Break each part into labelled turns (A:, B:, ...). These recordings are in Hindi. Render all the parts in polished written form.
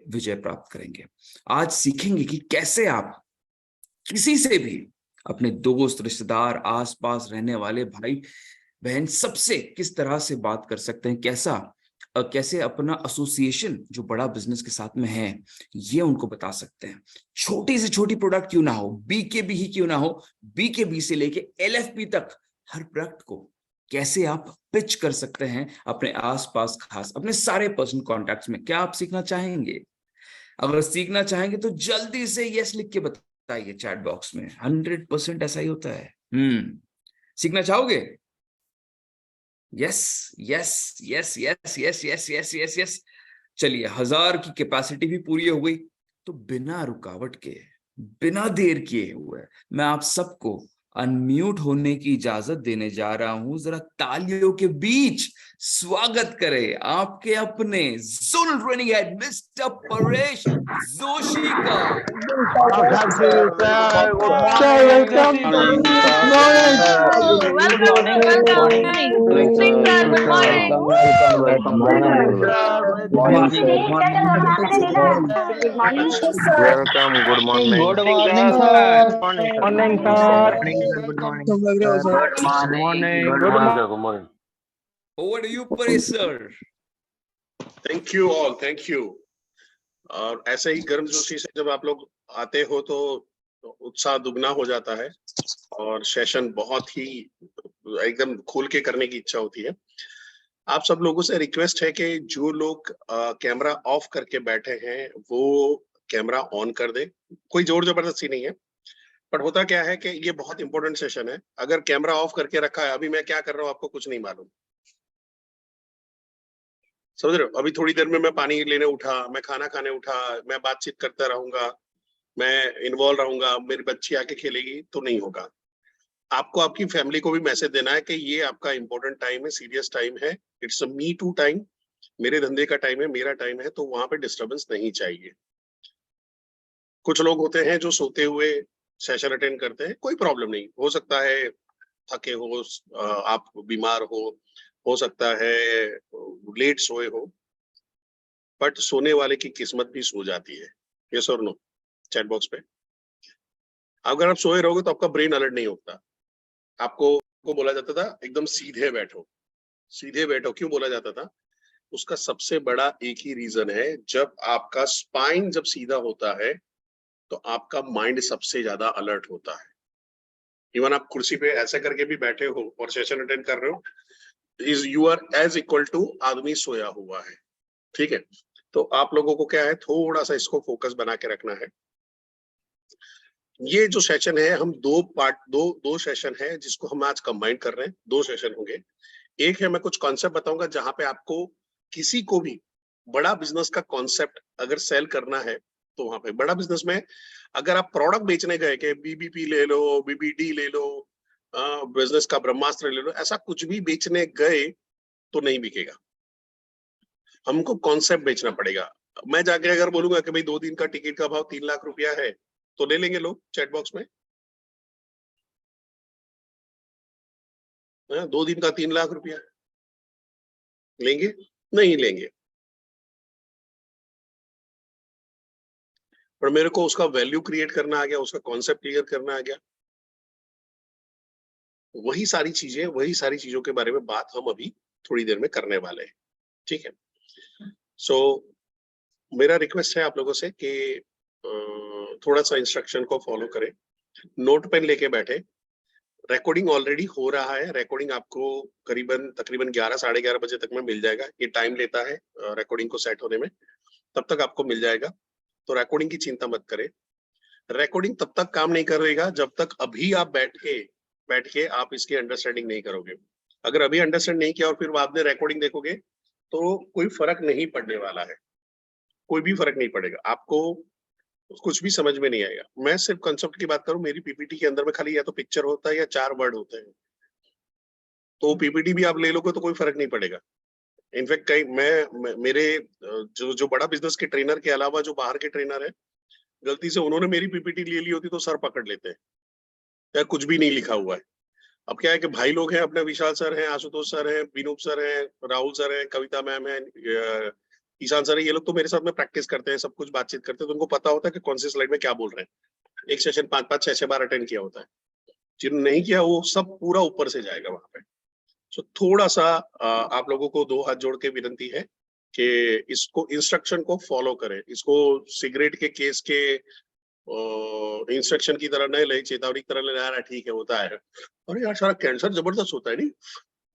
A: विजय प्राप्त करेंगे। आज सीखेंगे कि कैसे आप किसी से भी, अपने दोस्त, रिश्तेदार, आसपास रहने वाले भाई बहन, सबसे किस तरह से बात कर सकते हैं, कैसे अपना एसोसिएशन जो बड़ा बिजनेस के साथ में है ये उनको बता सकते हैं। छोटी से छोटी प्रोडक्ट क्यों ना हो, बीकेबी ही क्यों ना हो, बीकेबी से लेके एलएफपी तक हर प्रोडक्ट को कैसे आप पिच कर सकते हैं अपने आसपास, खास अपने सारे पर्सनल कॉन्टैक्ट्स में। क्या आप सीखना चाहेंगे? अगर सीखना चाहेंगे तो जल्दी से यस लिख के बताइए चैट बॉक्स में। 100% ऐसा ही होता है। सीखना चाहोगे? Yes yes yes yes yes yes yes yes yes. चलिए, 1000 की कैपेसिटी भी पूरी हो गई, तो बिना रुकावट के, बिना देर किए हुए मैं आप सबको अनम्यूट होने की इजाजत देने जा रहा हूं। जरा तालियों के बीच स्वागत करें आपके अपने zonal training head mister Paresh Joshi का। Over to you, Paresh sir.
B: Thank you all, thank you. और ऐसे ही गर्म जोशी से जब आप लोग आते हो तो उत्साह दुगना हो जाता है और सेशन बहुत ही एकदम खोल के करने की इच्छा होती है। आप सब लोगों से रिक्वेस्ट है कि जो लोग कैमरा ऑफ करके बैठे हैं वो कैमरा ऑन कर दे। कोई जोर जबरदस्ती नहीं है, पर होता क्या है कि ये बहुत इंपॉर्टेंट सेशन है। अगर कैमरा ऑफ करके रखा है, अभी मैं क्या कर रहा हूँ आपको कुछ नहीं मालूम, समझ रहे हो? अभी थोड़ी देर में मैं पानी लेने उठा, मैं खाना खाने उठा, मैं बातचीत करता रहूंगा, मैं इन्वॉल्व रहूंगा, मेरी बच्ची आके खेलेगी, तो नहीं होगा। आपको आपकी फैमिली को भी मैसेज देना है कि ये आपका इंपॉर्टेंट टाइम है, सीरियस टाइम है, it's a me too time, मेरे धंधे का टाइम है, मेरा टाइम है, तो वहां पे डिस्टर्बेंस नहीं चाहिए। कुछ लोग होते हैं जो सोते हुए सेशन अटेंड करते हैं, कोई प्रॉब्लम नहीं, हो सकता है थके हो, आप बीमार हो सकता है लेट सोए हो, बट सोने वाले की किस्मत भी सो जाती है। यस और नो? चैट बॉक्स पे अगर आप सोए रहोगे तो आपका ब्रेन अलर्ट नहीं होता। आपको बोला जाता था एकदम सीधे बैठो, सीधे बैठो। क्यों बोला जाता था? उसका सबसे बड़ा एक ही रीजन है, जब आपका स्पाइन जब सीधा होता है तो आपका माइंड सबसे ज्यादा अलर्ट होता है। इवन आप कुर्सी पे ऐसे करके भी बैठे हो और सेशन अटेंड कर रहे हो, is your age equal to आदमी सोया हुआ है। ठीक है, तो आप लोगों को क्या है, थोड़ा सा इसको फोकस बना के रखना है। ये जो सेशन है, हम दो सेशन है जिसको हम आज कंबाइन कर रहे हैं। 2 सेशन होंगे। एक है मैं कुछ कॉन्सेप्ट बताऊंगा जहां पे आपको किसी को भी बड़ा बिजनेस का कॉन्सेप्ट अगर सेल करना है, तो वहां पे बड़ा बिजनेस में अगर आप प्रोडक्ट बेचने गए कि बीबीपी ले लो, बीबीडी ले लो, बिजनेस का ब्रह्मास्त्र ले लो, ऐसा कुछ भी बेचने गए तो नहीं बिकेगा। हमको कॉन्सेप्ट बेचना पड़ेगा। मैं जाके अगर बोलूंगा कि भाई 2 दिन का टिकट का भाव 3 लाख रुपया है, तो ले लेंगे लोग चैट बॉक्स में? 2 दिन का 3 लाख रुपया लेंगे? नहीं लेंगे। पर मेरे को उसका वैल्यू क्रिएट करना आ गया, उसका कॉन्सेप्ट क्लियर करना आ गया। वही सारी चीजों के बारे में बात हम अभी थोड़ी देर में करने वाले हैं। ठीक है, सो मेरा रिक्वेस्ट है आप लोगों से कि थोड़ा सा इंस्ट्रक्शन को फॉलो करें, नोट पेन लेके बैठे। रिकॉर्डिंग ऑलरेडी हो रहा है, रिकॉर्डिंग आपको तकरीबन 11 साढ़े 11 बजे तक में मिल जाएगा। ये टाइम लेता है रिकॉर्डिंग को सेट होने में, तब तक आपको मिल जाएगा, तो रिकॉर्डिंग की चिंता मत करें। रिकॉर्डिंग तब तक काम नहीं करेगा जब तक अभी आप बैठ के आप इसकी अंडरस्टैंडिंग नहीं करोगे। अगर अभी अंडरस्टैंड नहीं किया और फिर बाद में रिकॉर्डिंग देखोगे तो कोई फर्क नहीं पड़ने वाला है, कोई भी फर्क नहीं पड़ेगा, आपको कुछ भी समझ में नहीं आएगा। मैं सिर्फ कंसेप्ट की बात करूं, मेरी पीपीटी के अंदर में खाली या तो पिक्चर होता है या 4 वर्ड होते हैं, तो पीपीटी भी आप ले लोगे तो कोई फर्क नहीं पड़ेगा। इनफैक्ट मेरे जो बड़ा बिजनेस के ट्रेनर के अलावा जो बाहर के ट्रेनर है, गलती से उन्होंने मेरी पीपीटी ले ली होती तो सर पकड़ लेते हैं, या कुछ भी नहीं लिखा हुआ है। अब क्या है कि भाई लोग हैं अपने, विशाल सर हैं, आशुतोष सर हैं, विनोद सर हैं, राहुल सर हैं, कविता मैम है, ईशान सर ये लोग तो मेरे साथ में प्रैक्टिस करते हैं, सब कुछ बातचीत करते हैं, तो उनको पता होता है कि कौन सी स्लाइड में क्या बोल रहे हैं। एक सेशन 5-5 6-6 बार अटेंड किया होता है। जिन्होंने नहीं किया वो सब पूरा ऊपर से जाएगा वहां पे। तो थोड़ा सा आप लोगों को 2 हाथ जोड़ के विनती है कि इसको इंस्ट्रक्शन को फॉलो करें, इसको सिगरेट के केस के इंस्ट्रक्शन की तरह नहीं ले, चेतावनी की तरह ले, यार ठीक है होता है, अरे यार सारा कैंसर जबरदस्त होता है नहीं,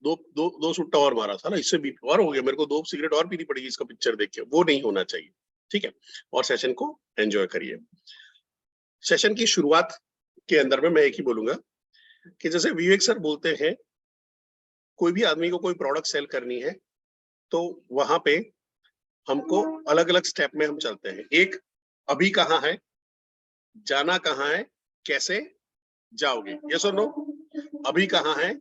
B: दो सुट्टा और मारा था ना, इससे बीपी और हो गया, मेरे को 2 सिगरेट और पीनी पड़ेगी इसका पिक्चर देख के, वो नहीं होना चाहिए। ठीक है, और सेशन को एंजॉय करिए। सेशन की शुरुआत के अंदर में मैं एक ही बोलूंगा कि जैसे विवेक सर बोलते हैं, कोई भी आदमी को कोई प्रोडक्ट सेल करनी है तो वहां पे हमको अलग अलग स्टेप में हम चलते हैं। एक, अभी कहाँ है, जाना कहाँ है, कैसे जाओगे, यस और नो? अभी कहाँ है,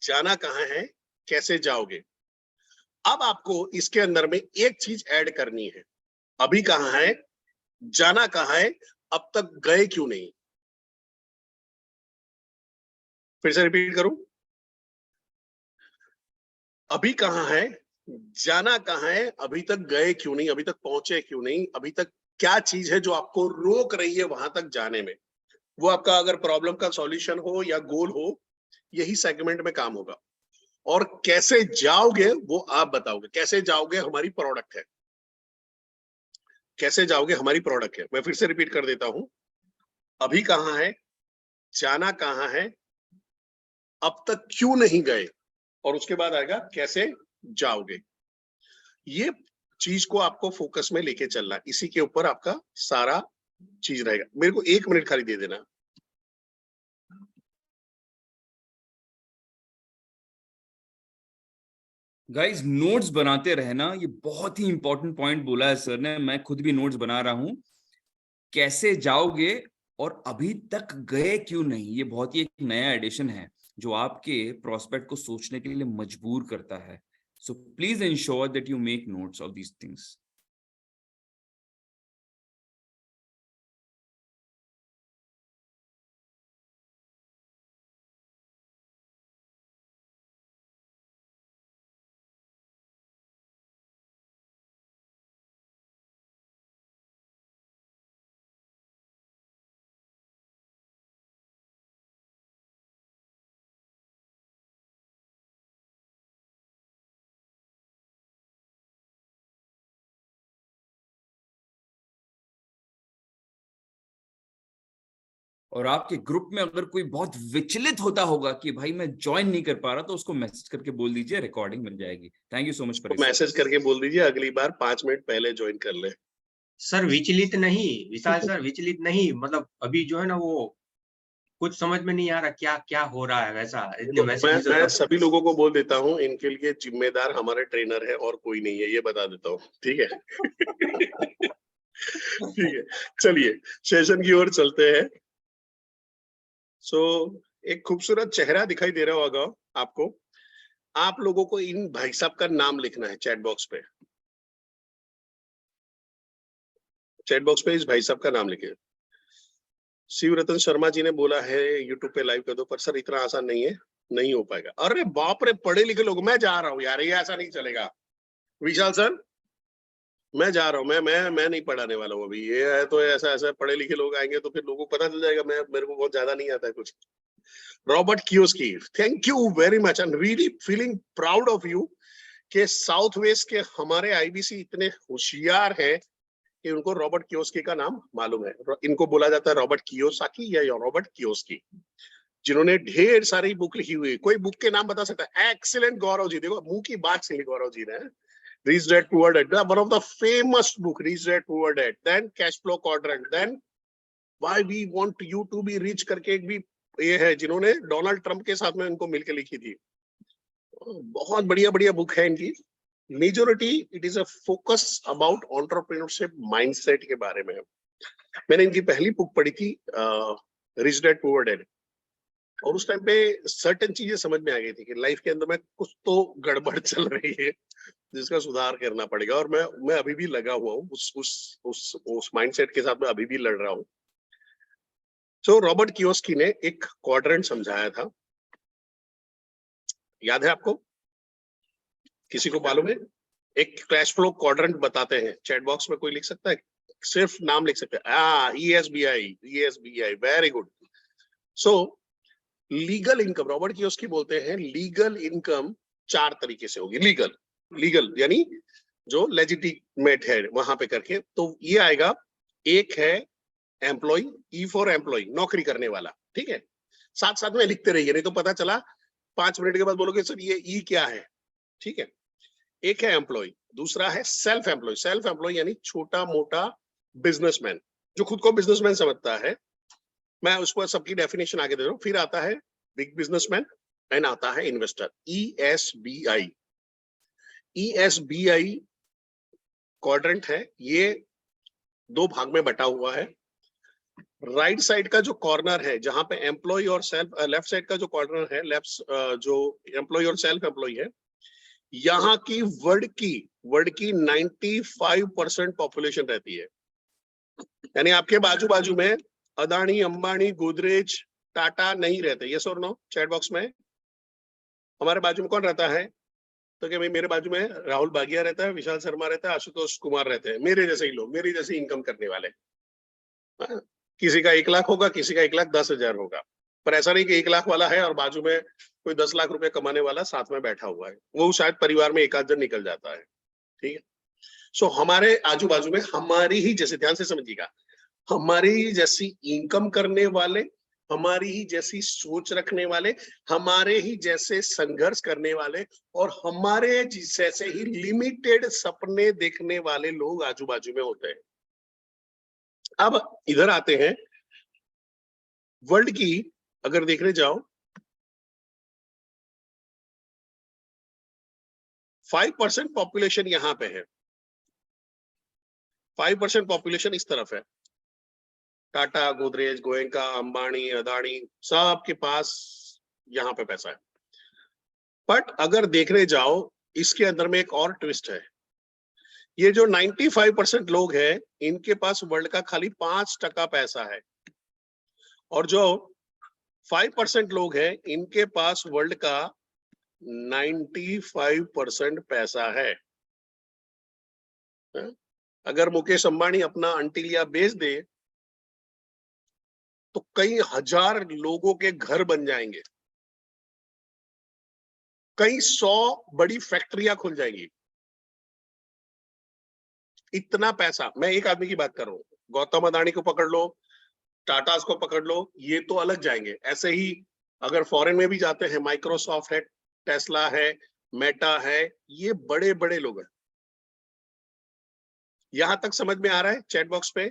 B: जाना कहाँ है, कैसे जाओगे। अब आपको इसके अंदर में एक चीज ऐड करनी है, अभी कहाँ है, जाना कहाँ है, अब तक गए क्यों नहीं। फिर से रिपीट करूं, अभी कहाँ है, जाना कहाँ है, अभी तक गए क्यों नहीं, अभी तक पहुंचे क्यों नहीं, अभी तक क्या चीज है जो आपको रोक रही है वहां तक जाने में। वो आपका अगर प्रॉब्लम का सॉल्यूशन हो या गोल हो, यही सेगमेंट में काम होगा। और कैसे जाओगे वो आप बताओगे। कैसे जाओगे हमारी प्रोडक्ट है, कैसे जाओगे हमारी प्रोडक्ट है। मैं फिर से रिपीट कर देता हूं, अभी कहाँ है, जाना कहाँ है, अब तक क्यों नहीं गए, और उसके बाद आएगा कैसे जाओगे। ये चीज को आपको फोकस में लेके चलना है, इसी के ऊपर आपका सारा चीज रहेगा। मेरे को 1 मिनट खाली दे देना।
A: गाइस, नोट्स बनाते रहना, ये बहुत ही इंपॉर्टेंट पॉइंट बोला है सर ने, मैं खुद भी नोट्स बना रहा हूं। कैसे जाओगे और अभी तक गए क्यों नहीं, ये बहुत ही एक नया एडिशन है जो आपके प्रोस्पेक्ट को सोचने के लिए मजबूर करता है। So please ensure that you make notes of these things. और आपके ग्रुप में अगर कोई बहुत विचलित होता होगा कि भाई मैं ज्वाइन नहीं कर पा रहा, तो उसको मैसेज करके बोल दीजिए, रिकॉर्डिंग मिल जाएगी। थैंक यू सो मच
B: तो मैसेज करके बोल दीजिए अगली बार 5 मिनट पहले ज्वाइन कर ले।
C: सर विचलित नहीं, विशाल सर विचलित नहीं, मतलब अभी जो है ना वो कुछ समझ में नहीं आ रहा क्या क्या हो रहा है, वैसा इतने मैसेजेस
B: मैं सभी लोगों को बोल देता हूँ, इनके लिए जिम्मेदार हमारे ट्रेनर है और कोई नहीं है, ये बता देता हूँ। ठीक है ठीक है, चलिए सेशन की ओर चलते हैं। सो एक खूबसूरत चेहरा दिखाई दे रहा होगा आपको। आप लोगों को इन भाई साहब का नाम लिखना है चैट बॉक्स पे। चैट बॉक्स पे इस भाई साहब का नाम लिखिए। शिवरतन शर्मा जी ने बोला है यूट्यूब पे लाइव कर दो, पर सर इतना आसान नहीं है, नहीं हो पाएगा। अरे बाप रे, पढ़े लिखे लोग, मैं जा रहा हूँ यार, ये ऐसा नहीं चलेगा। विशाल सर मैं जा रहा हूँ, मैं नहीं पढ़ाने वाला हूँ अभी। ये है तो ऐसा ऐसा पढ़े लिखे लोग आएंगे तो फिर लोगों को पता चल जाएगा मैं, मेरे को बहुत ज्यादा नहीं आता है कुछ। Robert Kiyosaki, thank you very much, I am really feeling proud of you कि साउथ वेस्ट के हमारे आईबीसी इतने होशियार है कि उनको रॉबर्ट कियोस्की का नाम मालूम है। इनको बोला जाता है रॉबर्ट कियोसाकी या रॉबर्ट कियोस्की, जिन्होंने ढेर सारी बुक लिखी हुई है। कोई बुक के नाम बता सकता है? एक्सीलेंट गौरव जी, देखो मुंह की बात से गौरव जी ने Rich Dad Poor Dad, one of the famous book, Rich Dad Poor Dad, then Cash Flow Quadrant, then Why We Want You to Be Rich करके एक भी ये है, जिन्होंने डोनाल्ड ट्रंप के साथ में उनको मिलकर लिखी थी। बहुत बढ़िया बढ़िया बुक है इनकी। Majority it is a focus about entrepreneurship mindset के बारे में। मैंने इनकी पहली बुक पढ़ी थी रिच डैड पुअर डैड, और उस टाइम पे सर्टेन चीजें समझ में आ गई थी कि लाइफ के अंदर में कुछ तो गड़बड़ चल रही है जिसका सुधार करना पड़ेगा। और मैं अभी भी लगा हुआ हूँ उस माइंडसेट के साथ में, अभी भी लड़ रहा हूँ। तो रॉबर्ट कियोस्की ने एक क्वाड्रेंट समझाया था, याद है आपको? किसी को मालूम है? एक कैश फ्लो क्वाड्रेंट बताते हैं, चैट बॉक्स में कोई लिख सकता है, सिर्फ नाम लिख सकते हैं, ESBI, वेरी गुड। सो लीगल इनकम, रॉबर्ट कियोसाकी बोलते हैं लीगल इनकम 4 तरीके से होगी। लीगल यानी जो लेजिटिमेट है वहां पे करके, तो ये आएगा, एक है एम्प्लॉय, ई फॉर एम्प्लॉय, नौकरी करने वाला, ठीक है, साथ साथ में लिखते रहिए नहीं तो पता चला 5 मिनट के बाद बोलोगे सर ये ई क्या है, ठीक है। एक है एम्प्लॉय, दूसरा है सेल्फ एम्प्लॉय यानी छोटा मोटा बिजनेसमैन, जो खुद को बिजनेसमैन समझता है। मैं उसको सबकी डेफिनेशन आगे दे रहा हूं। फिर आता है बिग बिजनेसमैन एंड आता है इन्वेस्टर, ESBI क्वाड्रेंट है, ये 2 भाग में बटा हुआ है। राइट साइड का जो कॉर्नर है जहां पे एम्प्लॉय और सेल्फ, लेफ्ट साइड का जो कॉर्नर है, लेफ्ट जो एम्प्लॉय और सेल्फ एम्प्लॉय है, यहाँ की वर्ल्ड की 95% पॉपुलेशन रहती है। यानी आपके बाजू बाजू में अदानी, अंबानी, गोदरेज, टाटा नहीं रहते। यस और नो चैट बॉक्स में। हमारे बाजू में कौन रहता है? तो क्या भाई मेरे बाजू में राहुल बागिया रहता है, विशाल शर्मा रहता है, आशुतोष कुमार रहते हैं, मेरे जैसे ही लोग, मेरी जैसे इनकम करने वाले। किसी का 1 लाख होगा, किसी का 1,10,000 होगा, पर ऐसा नहीं कि 1 लाख वाला है और बाजू में कोई 10 लाख रुपए कमाने वाला साथ में बैठा हुआ है, वो शायद परिवार में 1 आध जन निकल जाता है, ठीक है। सो हमारे आजू बाजू में हमारी ही जैसे, ध्यान से समझिएगा, हमारी ही जैसी इनकम करने वाले, हमारी ही जैसी सोच रखने वाले, हमारे ही जैसे संघर्ष करने वाले और हमारे जैसे ही लिमिटेड सपने देखने वाले लोग आजू बाजू में होते हैं। अब इधर आते हैं, वर्ल्ड की अगर देखने जाओ 5% पॉपुलेशन यहां पे है, 5% पॉपुलेशन इस तरफ है। टाटा, गोदरेज, गोयनका, अंबानी, अदानी, सबके पास यहां पे पैसा है। बट अगर देखने जाओ इसके अंदर में एक और ट्विस्ट है, ये जो 95% लोग हैं इनके पास वर्ल्ड का खाली 5% पैसा है, और जो 5% लोग हैं इनके पास वर्ल्ड का 95% पैसा है। अगर मुकेश अंबानी अपना अंटिलिया बेच दे तो कई हजार लोगों के घर बन जाएंगे, कई 100 बड़ी फैक्ट्रियां खुल जाएंगी। इतना पैसा, मैं एक आदमी की बात कर रहा हूं, गौतम अदानी को पकड़ लो, टाटास को पकड़ लो, ये तो अलग जाएंगे। ऐसे ही अगर फॉरेन में भी जाते हैं, माइक्रोसॉफ्ट है, टेस्ला है, मेटा है, ये बड़े बड़े लोग हैं। यहां तक समझ में आ रहा है चैट बॉक्स पे?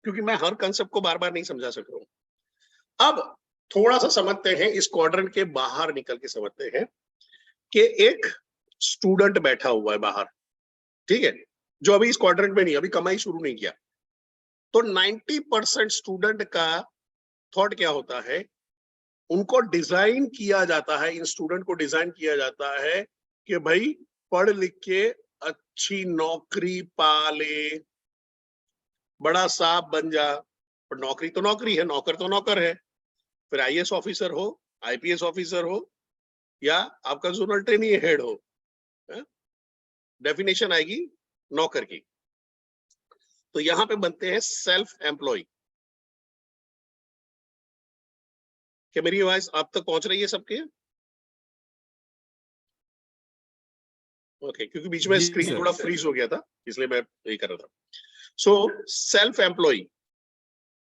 B: क्योंकि मैं हर कंसेप्ट को बार बार नहीं समझा सक रहा हूं। अब थोड़ा सा समझते हैं, इस क्वाड्रेंट के बाहर निकल के समझते हैं कि एक स्टूडेंट बैठा हुआ है बाहर, ठीक है, जो अभी इस क्वाड्रेंट में नहीं, अभी कमाई शुरू नहीं किया। तो 90% स्टूडेंट का थॉट क्या होता है? उनको डिजाइन किया जाता है, इन स्टूडेंट को डिजाइन किया जाता है कि भाई पढ़ लिख के अच्छी नौकरी पा ले, बड़ा साहब बन जा। पर नौकरी तो नौकरी है, नौकर तो नौकर है। फिर IAS ऑफिसर हो, IPS ऑफिसर हो, या आपका जोनल ट्रेनिंग हेड हो, डेफिनेशन आएगी नौकर की। तो यहां पे बनते हैं सेल्फ एम्प्लॉय। क्या मेरी आवाज आप तक पहुंच रही है सबके? ओके, क्योंकि बीच में स्क्रीन थोड़ा फ्रीज हो गया था, इसलिए मैं यही कर रहा था। सो सेल्फ एम्प्लॉय,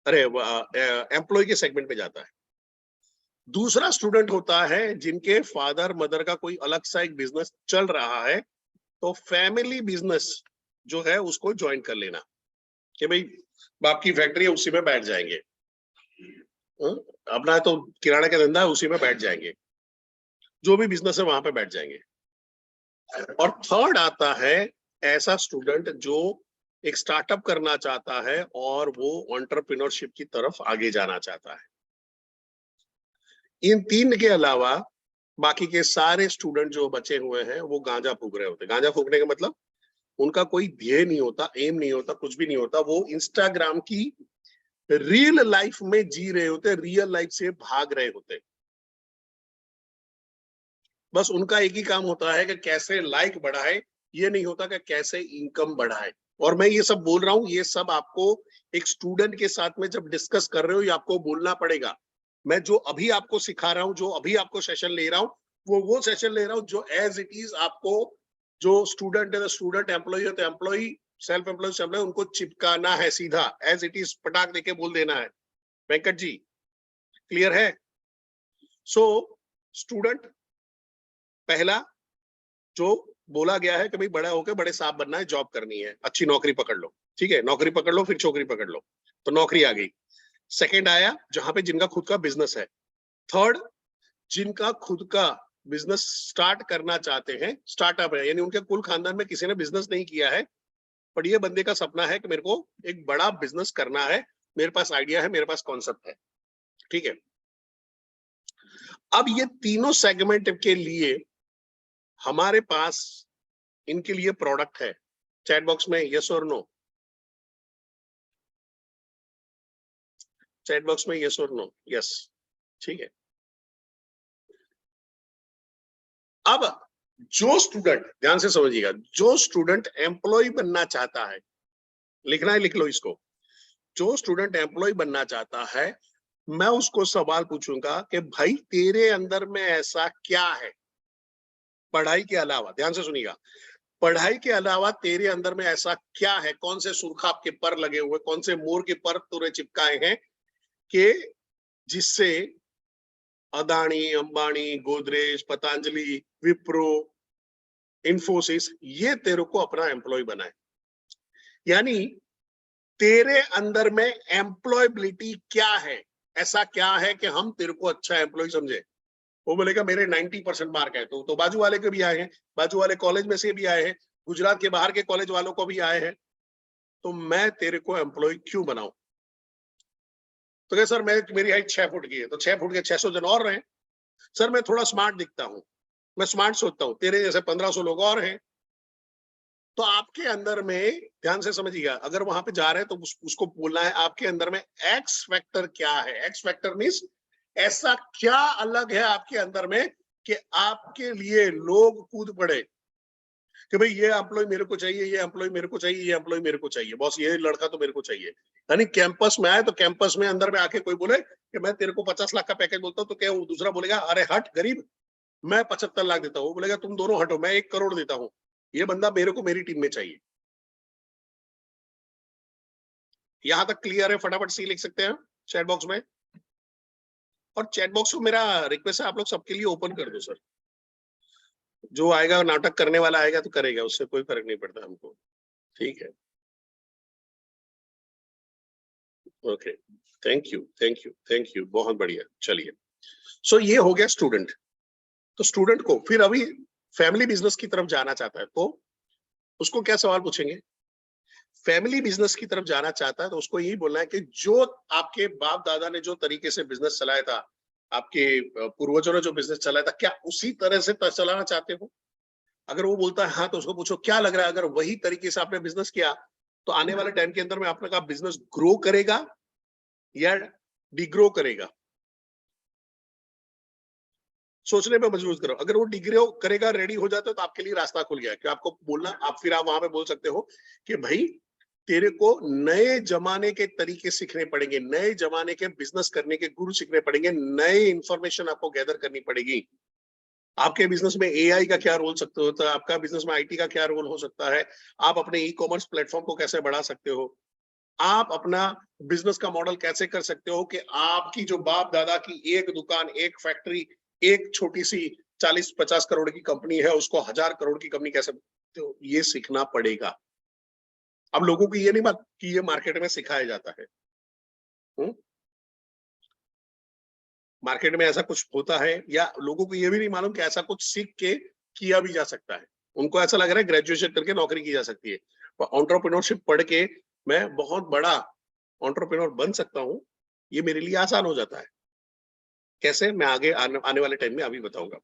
B: अरे एम्प्लॉय के सेगमेंट में जाता है। दूसरा स्टूडेंट होता है जिनके फादर मदर का कोई अलग सा एक बिजनेस चल रहा है, तो फैमिली बिजनेस जो है उसको ज्वाइन कर लेना कि भाई बाप की फैक्ट्री है, उसी में बैठ जाएंगे, अपना तो किराना का धंधा है, उसी में बैठ जाएंगे, जो भी बिजनेस है वहां पे बैठ जाएंगे। और थर्ड आता है ऐसा स्टूडेंट जो एक स्टार्टअप करना चाहता है और वो एंटरप्रेन्योरशिप की तरफ आगे जाना चाहता है। इन 3 के अलावा बाकी के सारे स्टूडेंट जो बचे हुए हैं वो गांजा फूक रहे होते हैं। गांजा फूकने का मतलब उनका कोई ध्येय नहीं होता, एम नहीं होता, कुछ भी नहीं होता। वो इंस्टाग्राम की रियल लाइफ में जी रहे होते, रियल लाइफ से भाग रहे होते। बस उनका एक ही काम होता है कि कैसे लाइक बढ़ाए, ये नहीं होता कि कैसे इनकम बढ़ाए। और मैं ये सब बोल रहा हूँ, ये सब आपको एक स्टूडेंट के साथ में जब डिस्कस कर रहे हो, ये आपको बोलना पड़ेगा। मैं जो अभी आपको सिखा रहा हूँ, जो अभी आपको सेशन ले रहा हूँ, वो सेशन ले रहा हूँ जो एज इट इज आपको, जो स्टूडेंट है तो स्टूडेंट, एम्प्लॉय है तो एम्प्लॉय, सेल्फ एम्प्लॉय उनको चिपकाना है सीधा, एज इट इज पटाख देके बोल देना है। वेंकट जी क्लियर है? सो स्टूडेंट, पहला जो बोला गया है कि भाई बड़ा होकर बड़े साहब बनना है, जॉब करनी है, अच्छी नौकरी पकड़ लो, ठीक है, नौकरी पकड़ लो, फिर छोकरी पकड़ लो, तो नौकरी आ गई। सेकंड आया जहां पे जिनका खुद का बिजनेस है। थर्ड, जिनका खुद का बिजनेस स्टार्ट करना चाहते हैं, स्टार्टअप है, यानी उनके कुल खानदान में किसी ने बिजनेस नहीं किया है, पर ये बंदे का सपना है कि मेरे को एक बड़ा बिजनेस करना है, मेरे पास आइडिया है, मेरे पास कॉन्सेप्ट है, ठीक है। अब ये तीनों सेगमेंट के लिए हमारे पास इनके लिए प्रोडक्ट है। चैट बॉक्स में यस और नो, चैट बॉक्स में यस और नो, यस, ठीक है। अब जो स्टूडेंट, ध्यान से समझिएगा, जो स्टूडेंट एम्प्लॉय बनना चाहता है, लिखना है, लिख लो इसको, जो स्टूडेंट एम्प्लॉय बनना चाहता है, मैं उसको सवाल पूछूंगा कि भाई तेरे अंदर में ऐसा क्या है पढ़ाई के अलावा, ध्यान से सुनिएगा, पढ़ाई के अलावा तेरे अंदर में ऐसा क्या है, कौन से सुरखाब के पर लगे हुए, कौन से मोर के पर तूने चिपकाए हैं कि जिससे अदानी, अंबानी, गोदरेज, पतंजलि, विप्रो, इन्फोसिस ये तेरे को अपना एम्प्लॉय बनाए। यानी तेरे अंदर में एम्प्लॉयबिलिटी क्या है, ऐसा क्या है कि हम तेरे को अच्छा एम्प्लॉय समझे। वो बोलेगा मेरे 90% मार्क है, तो बाजू वाले के भी आए हैं, बाजू वाले कॉलेज में से भी आए हैं, गुजरात के बाहर के कॉलेज वालों को भी आए हैं, तो मैं तेरे को एम्प्लॉय क्यों बनाऊं? तो क्या सर, मैं, मेरी हाइट 6 फुट की है, तो 6 फुट के 600 जन और रहे। सर मैं थोड़ा स्मार्ट दिखता हूं, मैं स्मार्ट सोचता हूं, तेरे जैसे 1500 लोग और हैं। तो आपके अंदर में, ध्यान से समझिएगा, अगर वहां पे जा रहे हैं तो उसको बोलना है आपके अंदर में एक्स फैक्टर क्या है। एक्स फैक्टर मींस ऐसा क्या अलग है आपके अंदर में कि आपके लिए लोग कूद पड़े कि भाई ये एम्प्लॉय मेरे को चाहिए, ये एम्प्लॉय मेरे को चाहिए, ये एम्प्लॉय मेरे को चाहिए, बॉस ये लड़का तो मेरे को चाहिए। यानी कैंपस में आए तो कैंपस में अंदर में आके कोई बोले कि मैं तेरे को 50 लाख का पैकेज बोलता हूँ, तो क्या वो दूसरा बोलेगा अरे हट गरीब, मैं 75 लाख देता हूँ, वो बोलेगा तुम दोनों हटो, मैं 1 करोड़ देता हूँ, ये बंदा मेरे को मेरी टीम में चाहिए। यहां तक क्लियर है? फटाफट सी लिख सकते हैं चैट बॉक्स में। और चैट बॉक्स को मेरा रिक्वेस्ट है, आप लोग सबके लिए ओपन कर दो सर। जो आएगा, नाटक करने वाला आएगा तो करेगा, उससे कोई फर्क नहीं पड़ता हमको, ठीक है। Okay, thank you, thank you, thank you, बहुत बढ़िया। चलिए, सो ये हो गया स्टूडेंट। तो स्टूडेंट को फिर अभी फैमिली बिजनेस की तरफ जाना चाहता है, तो उसको क्या सवाल पूछेंगे? फैमिली बिजनेस की तरफ जाना चाहता है तो उसको यही बोलना है कि जो आपके बाप दादा ने जो तरीके से बिजनेस चलाया था, आपके पूर्वजों ने जो बिजनेस चलाया था, क्या उसी तरह से चलाना चाहते हो? अगर वो बोलता है हाँ, तो उसको पूछो क्या लग रहा है, अगर वही तरीके से आपने बिजनेस किया तो आने वाले टाइम के अंदर में आपका बिजनेस ग्रो करेगा या डिग्रो करेगा? सोचने पे मजबूर करो। अगर वो डिग्रो करेगा, रेडी हो जाता है, तो आपके लिए रास्ता खुल गया कि आपको बोलना, आप फिर आप वहां पे बोल सकते हो कि भाई तेरे को नए जमाने के तरीके सीखने पड़ेंगे, नए जमाने के बिजनेस करने के गुरु सीखने पड़ेंगे, नए इंफॉर्मेशन आपको गैदर करनी पड़ेगी। आपके बिजनेस में एआई का क्या रोल सकते होता है, आपका बिजनेस में आईटी का क्या रोल हो सकता है, आप अपने ई कॉमर्स प्लेटफॉर्म को कैसे बढ़ा सकते हो, आप अपना बिजनेस का मॉडल कैसे कर सकते हो कि आपकी जो बाप दादा की एक दुकान, एक फैक्ट्री, एक छोटी सी 40-50 करोड़ की कंपनी है, उसको 1000 करोड़ की कंपनी कैसे, तो ये सीखना पड़ेगा। अब लोगों को ये नहीं बात कि ये मार्केट में सिखाया जाता है, मार्केट में ऐसा कुछ होता है, या लोगों को ये भी नहीं मालूम कि ऐसा कुछ सीख के किया भी जा सकता है। उनको ऐसा लग रहा है ग्रेजुएशन करके नौकरी की जा सकती है, पर एंटरप्रेन्योरशिप पढ़ के मैं बहुत बड़ा एंटरप्रेन्योर बन सकता हूं, ये मेरे लिए आसान हो जाता है। कैसे, मैं आगे आने वाले टाइम में अभी बताऊंगा।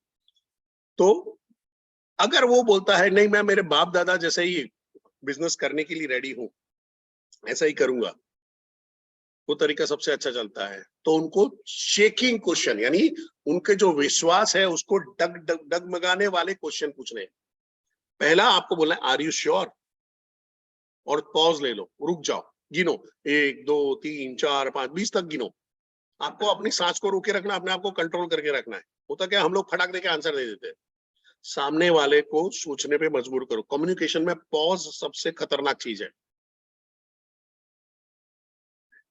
B: तो अगर वो बोलता है नहीं, मैं मेरे बाप दादा जैसे ही बिजनेस करने के लिए रेडी हूं, ऐसा ही करूंगा, वो तरीका सबसे अच्छा चलता है। तो उनको शेकिंग क्वेश्चन, यानी उनके जो विश्वास है उसको डगमगाने वाले क्वेश्चन पूछने। पहला आपको बोलना है आर यू श्योर, और पॉज ले लो, रुक जाओ, गिनो 1 2 3 4 5 20 तक गिनो। आपको अपनी सांस को रोके रखना, अपने आप को कंट्रोल करके रखना है। होता क्या, हम लोग फटाक दे के आंसर दे देते हैं। सामने वाले को सोचने पे मजबूर करो। कम्युनिकेशन में पॉज सबसे खतरनाक चीज है।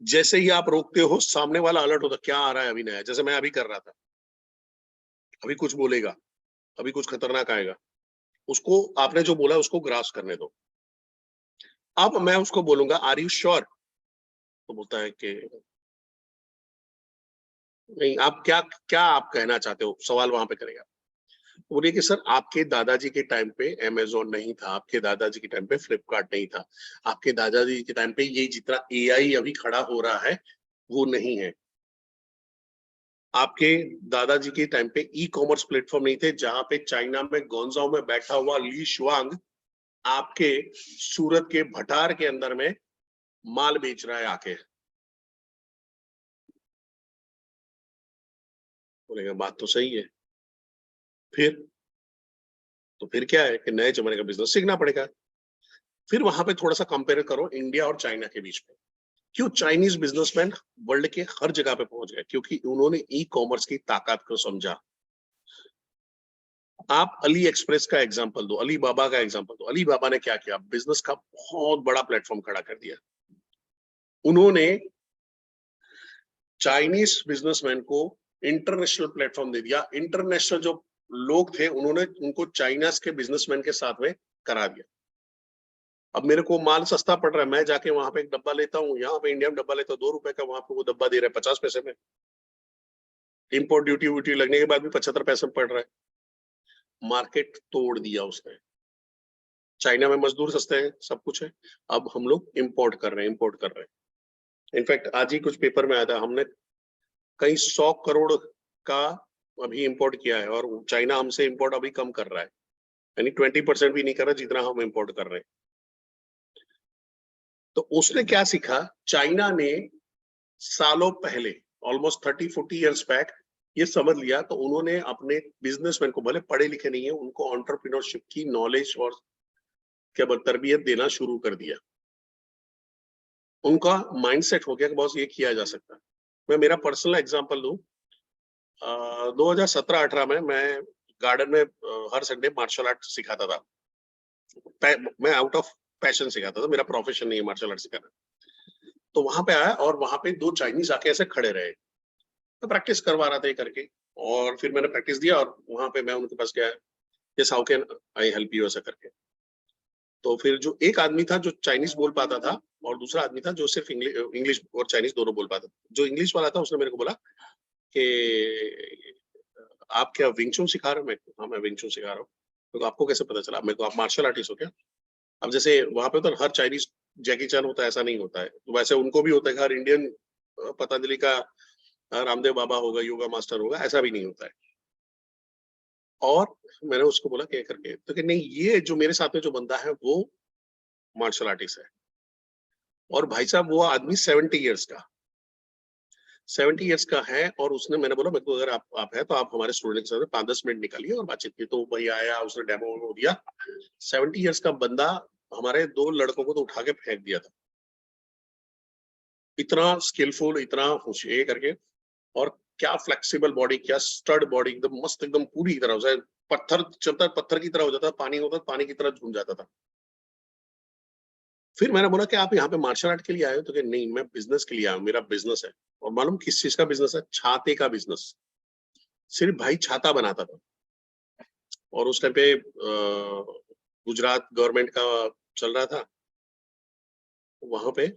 B: जैसे ही आप रोकते हो, सामने वाला अलर्ट होता, क्या आ रहा है अभी नया, जैसे मैं अभी कर रहा था, अभी कुछ बोलेगा, अभी कुछ खतरनाक आएगा, उसको आपने जो बोला उसको ग्रास्प करने दो। अब मैं उसको बोलूंगा आर यू श्योर, तो बोलता है कि नहीं, आप क्या क्या आप कहना चाहते हो, सवाल वहां पे करेगा। बोलिए कि सर आपके दादाजी के टाइम पे अमेज़न नहीं था, आपके दादाजी के टाइम पे फ्लिपकार्ट नहीं था, आपके दादाजी के टाइम पे ये जितना एआई अभी खड़ा हो रहा है वो नहीं है, आपके दादाजी के टाइम पे ई कॉमर्स प्लेटफॉर्म नहीं थे जहां पे चाइना में गोंजाओ में बैठा हुआ ली शुआंग आपके सूरत के भटार के अंदर में माल बेच रहा है आके। बोलेगा बात तो सही है, फिर तो फिर क्या है कि नए जमाने का बिजनेस सीखना पड़ेगा। फिर वहां पे थोड़ा सा कंपेयर करो इंडिया और चाइना के बीच में। क्यों चाइनीज बिजनेसमैन वर्ल्ड के हर जगह पे पहुंच गए, क्योंकि उन्होंने ई कॉमर्स की ताकत को समझा। आप अली एक्सप्रेस का एग्जांपल दो, अली बाबा का एग्जांपल दो। अली बाबा ने क्या किया, बिजनेस का बहुत बड़ा प्लेटफॉर्म खड़ा कर दिया। उन्होंने चाइनीज बिजनेसमैन को इंटरनेशनल प्लेटफॉर्म दे दिया। इंटरनेशनल जो लोग थे उन्होंने उनको चाइना के बिजनेसमैन के साथ में करा दिया। अब मेरे को माल सस्ता पड़ रहा है, मैं जाके वहां पे एक डब्बा लेता हूँ, यहाँ पे इंडिया में डब्बा लेता हूँ 2 रुपए का, वहां पे वो डब्बा दे रहे हैं 50 पैसे में। इंपोर्ट ड्यूटी व्यूटी लगने के बाद भी 75 पैसे में पड़ रहा है। मार्केट तोड़ दिया उसने। चाइना में मजदूर सस्ते हैं, सब कुछ है, अब हम लोग इंपोर्ट कर रहे हैं, इंपोर्ट कर रहे हैं। इनफैक्ट आज ही कुछ पेपर में आया था, हमने कई 100 करोड़ का अभी इंपोर्ट किया है, और चाइना हमसे इंपोर्ट अभी कम कर रहा है, यानी 20% भी नहीं कर रहा जितना हम इंपोर्ट कर रहे हैं। तो उसने क्या सीखा, चाइना ने सालों पहले, ऑलमोस्ट 30-40 इयर्स बैक, ये समझ लिया। तो उन्होंने अपने बिजनेसमैन को, भले पढ़े लिखे नहीं है, उनको एंटरप्रेन्योरशिप की नॉलेज और क्या तरबियत देना शुरू कर दिया। उनका माइंडसेट हो गया कि बॉस ये किया जा सकता है। मैं मेरा पर्सनल एग्जांपल दूं, 2017-18 में मैं गार्डन में हर संडे मार्शल आर्ट सिखाता था। मैं आउट ऑफ पैशन सिखाता था, मेरा प्रोफेशन नहीं है मार्शल आर्ट सिखाना। तो वहां पे आया और वहां पे 2 चाइनीज आके ऐसे खड़े रहे, तो प्रैक्टिस करवा रहा था ये करके, और फिर मैंने प्रैक्टिस दिया और वहां पे मैं उनके पास गया, yes how can I help you, ऐसा करके। तो फिर जो एक आदमी था जो चाइनीज बोल पाता था, और दूसरा आदमी था जो सिर्फ इंग्लिश और चाइनीज दोनों बोल पाता था। जो इंग्लिश वाला था उसने मेरे को बोला कि आप क्या विंग चुन सिखा रहे हो? मैं, हाँ मैं विंग चुन सिखा रहा हूँ। तो आपको कैसे पता चला? मेरे को, आप मार्शल आर्टिस्ट हो क्या? अब जैसे वहां पे तो हर चाइनीज जैकी चैन होता है, ऐसा नहीं होता है। तो वैसे उनको भी होता है कि हर इंडियन पतंजलि का रामदेव बाबा होगा, योगा मास्टर होगा, ऐसा भी नहीं होता है। और मैंने उसको बोला क्या करके, तो कि नहीं, ये जो मेरे साथ में जो बंदा है वो मार्शल आर्टिस्ट है। और भाई साहब वो आदमी 70 इयर्स का 70 इयर्स का है। और उसने, मैंने बोला मेरे को अगर आप है तो आप हमारे स्टूडेंट के साथ 5-10 मिनट निकालिए और बातचीत की। तो भाई आया, उसने डेमो दिया। 70 इयर्स का बंदा हमारे 2 लड़कों को तो उठा के फेंक दिया था, इतना स्किलफुल, इतना होशियार करके। और क्या फ्लेक्सिबल बॉडी, क्या स्टड बॉडी, एकदम मस्त, एकदम पूरी तरह से पत्थर चलता, पत्थर की तरह हो जाता, पानी होता पानी की तरह झूम जाता था। फिर मैंने बोला कि आप यहाँ पे मार्शल आर्ट के लिए आए हो? तो कि नहीं, मैं बिजनेस के लिए आया हूँ, मेरा बिजनेस है। और मालूम किस चीज का बिजनेस है? छाते का बिजनेस। सिर्फ भाई छाता बनाता था। और उस टाइम पे गुजरात गवर्नमेंट का चल रहा था, वहां पे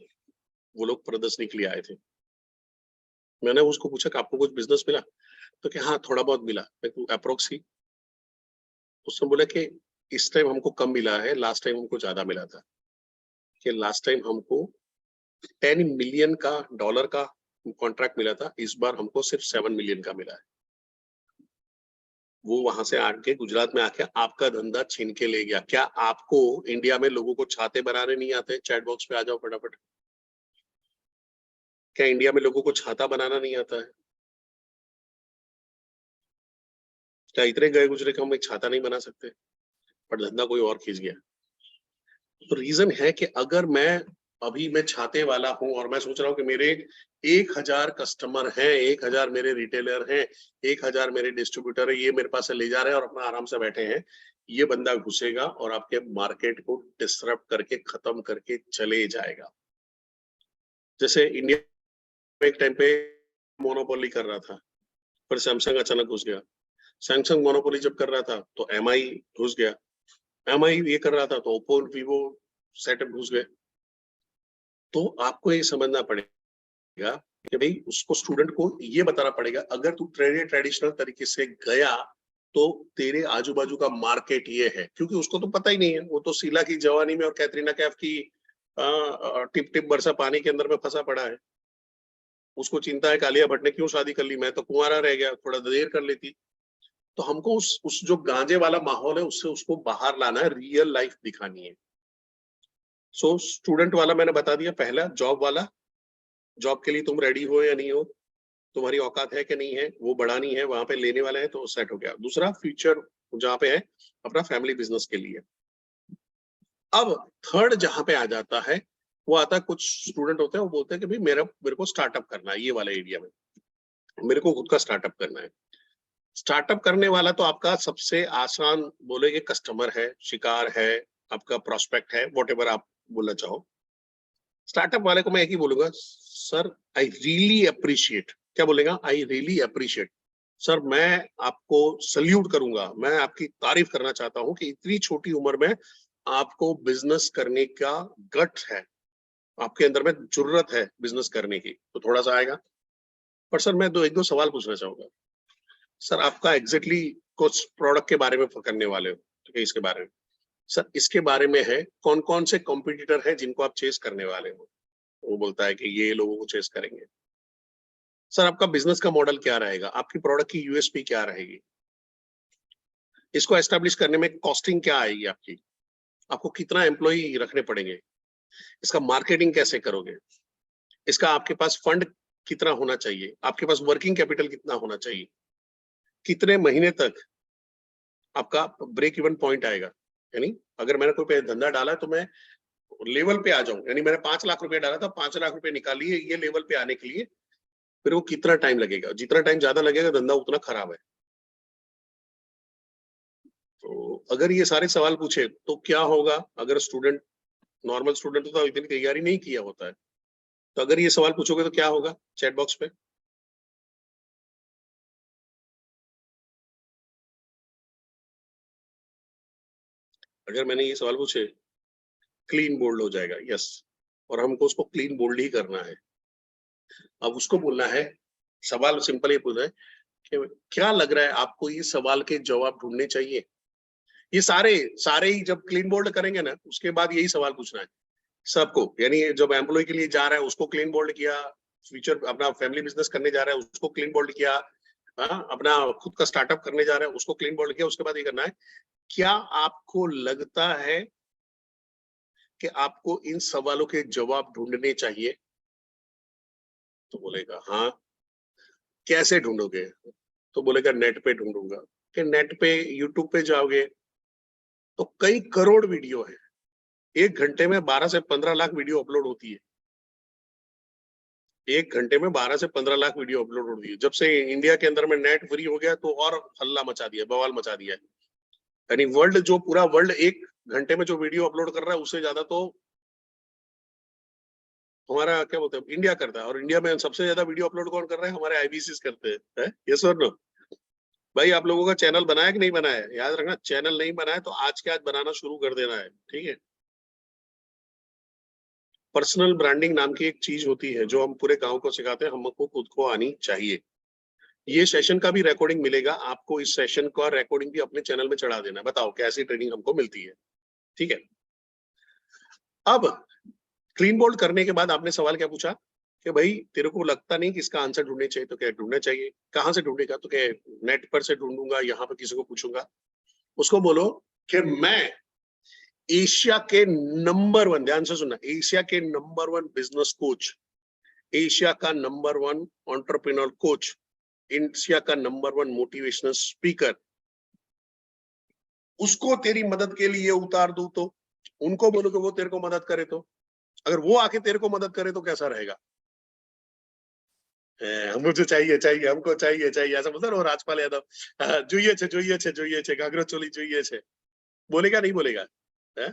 B: वो लोग प्रदर्शनी के लिए आए थे। मैंने उसको पूछा कि आपको कुछ बिजनेस मिला? तो कि हाँ थोड़ा बहुत मिला। अप्रोक्स ही। उसने बोला कि इस टाइम हमको कम मिला है, लास्ट टाइम हमको ज्यादा मिला था। कि लास्ट टाइम हमको 10 मिलियन का डॉलर का कॉन्ट्रैक्ट मिला था, इस बार हमको सिर्फ 7 मिलियन का मिला है। वो वहां से आके गुजरात में आके आपका धंधा छीन के ले गया। क्या आपको इंडिया में लोगों को छाते बनाने नहीं आते? चैट बॉक्स पे आ जाओ फटाफट। क्या इंडिया में लोगों को छाता बनाना नहीं आता है? क्या इतने गए गुजरे कि हम एक छाता नहीं बना सकते? पर धंधा कोई और खींच गया। तो रीजन है कि अगर मैं छाते वाला हूं और मैं सोच रहा हूं कि मेरे 1000 कस्टमर हैं, 1000 मेरे रिटेलर हैं, 1000 मेरे डिस्ट्रीब्यूटर है, ये मेरे पास से ले जा रहे हैं और अपना आराम से बैठे हैं, ये बंदा घुसेगा और आपके मार्केट को डिसरप्ट करके खत्म करके चले जाएगा। जैसे इंडिया में एक टाइम पे मोनोपोली कर रहा था, पर सैमसंग अचानक घुस गया। सैमसंग मोनोपोली जब कर रहा था तो एमआई घुस गया, एमआई ये कर रहा था तो ओप्पो वीवो सेटअप घुस गए। तो आपको ये समझना पड़ेगा कि भाई उसको स्टूडेंट को ये बताना पड़ेगा, अगर तू ट्रेडिशनल तरीके से गया तो तेरे आजू बाजू का मार्केट ये है, क्योंकि उसको तो पता ही नहीं है। वो तो शीला की जवानी में और कैटरीना कैफ की टिप टिप बरसा पानी के अंदर में फंसा पड़ा है। उसको चिंता है कालिया भट्ट ने क्यों शादी कर ली, मैं तो कुंवारा रह गया, थोड़ा देर कर लेती। तो हमको उस जो गांजे वाला माहौल है उससे उसको बाहर लाना है, रियल लाइफ दिखानी है। सो स्टूडेंट वाला मैंने बता दिया। पहला जॉब वाला, जॉब के लिए तुम रेडी हो या नहीं हो, तुम्हारी औकात है कि नहीं है, वो बढ़ानी है, वहां पे लेने वाले हैं तो सेट हो गया। दूसरा फ्यूचर जहाँ पे है अपना फैमिली बिजनेस के लिए। अब थर्ड जहां पे आ जाता है वो आता है, कुछ स्टूडेंट होते हैं वो बोलते हैं कि भाई मेरे को स्टार्टअप करना है, ये वाले एरिया में मेरे को खुद का स्टार्टअप करना है। स्टार्टअप करने वाला तो आपका सबसे आसान बोलेंगे कस्टमर है, शिकार है, आपका प्रोस्पेक्ट है, वॉट आप बोलना चाहो। स्टार्टअप वाले को मैं एक ही बोलूंगा, सर आई रियली अप्रिशिएट, क्या बोलेगा, आई रियली अप्रिशिएट, सर मैं आपको सल्यूट करूंगा, मैं आपकी तारीफ करना चाहता हूं कि इतनी छोटी उम्र में आपको बिजनेस करने का गट है, आपके अंदर में जुर्रत है बिजनेस करने की। तो थोड़ा सा आएगा, पर सर मैं एक दो सवाल पूछना चाहूंगा। सर आपका एग्जैक्टली कुछ प्रोडक्ट के बारे में करने वाले हो, ठीक है, इसके बारे में सर, इसके बारे में है, कौन कौन से कॉम्पिटिटर हैं जिनको आप चेस करने वाले हो? वो बोलता है कि ये लोगों को चेस करेंगे। सर आपका बिजनेस का मॉडल क्या रहेगा, आपकी प्रोडक्ट की यूएसपी क्या रहेगी, इसको एस्टेब्लिश करने में कॉस्टिंग क्या आएगी आपकी, आपको कितना एम्प्लॉय रखने पड़ेंगे, इसका मार्केटिंग कैसे करोगे, इसका आपके पास फंड कितना होना चाहिए, आपके पास वर्किंग कैपिटल कितना होना चाहिए, कितने महीने तक आपका ब्रेक इवन पॉइंट आएगा। यानी अगर मैंने कोई धंधा डाला तो मैं लेवल पे आ जाऊं, यानी मैंने 5 लाख रुपए डाला था, 5 लाख रुपए निकालिए ये लेवल पे आने के लिए, फिर वो कितना टाइम लगेगा, जितना टाइम ज्यादा लगेगा धंधा उतना खराब है। तो अगर ये सारे सवाल पूछे तो क्या होगा, अगर स्टूडेंट नॉर्मल स्टूडेंट तो इतनी तैयारी नहीं किया होता है, तो अगर ये सवाल पूछोगे तो क्या होगा चैट बॉक्स पे? अगर मैंने ये सवाल पूछे, क्लीन बोल्ड हो जाएगा यस, और हमको उसको क्लीन बोल्ड ही करना है। अब उसको बोलना है, सवाल सिंपल ये पूछना है कि क्या लग रहा है आपको ये सवाल के जवाब ढूंढने चाहिए। ये सारे सारे ही जब क्लीन बोल्ड करेंगे ना, उसके बाद यही सवाल पूछना है सबको। यानी जब एम्प्लॉय के लिए जा रहा है उसको क्लीन बोल्ड किया, फ्यूचर अपना फैमिली बिजनेस करने जा रहा है उसको क्लीन बोल्ड किया, अपना खुद का स्टार्टअप करने जा रहा है उसको क्लीन बोल्ड किया। उसके बाद ये करना है, क्या आपको लगता है कि आपको इन सवालों के जवाब ढूंढने चाहिए? तो बोलेगा हाँ। कैसे ढूंढोगे? तो बोलेगा नेट पे ढूंढूंगा। कि नेट पे यूट्यूब पे जाओगे तो कई करोड़ वीडियो है, 1 घंटे में 12 से 15 लाख वीडियो अपलोड होती है। 1 घंटे में 12 से 15 लाख वीडियो अपलोड होती है। जब से इंडिया के अंदर में नेट फ्री हो गया तो और हल्ला मचा दिया, बवाल मचा दिया है। यानी वर्ल्ड, जो पूरा वर्ल्ड 1 घंटे में जो वीडियो अपलोड कर रहा है उससे ज्यादा तो हमारा क्या बोलते हैं इंडिया करता है। और इंडिया में सबसे ज्यादा वीडियो अपलोड कौन कर रहा है? हमारे आईबीसी करते हैं। यस और नो? भाई आप लोगों का चैनल बनाया कि नहीं बनाया? याद रखना, चैनल नहीं बनाया तो आज के आज बनाना शुरू कर देना है, ठीक है। पर्सनल ब्रांडिंग नाम की एक चीज होती है जो हम पूरे गांव को सिखाते हैं, हमको खुद को आनी चाहिए। ये सेशन का भी रिकॉर्डिंग मिलेगा आपको, इस सेशन का रिकॉर्डिंग भी अपने चैनल में चढ़ा देना। बताओ कैसी ट्रेनिंग हमको मिलती है, ठीक है। अब क्लीन बोल्ड करने के बाद आपने सवाल क्या पूछा कि भाई तेरे को लगता नहीं कि इसका आंसर ढूंढने चाहिए, तो क्या ढूंढना चाहिए? कहां से ढूंढेगा? तो क्या नेट पर से ढूंढूंगा, यहाँ पर किसी को पूछूंगा? उसको बोलो कि मैं एशिया के नंबर 1, ध्यान से सुनना, एशिया के नंबर 1 बिजनेस कोच एशिया का नंबर 1 एंटरप्रेन्योर कोच, एशिया का नंबर 1 मोटिवेशनल स्पीकर, उसको तेरी मदद के लिए उतार दूं तो, उनको बोलो कि वो तेरे को मदद करे तो, अगर वो आके तेरे को मदद करे तो कैसा रहेगा? मुझे चाहिए चाहिए, हमको चाहिए चाहिए, ऐसा बोलता ना राजपाल यादव, જોઈએ છે જોઈએ છે જોઈએ છે, घाघरा चोली જોઈએ છે, बोलेगा नहीं बोलेगा? है?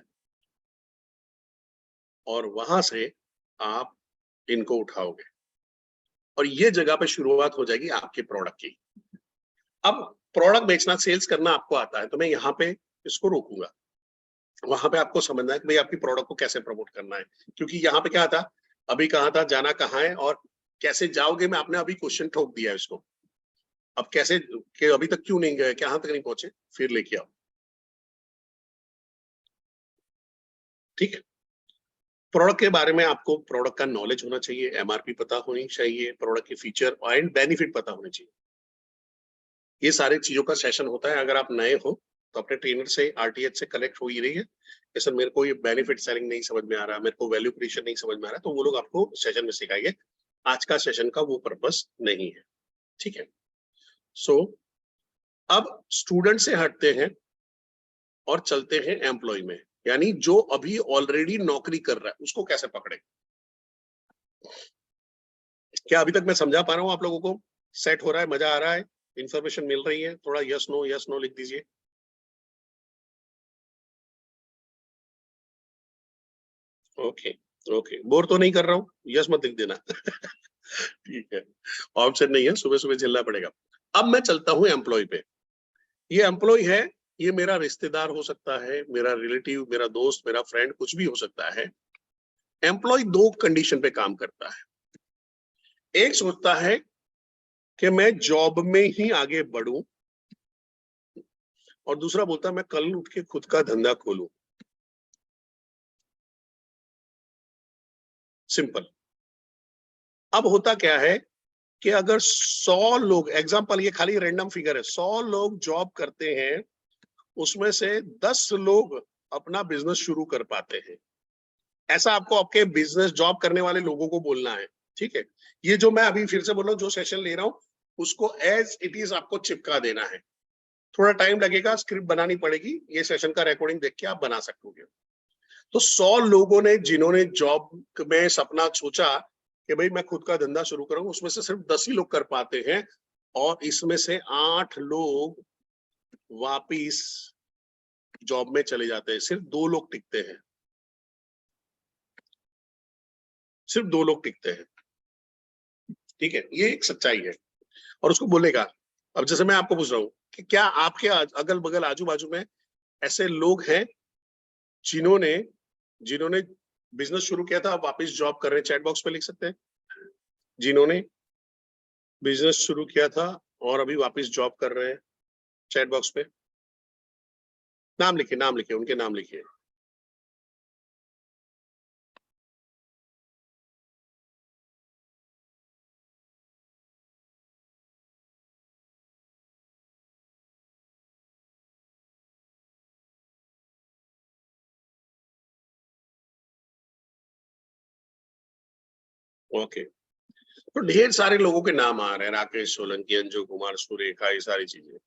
B: और वहां से आप इनको उठाओगे और ये जगह पे शुरुआत हो जाएगी आपके प्रोडक्ट की। अब प्रोडक्ट बेचना, सेल्स करना आपको आता है, तो मैं यहाँ पे इसको रोकूंगा। वहां पे आपको समझना है कि भाई आपकी प्रोडक्ट को कैसे प्रमोट करना है, क्योंकि यहाँ पे क्या था, अभी कहा था जाना कहाँ है और कैसे जाओगे में आपने अभी क्वेश्चन ठोक दिया है इसको। अब कैसे कि अभी तक क्यों नहीं गए, कहाँ तक नहीं पहुंचे, फिर लेके आओ। ठीक है, प्रोडक्ट के बारे में आपको प्रोडक्ट का नॉलेज होना चाहिए, एमआरपी पता होनी चाहिए, प्रोडक्ट के फीचर एंड बेनिफिट पता होने चाहिए। ये सारी चीजों का सेशन होता है। अगर आप नए हो तो अपने ट्रेनर से, आरटीएच से कलेक्ट हो ही रही है कि सर मेरे को ये बेनिफिट सेलिंग नहीं समझ में आ रहा, मेरे को वैल्यू क्रिएशन नहीं समझ में आ रहा, तो वो लोग आपको सेशन में सिखाएंगे। आज का सेशन का वो पर्पस नहीं है। ठीक है, सो अब स्टूडेंट से हटते हैं और चलते हैं एम्प्लॉय में, यानी जो अभी ऑलरेडी नौकरी कर रहा है उसको कैसे पकड़े। क्या अभी तक मैं समझा पा रहा हूं आप लोगों को? सेट हो रहा है, मजा आ रहा है, इंफॉर्मेशन मिल रही है? थोड़ा यस नो लिख दीजिए। ओके ओके, बोर तो नहीं कर रहा हूं? यस मत लिख देना। ठीक है, ऑप्शन नहीं है, सुबह सुबह झेलना पड़ेगा। अब मैं चलता हूं एम्प्लॉय पे। ये एम्प्लॉय है, ये मेरा रिश्तेदार हो सकता है, मेरा रिलेटिव, मेरा दोस्त, मेरा फ्रेंड, कुछ भी हो सकता है। एम्प्लॉय दो कंडीशन पे काम करता है। एक सोचता है कि मैं जॉब में ही आगे बढ़ूं, और दूसरा बोलता है मैं कल उठ के खुद का धंधा खोलूं। सिंपल। अब होता क्या है कि अगर 100 लोग, एग्जांपल ये खाली रैंडम फिगर है, 100 लोग जॉब करते हैं, उसमें से 10 लोग अपना बिजनेस शुरू कर पाते हैं। ऐसा आपको आपके बिजनेस जॉब करने वाले लोगों को बोलना है। ठीक है, ये जो मैं अभी फिर से बोल रहा हूँ, जो सेशन ले रहा हूँ उसको एज इट इज आपको चिपका देना है। थोड़ा टाइम लगेगा, स्क्रिप्ट बनानी पड़ेगी, ये सेशन का रिकॉर्डिंग देख के आप बना सकते हो। तो 100 लोगों ने जिन्होंने जॉब में सपना सोचा कि भाई मैं खुद का धंधा शुरू करूंगा, उसमें से सिर्फ 10 ही लोग कर पाते हैं, और इसमें से 8 लोग वापिस जॉब में चले जाते हैं। सिर्फ 2 लोग टिकते हैं, सिर्फ 2 लोग टिकते हैं। ठीक है, ये एक सच्चाई है और उसको बोलेगा। अब जैसे मैं आपको पूछ रहा हूँ कि क्या आपके अगल बगल आजू बाजू में ऐसे लोग हैं जिन्होंने जिन्होंने बिजनेस शुरू किया था, अब वापस जॉब कर रहे हैं? चैट बॉक्स पे लिख सकते हैं, जिन्होंने बिजनेस शुरू किया था और अभी वापस जॉब कर रहे हैं। चैट बॉक्स पे नाम लिखिए, उनके नाम लिखिए। ओके, तो ढेर सारे लोगों के नाम आ रहे हैं, राकेश सोलंकी, अंजू कुमार, सुरेखा, ये सारी चीजें।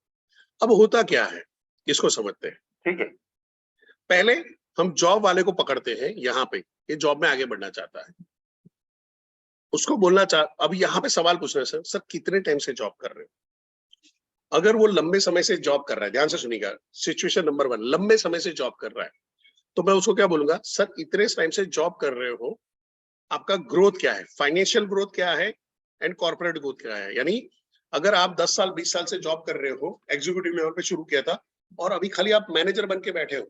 B: अब होता क्या है, इसको समझते हैं। ठीक है, पहले हम जॉब वाले को पकड़ते हैं यहाँ पे, ये जॉब में आगे बढ़ना चाहता है, उसको बोलना अब यहाँ पे सवाल पूछना है, सर कितने टाइम से जॉब कर रहे हो? अगर वो लंबे समय से जॉब कर रहा है, ध्यान से सुनिएगा, सिचुएशन नंबर 1, लंबे समय से जॉब कर रहा है, तो मैं उसको क्या बोलूंगा, सर इतने टाइम से जॉब कर रहे हो, आपका ग्रोथ क्या है, फाइनेंशियल ग्रोथ क्या है एंड कॉर्पोरेट ग्रोथ क्या है। यानी अगर आप 10 साल 20 साल से जॉब कर रहे हो, एग्जीक्यूटिव लेवल पे शुरू किया था और अभी खाली आप मैनेजर बन के बैठे हो,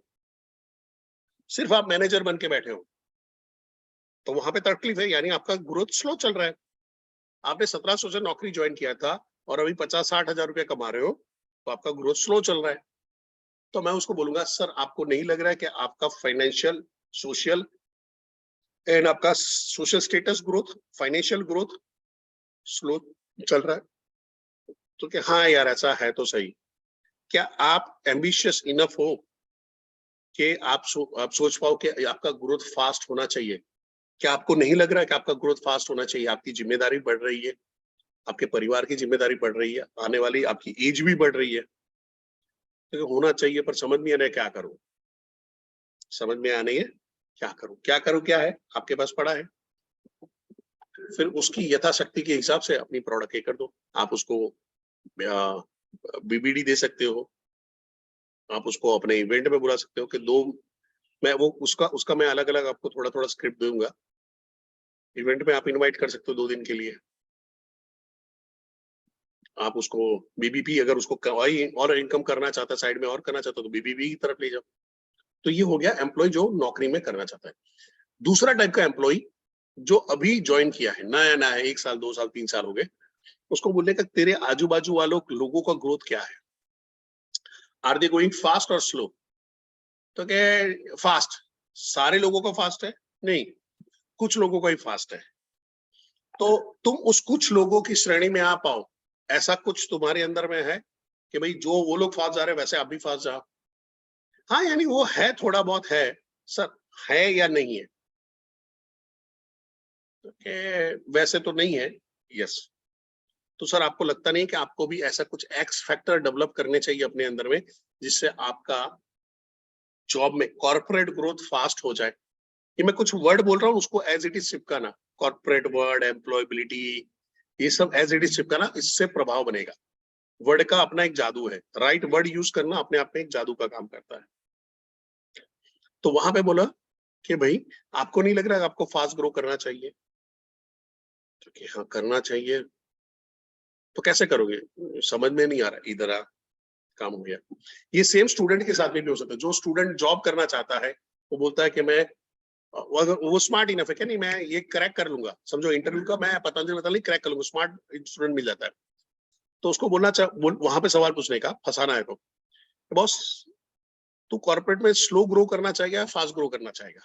B: सिर्फ आप मैनेजर बन के बैठे हो, तो वहां पे तकलीफ है, यानी आपका ग्रोथ स्लो चल रहा है। आपने 1700 से नौकरी ज्वाइन किया था और अभी 50-60 हजार रुपया कमा रहे हो, तो आपका ग्रोथ स्लो चल रहा है। तो मैं उसको बोलूंगा, सर आपको नहीं लग रहा है कि आपका फाइनेंशियल, सोशल एंड आपका social status growth, financial growth slow चल रहा है? तो क्या हाँ यार ऐसा है तो सही। क्या आप एम्बिशियस इनफ हो कि आप सोच पाओ कि आपका ग्रोथ फास्ट होना चाहिए? क्या आपको नहीं लग रहा है कि आपका ग्रोथ फास्ट होना चाहिए? आपकी जिम्मेदारी बढ़ रही है, आपके परिवार की जिम्मेदारी बढ़ रही है, आने वाली आपकी एज भी बढ़ रही है, तो होना चाहिए, पर समझ नहीं आ रहा है क्या करूं? समझ में आ नहीं है क्या करूं? क्या करूं? क्या है आपके पास पड़ा है, फिर उसकी यथाशक्ति के हिसाब से अपनी प्रोडक्ट कर दो। आप उसको बीबीडी दे सकते हो, आप उसको अपने इवेंट में बुला सकते हो कि दो, मैं वो उसका उसका मैं अलग अलग आपको थोड़ा थोड़ा स्क्रिप्ट दूंगा। इवेंट में आप इनवाइट कर सकते हो 2 दिन के लिए। आप उसको बीबीपी, अगर उसको कमाई और इनकम करना चाहता है, साइड में और करना चाहता है, तो बीबीपी की तरफ ले जाओ। तो ये हो गया एम्प्लॉय जो नौकरी में करना चाहता है। दूसरा टाइप का एम्प्लॉय जो अभी ज्वाइन किया है, नया नया है, 1 साल 2 साल 3 साल हो गए, उसको बोलने का तेरे आजू बाजू वालों लोगों का ग्रोथ क्या है, आर दे गोइंग फास्ट और स्लो? तो क्या फास्ट? सारे लोगों का फास्ट है? नहीं, कुछ लोगों का ही फास्ट है। तो तुम उस कुछ लोगों की श्रेणी में आ पाओ, ऐसा कुछ तुम्हारे अंदर में है कि भाई जो वो लोग फास्ट जा रहे हैं वैसे आप भी फास्ट जाओ। हाँ, यानी वो है, थोड़ा बहुत है सर, है या नहीं है? तो वैसे तो नहीं है, यस। तो सर आपको लगता नहीं कि आपको भी ऐसा कुछ एक्स फैक्टर डेवलप करने चाहिए अपने अंदर में, जिससे आपका जॉब में कॉर्पोरेट ग्रोथ फास्ट हो जाए? ये मैं कुछ वर्ड बोल रहा हूँ, उसको एज इट इज चिपकाना, कॉर्पोरेट वर्ड, एम्प्लॉयबिलिटी, ये सब एज इट इज चिपकाना, इससे प्रभाव बनेगा। वर्ड का अपना एक जादू है, राइट वर्ड यूज करना अपने आप में एक जादू का काम करता है। तो वहां पे बोला कि भाई आपको नहीं लग रहा आपको फास्ट ग्रो करना चाहिए? क्योंकि हाँ करना चाहिए, तो कैसे करोगे? समझ में नहीं आ रहा, इधर आ, काम हो गया। ये सेम स्टूडेंट के साथ में भी हो सकता है। जो स्टूडेंट जॉब करना चाहता है वो बोलता है कि मैं, वो स्मार्ट इनफ है क्या, नहीं मैं ये क्रैक कर लूंगा, समझो इंटरव्यू का मैं पतंजलि क्रैक कर लूंगा, स्मार्ट स्टूडेंट मिल जाता है, तो उसको बोलना वहां पे सवाल पूछने का, फंसाना है तो बॉस तू कॉर्पोरेट में स्लो ग्रो करना चाहेगा या फास्ट ग्रो करना चाहेगा?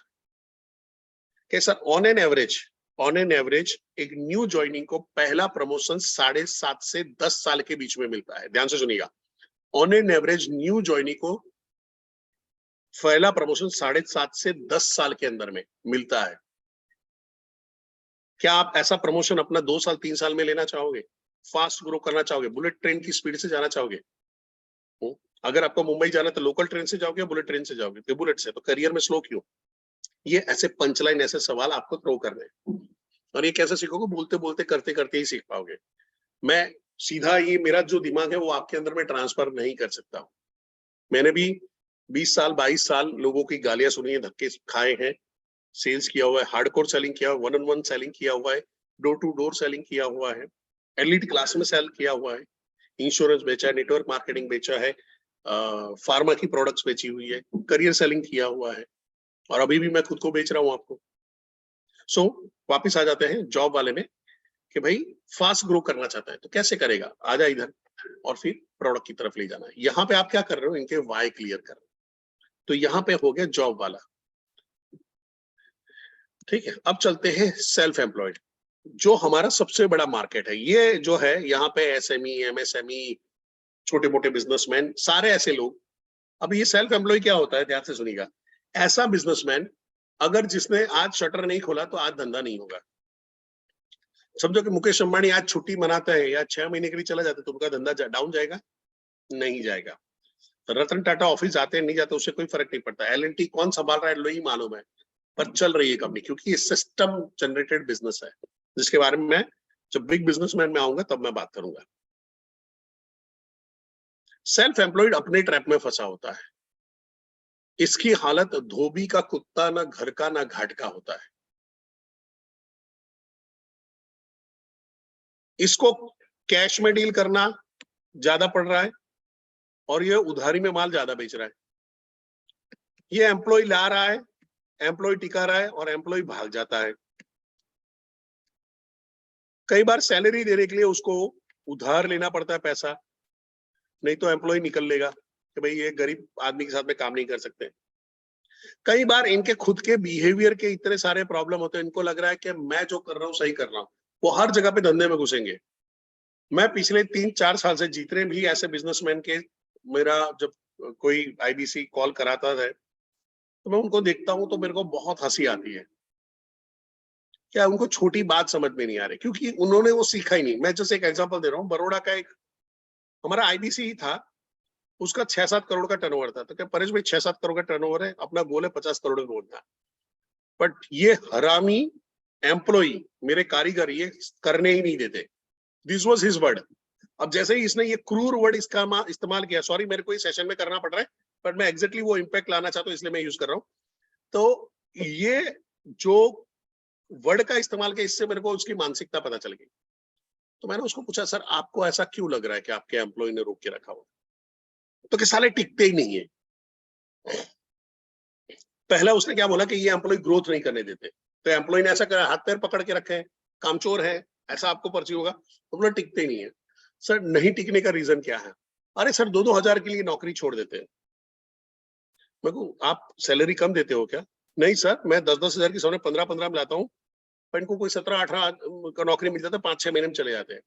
B: कैसा? ऑन एन एवरेज एक न्यू ज्वाइनिंग को पहला प्रमोशन 7.5 से 10 साल के बीच में मिलता है। ध्यान से सुनिएगा, on an average new joining को पहला प्रमोशन 7.5 से 10 साल के अंदर में मिलता है। क्या आप ऐसा प्रमोशन अपना 2 साल 3 साल में लेना चाहोगे? फास्ट ग्रो करना चाहोगे? बुलेट ट्रेन की स्पीड से जाना चाहोगे? अगर आपको मुंबई जाना तो लोकल ट्रेन से जाओगे, बुलेट ट्रेन से जाओगे? तो बुलेट से। तो करियर में स्लो क्यों? ये ऐसे पंचलाइन, ऐसे सवाल आपको थ्रो करने हैं। और ये कैसे सीखोगे? बोलते बोलते करते करते ही सीख पाओगे। मैं सीधा ये मेरा जो दिमाग है वो आपके अंदर में ट्रांसफर नहीं कर सकता हूँ। मैंने भी 20 साल 22 साल लोगों की गालियां सुनी है, धक्के खाए हैं, सेल्स किया हुआ है, हार्डकोर सेलिंग किया हुआ है, 1-on-1 सेलिंग किया हुआ है, डोर टू डोर सेलिंग किया हुआ है, एलीट क्लास में सेल किया हुआ है, इंश्योरेंस बेचा है, नेटवर्क मार्केटिंग बेचा है, फार्मा की प्रोडक्ट्स बेची हुई है, करियर सेलिंग किया हुआ है, और अभी भी मैं खुद को बेच रहा हूँ आपको। सो वापिस आ जाते हैं जॉब वाले में कि भाई फास्ट ग्रो करना चाहता है तो कैसे करेगा? आजा इधर, और फिर प्रोडक्ट की तरफ ले जाना है। यहाँ पे आप क्या कर रहे हो? इनके वाई क्लियर कर रहे हो। तो यहाँ पे हो गया जॉब वाला, ठीक है। अब चलते हैं सेल्फ एम्प्लॉयड, जो हमारा सबसे बड़ा मार्केट है। ये जो है यहाँ पे एसएमई, एमएसएमई, छोटे मोटे बिजनेसमैन, सारे ऐसे लोग। अब ये सेल्फ एम्प्लॉय क्या होता है, ध्यान से सुनिएगा। ऐसा बिजनेसमैन अगर जिसने आज शटर नहीं खोला तो आज धंधा नहीं होगा। समझो कि मुकेश अंबानी आज छुट्टी मनाता है या 6 महीने के लिए चला जाता है तो उनका धंधा डाउन जाएगा? नहीं जाएगा। रतन टाटा ऑफिस आते हैं नहीं जाते उससे कोई फर्क नहीं पड़ता। एल&टी कौन संभाल रहा है नहीं मालूम है, पर चल रही है कंपनी, क्योंकि ये सिस्टम जनरेटेड बिजनेस है, जिसके बारे में मैं जब बिग बिजनेसमैन में आऊंगा तब मैं बात करूंगा। सेल्फ एम्प्लॉयड अपने ट्रैप में फंसा होता है। इसकी हालत धोबी का कुत्ता, ना घर का ना घाट का होता है। इसको कैश में डील करना ज्यादा पड़ रहा है और ये उधारी में माल ज्यादा बेच रहा है। ये एम्प्लॉय ला रहा है, एम्प्लॉय टिका रहा है और एम्प्लॉय भाग जाता है। कई बार सैलरी देने के लिए उसको उधार लेना पड़ता है पैसा, नहीं तो एम्प्लॉय निकल लेगा कि भाई ये गरीब आदमी के साथ में काम नहीं कर सकते। कई बार इनके खुद के बिहेवियर के इतने सारे प्रॉब्लम होते हैं, इनको लग रहा है कि मैं जो कर रहा हूँ सही कर रहा हूँ, वो हर जगह पे धंधे में घुसेंगे। मैं पिछले 3-4 साल से जितने भी ऐसे बिजनेसमैन के, मेरा जब कोई आईबीसी कॉल कराता है तो मैं उनको देखता हूँ तो मेरे को बहुत हंसी आती है। क्या उनको छोटी बात समझ में नहीं आ रही, क्योंकि उन्होंने वो सीखा ही नहीं। मैं जैसे एक एग्जांपल दे रहा हूँ, बड़ौदा का एक हमारा आईबीसी ही था, उसका 6-7 करोड़ का टर्नओवर था। तो क्या परेश भाई 6-7 करोड़ का टर्नओवर है, अपना गोल है 50 करोड़ का बोलना, बट ये हरामी एम्प्लॉई मेरे कारीगर ये करने ही नहीं देते। This was his word. अब जैसे ही इसने ये क्रूर वर्ड इसका इस्तेमाल किया, सॉरी मेरे को इस सेशन में करना पड़ रहा है, बट मैं एग्जैक्टली वो इम्पैक्ट लाना चाहता हूँ इसलिए मैं यूज कर रहा हूँ। तो ये जो वर्ड का इस्तेमाल किया, इससे मेरे को उसकी मानसिकता पता चल गई। तो मैंने उसको पूछा, सर आपको ऐसा क्यों लग रहा है कि आपके एम्प्लॉय ने रोक के रखा हुआ? तो कि साले टिकते ही नहीं है। पहला उसने क्या बोला कि ये एम्प्लॉय ग्रोथ नहीं करने देते, तो एम्प्लॉय ने ऐसा करा, हाथ पैर पकड़ के रखे हैं, कामचोर है, ऐसा आपको पर्ची होगा। तो बोला टिकते ही नहीं है। सर नहीं टिकने का रीजन क्या है? अरे सर 2-2 हजार के लिए नौकरी छोड़ देते हैं। मैं कहूं आप सैलरी कम देते हो क्या? नहीं सर, मैं 10-10 हजार की सामने 15-15 में लाता हूँ, पर इनको कोई 17-18 का नौकरी मिल जाता है, 5-6 महीने में चले जाते हैं।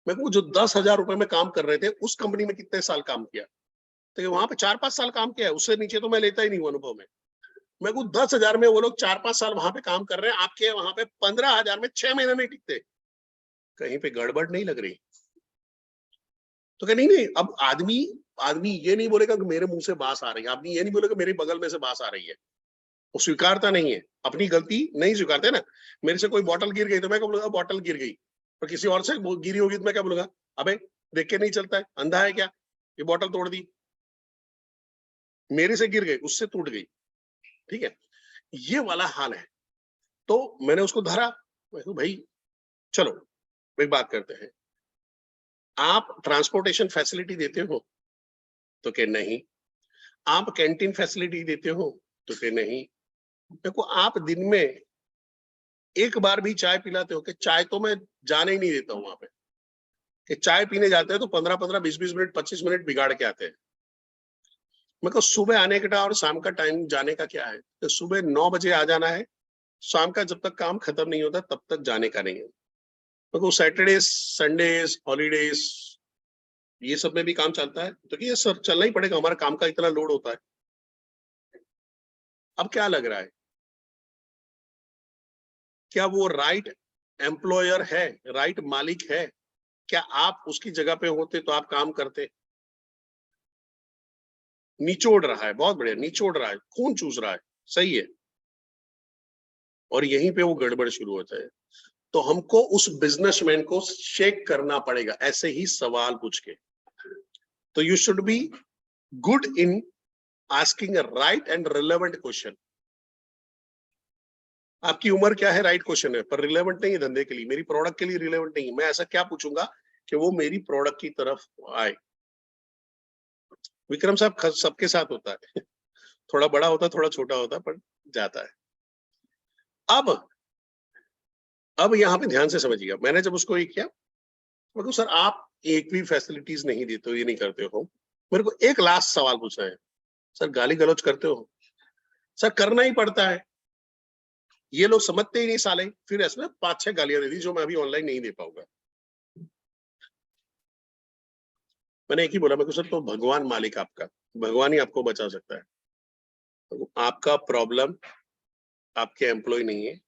B: मैं कहूं जो 10,000 रुपए में काम कर रहे थे उस कंपनी में कितने साल काम किया? तो वहां पे 4-5 साल काम किया है, उससे नीचे तो मैं लेता ही नहीं हूँ अनुभव में। मैं को 10,000 में वो लोग 4-5 साल वहां पे काम कर रहे हैं, आपके वहां पे 15,000 में 6 महीने नहीं टिकते। कहीं पे गड़बड़ नहीं लग रही? तो क्या नहीं, अब आदमी आदमी ये नहीं बोलेगा कि मेरे मुंह से बास आ रही है, आदमी ये नहीं बोलेगा मेरे बगल में से बास आ रही है। वो स्वीकारता नहीं है, अपनी गलती नहीं स्वीकारते ना। मेरे से कोई बॉटल गिर गई तो मैं क्या बोलूंगा, बॉटल गिर गई। और किसी और से गिरी होगी तो मैं क्या बोलूंगा, अबे देख के नहीं चलता है, अंधा है क्या, ये बॉटल तोड़ दी। मेरे से गिर गई, उससे टूट गई, ठीक है, ये वाला हाल है। तो मैंने उसको धरा, भाई चलो एक बात करते हैं, आप ट्रांसपोर्टेशन फैसिलिटी देते हो? तो क्या नहीं। आप कैंटीन फैसिलिटी देते हो? तो क्या नहीं। देखो आप दिन में एक बार भी चाय पिलाते हो? कि चाय तो मैं जाने ही नहीं देता हूं वहां पे, कि चाय पीने जाते हैं तो 15-15, 20-20 मिनट, 25 मिनट बिगाड़ के आते हैं। मैं को सुबह आने का और शाम का टाइम जाने का क्या है? तो सुबह 9 बजे आ जाना है, शाम का जब तक काम खत्म नहीं होता तब तक जाने का नहीं है। तो सैटरडे, संडेज, हॉलीडेज ये सब में भी काम चलता है। तो ये सर चलना ही पड़ेगा, हमारा काम का इतना लोड होता है। अब क्या लग रहा है, क्या वो राइट एम्प्लॉयर है, राइट मालिक है? क्या आप उसकी जगह पे होते तो आप काम करते? निचोड़ रहा है, बहुत बढ़िया, निचोड़ रहा है, खून चूस रहा है, सही है। और यहीं पे वो गड़बड़ शुरू होता है। तो हमको उस बिजनेसमैन को शेक करना पड़ेगा ऐसे ही सवाल पूछ के। तो you should be good in asking a right and relevant question. आपकी उम्र क्या है, राइट क्वेश्चन है, पर रिलेवेंट नहीं है धंधे के लिए, मेरी प्रोडक्ट के लिए रिलेवेंट नहीं है। मैं ऐसा क्या पूछूंगा कि वो मेरी प्रोडक्ट की तरफ आए। विक्रम साहब सबके साथ होता है, थोड़ा बड़ा होता है, थोड़ा छोटा होता है, पर जाता है। अब यहाँ पे ध्यान से समझिएगा, मैंने जब उसको ये किया, मैं सर आप एक भी फैसिलिटीज नहीं देते हो, ये नहीं करते हो, मेरे को एक लास्ट सवाल पूछना है, सर गाली गलौज करते हो? सर करना ही पड़ता है, ये लोग समझते ही नहीं साले। फिर ऐसे 5-6 गालियां दे दी जो मैं अभी ऑनलाइन नहीं दे पाऊंगा। मैंने एक ही बोला, मैं सर तो भगवान मालिक आपका, भगवान ही आपको बचा सकता है। तो आपका प्रॉब्लम आपके एम्प्लॉय नहीं है,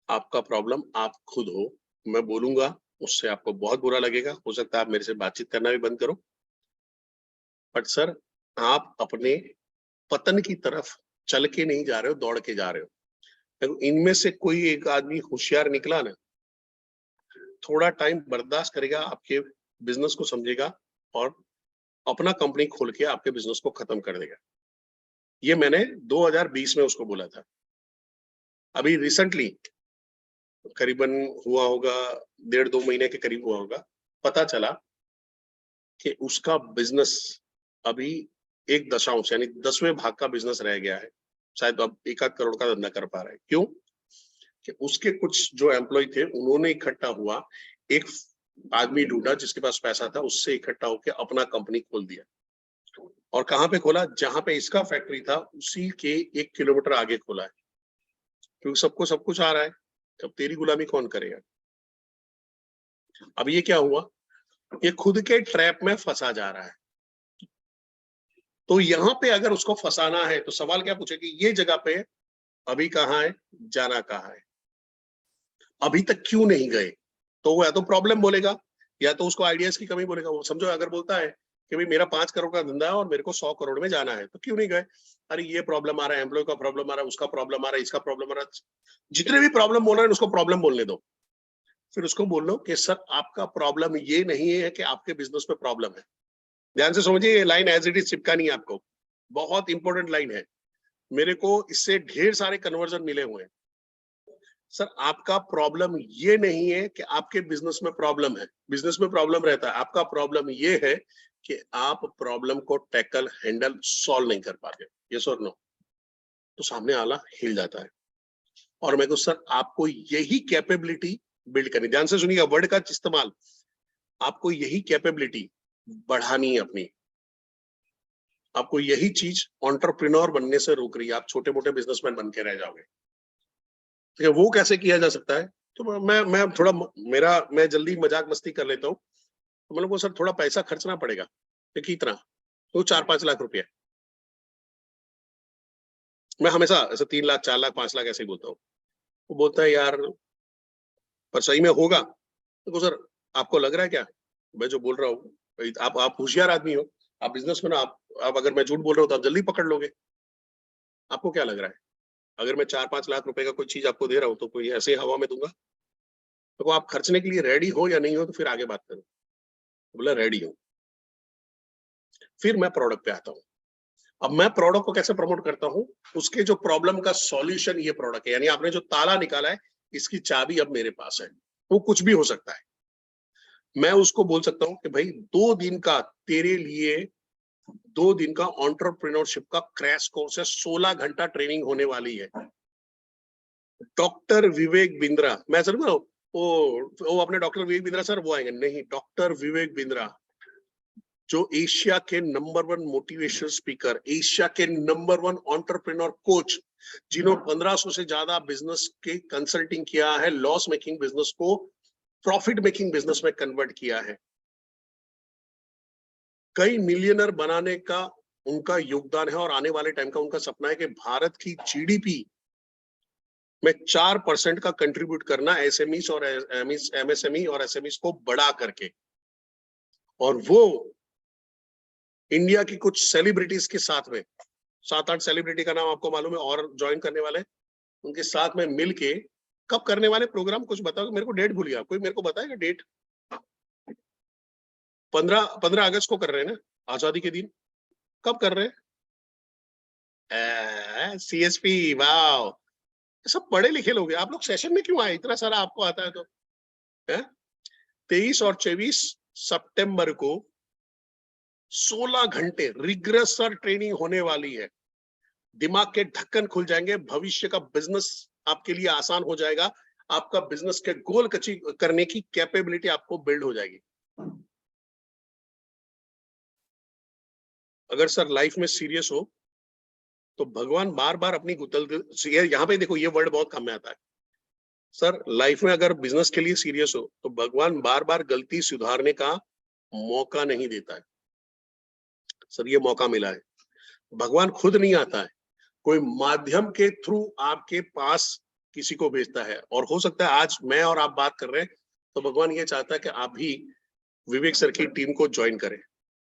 B: आपका प्रॉब्लम आप खुद हो। मैं बोलूंगा उससे आपको बहुत बुरा लगेगा, हो सकता है आप मेरे से बातचीत करना भी बंद करो, बट सर आप अपने पतन की तरफ चल के नहीं जा रहे हो, दौड़ के जा रहे हो। तो इनमें से कोई एक आदमी होशियार निकला ना, थोड़ा टाइम बर्दाश्त करेगा, आपके बिजनेस को समझेगा और अपना कंपनी खोल के आपके बिजनेस को खत्म कर देगा। ये मैंने 2020 में उसको बोला था। अभी रिसेंटली करीबन हुआ होगा 1.5-2 महीने के करीब हुआ होगा, पता चला कि उसका बिजनेस अभी 1 यानी 10वें भाग का बिजनेस रह गया है। शायद अब 1-8 करोड़ का धंधा कर पा रहा है। क्यों? कि उसके कुछ जो एम्प्लॉय थे उन्होंने इकट्ठा हुआ, एक आदमी ढूंढा जिसके पास पैसा था, उससे इकट्ठा होकर अपना कंपनी खोल दिया। और कहां पे खोला? जहां पे इसका फैक्ट्री था उसी के 1 किलोमीटर आगे खोला है, क्योंकि सबको सब कुछ आ रहा है, तब तेरी गुलामी कौन करेगा? अब ये क्या हुआ, ये खुद के ट्रैप में फंसा जा रहा है। तो यहां पे अगर उसको फंसाना है तो सवाल क्या पूछे कि ये जगह पे अभी कहाँ है, जाना कहाँ है? अभी तक क्यों नहीं गए, तो वो या तो प्रॉब्लम बोलेगा या तो उसको आइडियाज की कमी बोलेगा। वो समझो अगर बोलता है कि भाई मेरा 5 करोड़ का धंधा है और मेरे को 100 करोड़ में जाना है, तो क्यों नहीं गए? अरे ये प्रॉब्लम आ रहा है, एम्प्लॉय का प्रॉब्लम आ रहा है, उसका प्रॉब्लम आ रहा है, इसका प्रॉब्लम आ रहा है, जितने भी प्रॉब्लम बोल रहे हैं उसको प्रॉब्लम बोलने दो। फिर उसको बोल लो कि सर आपका प्रॉब्लम ये नहीं है कि आपके बिजनेस में प्रॉब्लम है। ध्यान से समझिए, ये लाइन एज इट इज चिपकानी है आपको, बहुत इंपॉर्टेंट लाइन है। मेरे को इससे ढेर सारे कन्वर्जन मिले हुए हैं। सर आपका प्रॉब्लम ये नहीं है कि आपके बिजनेस में प्रॉब्लम है, बिजनेस में प्रॉब्लम रहता है, आपका प्रॉब्लम ये है कि आप प्रॉब्लम को टैकल, हैंडल, सॉल्व नहीं कर पाते। यस और नो? तो सामने वाला हिल जाता है। और मैं कहूँ सर आपको यही कैपेबिलिटी बिल्ड करनी, ध्यान से सुनिएगा वर्ड का इस्तेमाल, आपको यही कैपेबिलिटी बढ़ानी है अपनी। आपको यही चीज एंटरप्रेन्योर बनने से रोक रही है, आप छोटे मोटे बिजनेसमैन बन के रह जाओगे। ठीक है, वो कैसे किया जा सकता है? तो मैं थोड़ा मैं जल्दी मजाक मस्ती कर लेता हूँ। तो मतलब वो सर थोड़ा पैसा खर्चना पड़ेगा, तो कितना? तो 4-5 लाख रुपया। मैं हमेशा ऐसे 3 लाख 4 लाख 5 लाख ऐसे ही बोलता हूँ। वो बोलता है यार पर सही में होगा? तो सर आपको लग रहा है क्या मैं जो बोल रहा हूँ? आप होशियार आदमी हो, आप बिजनेसमैन हो, आप अगर मैं झूठ बोल रहा हूँ तो आप जल्दी पकड़ लोगे। आपको क्या लग रहा है अगर मैं 4-5 लाख रुपए का कोई चीज आपको दे रहा हूँ तो कोई ऐसे हवा में दूंगा? तो आप खर्चने के लिए रेडी हो या नहीं हो, तो फिर आगे बात करो। बोला रेडी हूँ। फिर मैं प्रोडक्ट पे आता हूँ। अब मैं प्रोडक्ट को कैसे प्रमोट करता हूँ? उसके जो प्रॉब्लम का सॉल्यूशन ये प्रोडक्ट है, यानी आपने जो ताला निकाला है इसकी चाबी अब मेरे पास है। वो कुछ भी हो सकता है। मैं उसको बोल सकता हूँ कि भाई 2 दिन का तेरे लिए 2 दिन का एंटरप्रेन्योरशिप का क्रैश कोर्स है, 16 घंटा ट्रेनिंग होने वाली है। डॉक्टर विवेक बिंद्रा, मैं सर वो अपने डॉक्टर विवेक बिंद्रा सर वो आएंगे नहीं, डॉक्टर विवेक बिंद्रा जो एशिया के नंबर 1 मोटिवेशनल स्पीकर, एशिया के नंबर 1 एंटरप्रेन्योर कोच, जिन्होंने 1500 से ज्यादा बिजनेस के कंसल्टिंग किया है, लॉस मेकिंग बिजनेस को प्रॉफिट मेकिंग बिजनेस में कन्वर्ट किया है, कई मिलियनर बनाने का उनका योगदान है। और आने वाले टाइम का उनका सपना है कि भारत की जीडीपी में 4% का कंट्रीब्यूट करना एसएमईस और एमएसएमई और एसएमईस को बढ़ा करके। और वो इंडिया की कुछ सेलिब्रिटीज के साथ में, 7-8 सेलिब्रिटी का नाम आपको मालूम है और ज्वाइन करने वाले, उनके साथ में मिलके कब करने वाले प्रोग्राम कुछ बताओ? मेरे को डेट भूल गया, कोई मेरे को बताएगा डेट? 15 अगस्त को कर रहे हैं ना, आजादी के दिन। कब कर रहे हैं? सीएसपी, वाह, सब पढ़े लिखे लोग हैं। आप लोग सेशन में क्यों आए? इतना सारा आपको आता है तो। 23 और 24 सितंबर को 16 घंटे रिग्रेस ट्रेनिंग होने वाली है। दिमाग के ढक्कन खुल जाएंगे, भविष्य का बिजनेस आपके लिए आसान हो जाएगा, आपका बिजनेस के गोल करने की कैपेबिलिटी आपको बिल्ड हो जाएगी। अगर सर लाइफ में सीरियस हो तो भगवान बार बार अपनी यहाँ पे देखो ये वर्ड बहुत कम में आता है। सर लाइफ में अगर बिजनेस के लिए सीरियस हो तो भगवान बार बार गलती सुधारने का मौका नहीं देता है। सर ये मौका मिला है, भगवान खुद नहीं आता है, कोई माध्यम के थ्रू आपके पास किसी को भेजता है। और हो सकता है आज मैं और आप बात कर रहे हैं तो भगवान ये चाहता है कि आप भी विवेक सर की टीम को ज्वाइन करें।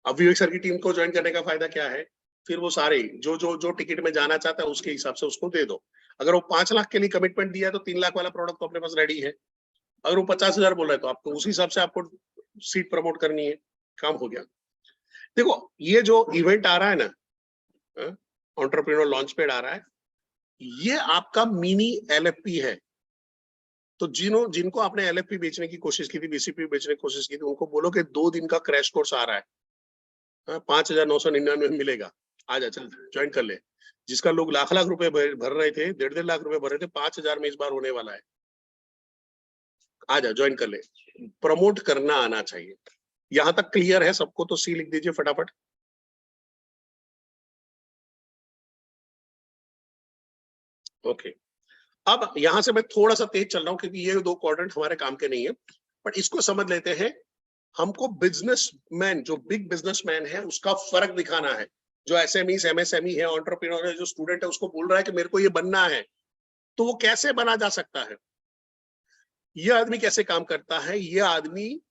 B: अब विवेक सर की टीम को ज्वाइन करने का फायदा क्या है? फिर वो सारे जो टिकट में जाना चाहता है उसके हिसाब से उसको दे दो। अगर वो 5 लाख के लिए कमिटमेंट दिया है तो 3 लाख वाला प्रोडक्ट तो अपने पास रेडी है। अगर वो 50,000 बोल रहा है तो आपको उसी हिसाब से आपको सीट प्रमोट करनी है, काम हो गया। देखो ये जो इवेंट आ रहा है ना, एंटरप्रेन्योर लॉन्च पैड आ रहा है, ये आपका मिनी एलएफपी है। तो जिनको आपने एलएफपी बेचने की कोशिश की थी, बीसीपी बेचने की कोशिश की थी, उनको बोलो कि 2 दिन का क्रैश कोर्स आ रहा है, 5,999 में मिलेगा, आजा चल ज्वाइन कर ले। जिसका लोग लाख लाख रुपए भर रहे थे, 1.5 लाख रुपए भर रहे थे, 5,000 में इस बार होने वाला है। आजा ज्वाइन कर ले। प्रमोट करना आना चाहिए। यहां तक क्लियर है सबको? तो सी लिख दीजिए फटाफट। ओके, अब यहां से मैं थोड़ा सा तेज चल रहा हूं क्योंकि ये 2 क्वाड्रेंट हमारे काम के नहीं है, बट इसको समझ लेते हैं। हमको बिजनेसमैन, जो बिग बिजनेसमैन है उसका फर्क दिखाना है। जो एसएमई एमएसएमई है, एंटरप्रेन्योर है, जो स्टूडेंट है, उसको बोल रहा है कि मेरे को ये बनना है, तो वो कैसे बना जा सकता है? ये आदमी कैसे काम करता है? ये आदमी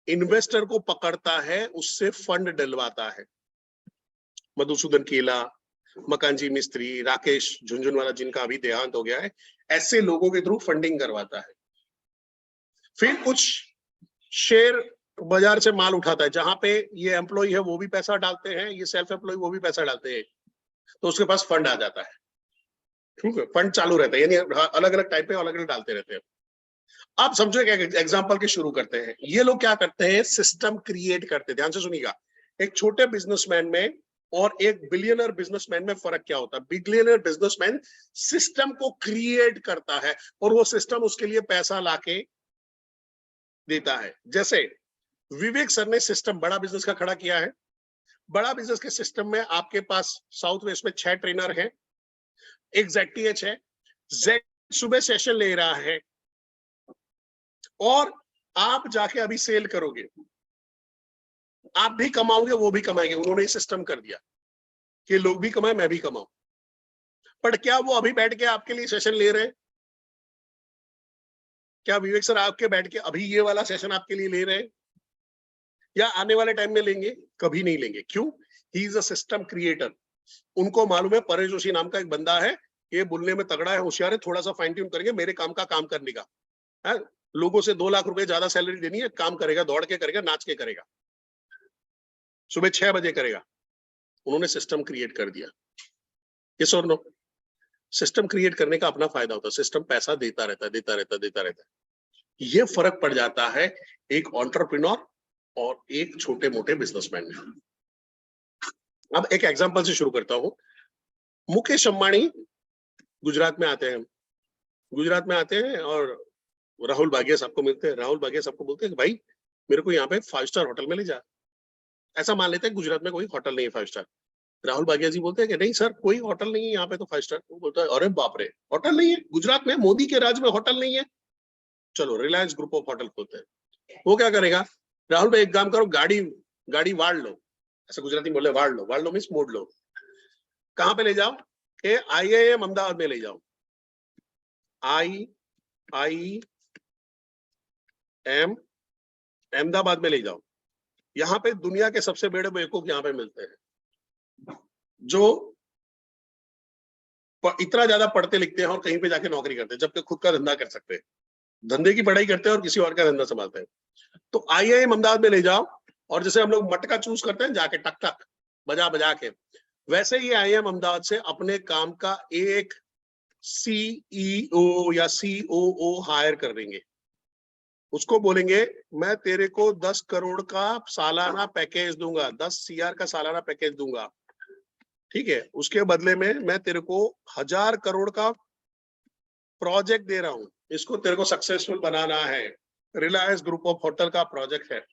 B: इन्वेस्टर को पकड़ता है, उससे फंड डलवाता है। मधुसूदन केला, मकान जी मिस्त्री, राकेश झुंझुनवाला जिनका अभी देहांत हो गया है, ऐसे लोगों के थ्रू फंडिंग करवाता है। फिर कुछ शेयर बाजार से माल उठाता है, जहां पे ये एम्प्लॉय है वो भी पैसा डालते हैं, ये सेल्फ एम्प्लॉय वो भी पैसा डालते हैं, तो उसके पास फंड आ जाता है। ठीक है, फंड चालू रहता है, यानी अलग अलग टाइप पे अलग अलग डालते रहते हैं। आप समझो एक एग्जांपल के शुरू करते हैं। ये लोग क्या करते हैं? सिस्टम क्रिएट करते हैं। ध्यान से सुनिएगा, एक छोटे बिजनेसमैन में और एक बिलियनर बिजनेसमैन में फर्क क्या होता है? बिलियनर बिजनेसमैन सिस्टम को क्रिएट करता है और वो सिस्टम उसके लिए पैसा लाके देता है। जैसे विवेक सर ने सिस्टम बड़ा बिजनेस का खड़ा किया है। बड़ा बिजनेस के सिस्टम में आपके पास साउथ वेस्ट में 6 ट्रेनर हैं, एक ZTH है। जेड सुबह सेशन ले रहा है और आप जाके अभी सेल करोगे, आप भी कमाओगे, वो भी कमाएंगे। उन्होंने सिस्टम कर दिया कि लोग भी कमाए, मैं भी कमाऊं। पर क्या वो अभी बैठ के आपके लिए सेशन ले रहे हैं? क्या विवेक सर आपके बैठ के अभी ये वाला सेशन आपके लिए ले रहे हैं या आने वाले टाइम में लेंगे? कभी नहीं लेंगे। क्यों? ही इज अ सिस्टम क्रिएटर। उनको मालूम है परेश जोशी नाम का एक बंदा है, ये बोलने में तगड़ा है, होशियार है, थोड़ा सा फाइन ट्यून करेंगे, मेरे काम का काम करने का है। लोगों से 2 लाख रुपए ज्यादा सैलरी देनी है, काम करेगा, दौड़ के करेगा, नाच के करेगा, सुबह 6 बजे करेगा। उन्होंने सिस्टम क्रिएट कर दिया। यस और नो? सिस्टम क्रिएट करने का अपना फायदा होता है, सिस्टम पैसा देता रहता है, देता रहता है, देता रहता है। ये फर्क पड़ जाता है एक एंटरप्रेन्योर और एक छोटे मोटे बिजनेसमैन में। अब एक एग्जांपल से शुरू करता हूं। मुकेश अंबानी गुजरात में आते हैं, गुजरात में आते हैं और राहुल भाटिया साहब को मिलते हैं। राहुल भाटिया साहब को बोलते हैं कि भाई मेरे को यहाँ पे 5 स्टार होटल में ले जा। ऐसा मान लेते हैं गुजरात में कोई होटल नहीं है 5 स्टार। राहुल भाटिया जी बोलते हैं कि नहीं सर, कोई होटल नहीं है यहाँ पे तो 5 स्टार। वो बोलता है अरे बाप रे, होटल नहीं है गुजरात में? मोदी के राज में होटल नहीं है? चलो रिलायंस ग्रुप ऑफ होटल खोलते हैं। वो क्या करेगा? राहुल भाई एक काम करो, गाड़ी गाड़ी वाड़ लो, ऐसे गुजराती बोले वाड़ लो, वाड़ लो मीन्स मोड़ लो। कहां पे ले जाओ? के IIM अहमदाबाद में ले जाओ। IIM अहमदाबाद में ले जाओ। यहाँ पे दुनिया के सबसे बड़े बेवकूफ यहाँ पे मिलते हैं, जो इतना ज्यादा पढ़ते लिखते हैं और कहीं पे जाके नौकरी करते हैं, जबकि खुद का धंधा कर सकते हैं। धंधे की पढ़ाई करते हैं और किसी और का धंधा संभालते हैं। तो IIM अहमदाबाद में ले जाओ और जैसे हम लोग मटका चूज करते हैं जाके टक टक बजा बजा के, वैसे ही IIM अहमदाबाद से अपने काम का एक CEO या COO हायर कर देंगे। उसको बोलेंगे मैं तेरे को 10 करोड़ का सालाना पैकेज दूंगा, 10 CR का सालाना पैकेज दूंगा, ठीक है? उसके बदले में मैं तेरे को 1000 करोड़ का प्रोजेक्ट दे रहा हूं, इसको तेरे को सक्सेसफुल बनाना है। रिलायंस ग्रुप ऑफ होटल का प्रोजेक्ट है।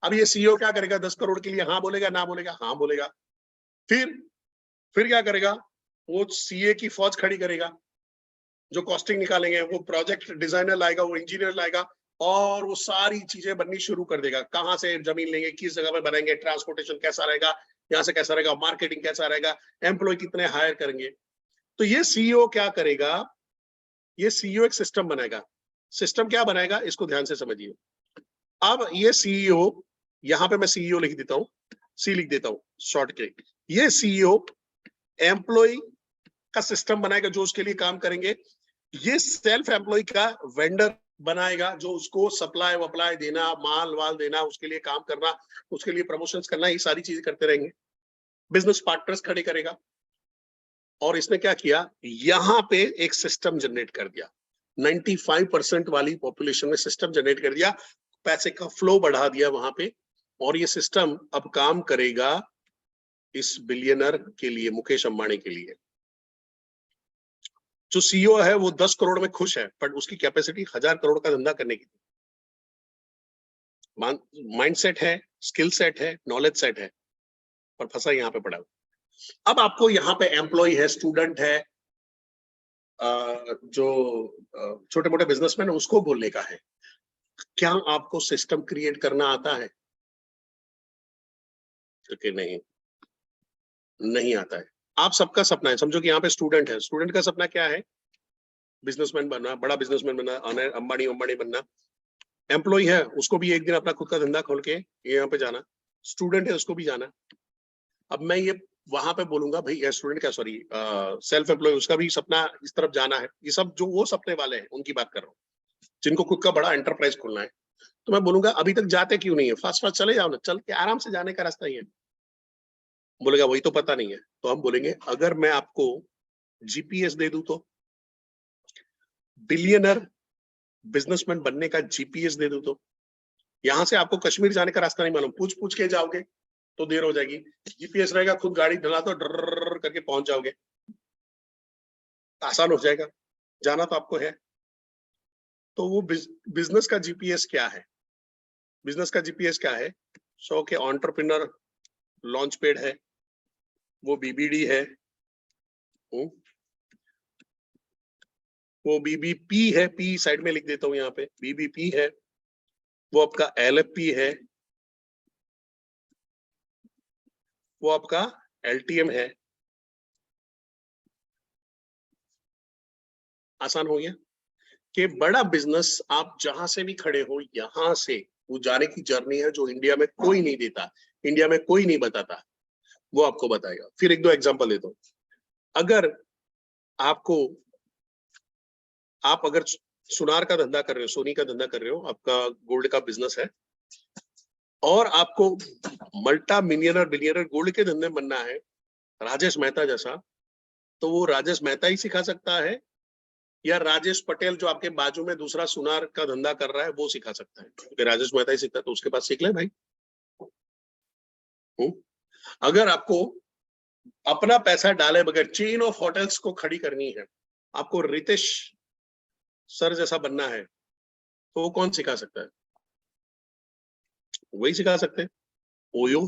B: अब ये CEO क्या करेगा? 10 करोड़ के लिए हाँ बोलेगा, ना बोलेगा? हाँ बोलेगा। फिर क्या करेगा? वो CA की फौज खड़ी करेगा, जो कॉस्टिंग निकालेंगे, वो प्रोजेक्ट डिजाइनर लाएगा, वो इंजीनियर लाएगा और वो सारी चीजें बननी शुरू कर देगा। कहां से जमीन लेंगे, किस जगह पे बनाएंगे, ट्रांसपोर्टेशन कैसा रहेगा, यहाँ से कैसा रहेगा, मार्केटिंग कैसा रहेगा, एम्प्लॉय कितने हायर करेंगे। तो ये CEO क्या करेगा? ये CEO एक सिस्टम बनाएगा। सिस्टम क्या बनाएगा? इसको ध्यान से समझिए। अब ये CEO, यहां पे मैं CEO लिख देता हूं, C लिख देता हूं शॉर्ट के। ये CEO एम्प्लॉय का सिस्टम बनाएगा जो उसके लिए काम करेंगे। ये सेल्फ एम्प्लॉय का वेंडर बनाएगा जो उसको सप्लाई वप्लाई देना, माल वाल देना, उसके लिए काम करना, उसके लिए प्रमोशंस करना, ये सारी चीजें करते रहेंगे। बिजनेस पार्टनर्स खड़े करेगा। और इसने क्या किया? यहां पे एक सिस्टम जनरेट कर दिया। 95% वाली पॉपुलेशन में सिस्टम जनरेट कर दिया, पैसे का फ्लो बढ़ा दिया वहां पे। और ये सिस्टम अब काम करेगा इस बिलियनर के लिए, मुकेश अंबानी के लिए। जो CEO है वो 10 करोड़ में खुश है, पर उसकी कैपेसिटी 1000 करोड़ का धंधा करने की। माइंडसेट है, स्किल सेट है, नॉलेज सेट है, पर फंसा यहाँ पे पड़ा। अब आपको यहाँ पे एम्प्लॉय है, स्टूडेंट है, जो छोटे मोटे बिजनेसमैन है, उसको बोलने का है क्या आपको सिस्टम क्रिएट करना आता है? क्योंकि नहीं आता है। आप सबका सपना है, समझो कि यहाँ पे स्टूडेंट है, स्टूडेंट का सपना क्या है? बिजनेसमैन बनना, बड़ा बिजनेसमैन बनना, अंबानी बनना। एम्प्लॉय है उसको भी एक दिन अपना खुद का धंधा खोल के यहाँ पे जाना, स्टूडेंट है उसको भी जाना। अब मैं ये वहां पे बोलूंगा भाई स्टूडेंट क्या, सॉरी सेल्फ एम्प्लॉय, उसका भी सपना इस तरफ जाना है। ये सब जो वो सपने वाले हैं उनकी बात कर रहा हूँ, जिनको खुद का बड़ा एंटरप्राइज खोलना है। तो मैं बोलूंगा अभी तक जाते क्यों नहीं है, फास्ट फास्ट चले जाओ ना, चल के आराम से जाने का रास्ता ही है। बोलेगा वही तो पता नहीं है। तो हम बोलेंगे अगर मैं आपको जीपीएस दे दूं, तो बिलियनर बिजनेसमैन बनने का जीपीएस दे दूं, तो यहां से आपको कश्मीर जाने का रास्ता नहीं मालूम, पूछ पूछ के जाओगे तो देर हो जाएगी। जीपीएस रहेगा, खुद गाड़ी ढला तो डर करके पहुंच जाओगे, आसान हो जाएगा, जाना तो आपको है। तो वो बिजनेस का जीपीएस क्या है? बिजनेस का जीपीएस क्या है? 100 के एंटरप्रेन्योर लॉन्च पैड है, वो बीबीडी है, वो बीबीपी है, पी साइड में लिख देता हूं यहाँ पे, बीबीपी है, वो आपका एलएफपी है, वो आपका एलटीएम है। आसान हो गया कि बड़ा बिजनेस आप जहां से भी खड़े हो, यहां से वो जाने की जर्नी है जो इंडिया में कोई नहीं देता, इंडिया में कोई नहीं बताता, वो आपको बताएगा। फिर एक दो एग्जांपल देता हूं। अगर आप अगर सुनार का धंधा कर रहे हो, सोनी का धंधा कर रहे हो, आपका गोल्ड का बिजनेस है, और आपको मल्टा मिलियनर बिलियनर गोल्ड के धंधे बनना है राजेश मेहता जैसा, तो वो राजेश मेहता ही सिखा सकता है, या राजेश पटेल जो आपके बाजू में दूसरा सुनार का धंधा कर रहा है वो सिखा सकता है? क्योंकि राजेश मेहता ही सीखता है तो उसके पास सीख ले भाई। अगर आपको अपना पैसा डाले बगैर चेन ऑफ होटल्स को खड़ी करनी है, आपको रितेश सर जैसा बनना है, तो वो कौन सिखा सकता है? वही सिखा सकते हैं, ओयो।